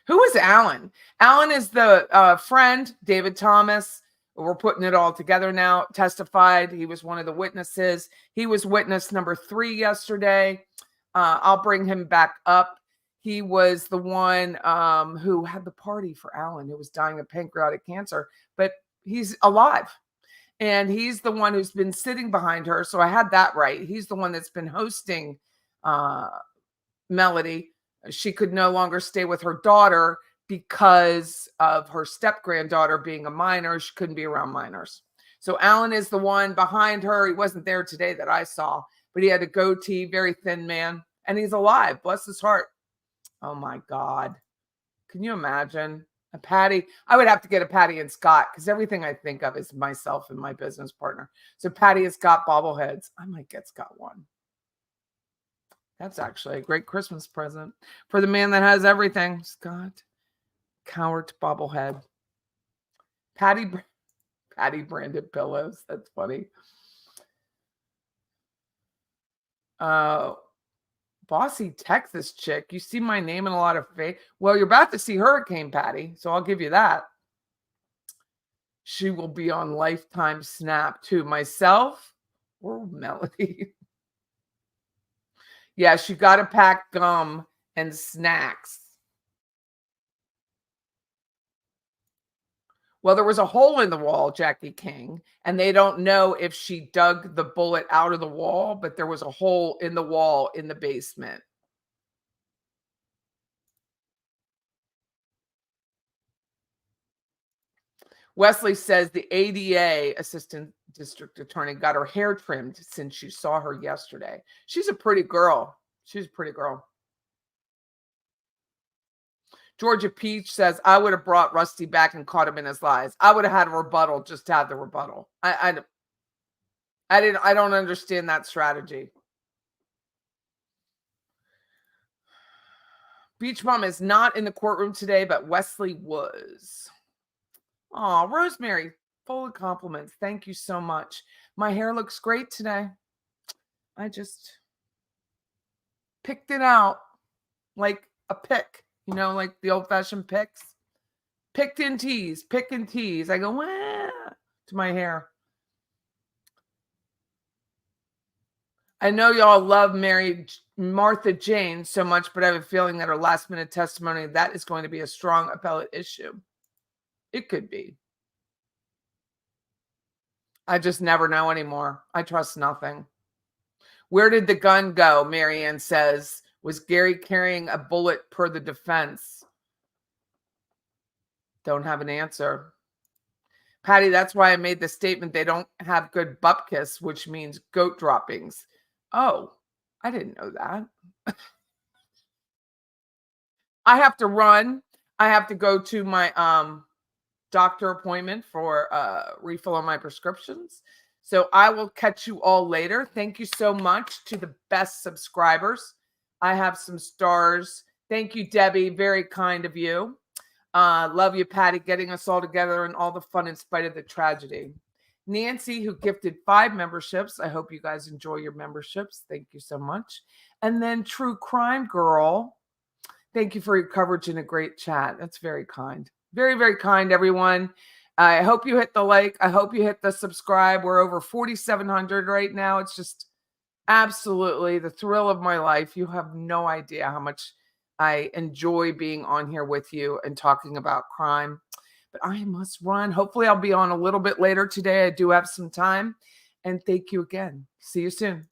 Speaker 1: Who is Alan? Alan is the friend, David Thomas. We're putting it all together now. Testified. He was one of the witnesses. He was witness number 3 yesterday. I'll bring him back up. He was the one who had the party for Alan, who was dying of pancreatic cancer, but he's alive. And he's the one who's been sitting behind her. So I had that right. He's the one that's been hosting Melody. She could no longer stay with her daughter because of her step-granddaughter being a minor. She couldn't be around minors. So Alan is the one behind her. He wasn't there today that I saw, but he had a goatee, very thin man, and he's alive. Bless his heart. Oh, my God. Can you imagine? A Patty. I would have to get a Patty and Scott because everything I think of is myself and my business partner. So Patty and Scott bobbleheads. I might get Scott one. That's actually a great Christmas present for the man that has everything. Scott Cowart bobblehead. Patty branded pillows. That's funny. Bossy Texas chick. You see my name in a lot of faith. Well, you're about to see Hurricane Patty, so I'll give you that. She will be on Lifetime Snap too. Myself or Melody. Yeah, she got to pack gum and snacks. Well, there was a hole in the wall, Jackie King, and they don't know if she dug the bullet out of the wall, but there was a hole in the wall in the basement. Wesley says the ADA, Assistant District Attorney, got her hair trimmed since you saw her yesterday. She's a pretty girl. She's a pretty girl. Georgia Peach says, I would have brought Rusty back and caught him in his lies. I would have had a rebuttal just to have the rebuttal. I don't understand that strategy. Beach Mom is not in the courtroom today, but Wesley was. Oh, Rosemary, full of compliments. Thank you so much. My hair looks great today. I just picked it out like a pick, like the old-fashioned picks. Pick and tease. I go, wah, to my hair. I know y'all love Martha Jane so much, but I have a feeling that her last-minute testimony, that is going to be a strong appellate issue. It could be. I just never know anymore. I trust nothing. Where did the gun go? Marianne says. Was Gary carrying a bullet per the defense? Don't have an answer. Patty, that's why I made the statement they don't have good bupkis, which means goat droppings. Oh, I didn't know that. I have to run. I have to go to my doctor appointment for refill on my prescriptions. So I will catch you all later. Thank you so much to the best subscribers. I have some stars. Thank you, Debbie. Very kind of you. Love you, Patty, getting us all together and all the fun in spite of the tragedy. Nancy, who gifted 5 memberships. I hope you guys enjoy your memberships. Thank you so much. And then True Crime Girl. Thank you for your coverage and a great chat. That's very kind. Very, very kind, everyone. I hope you hit the like. I hope you hit the subscribe. We're over 4,700 right now. It's just absolutely the thrill of my life. You have no idea how much I enjoy being on here with you and talking about crime. But I must run. Hopefully I'll be on a little bit later today. I do have some time. And thank you again. See you soon.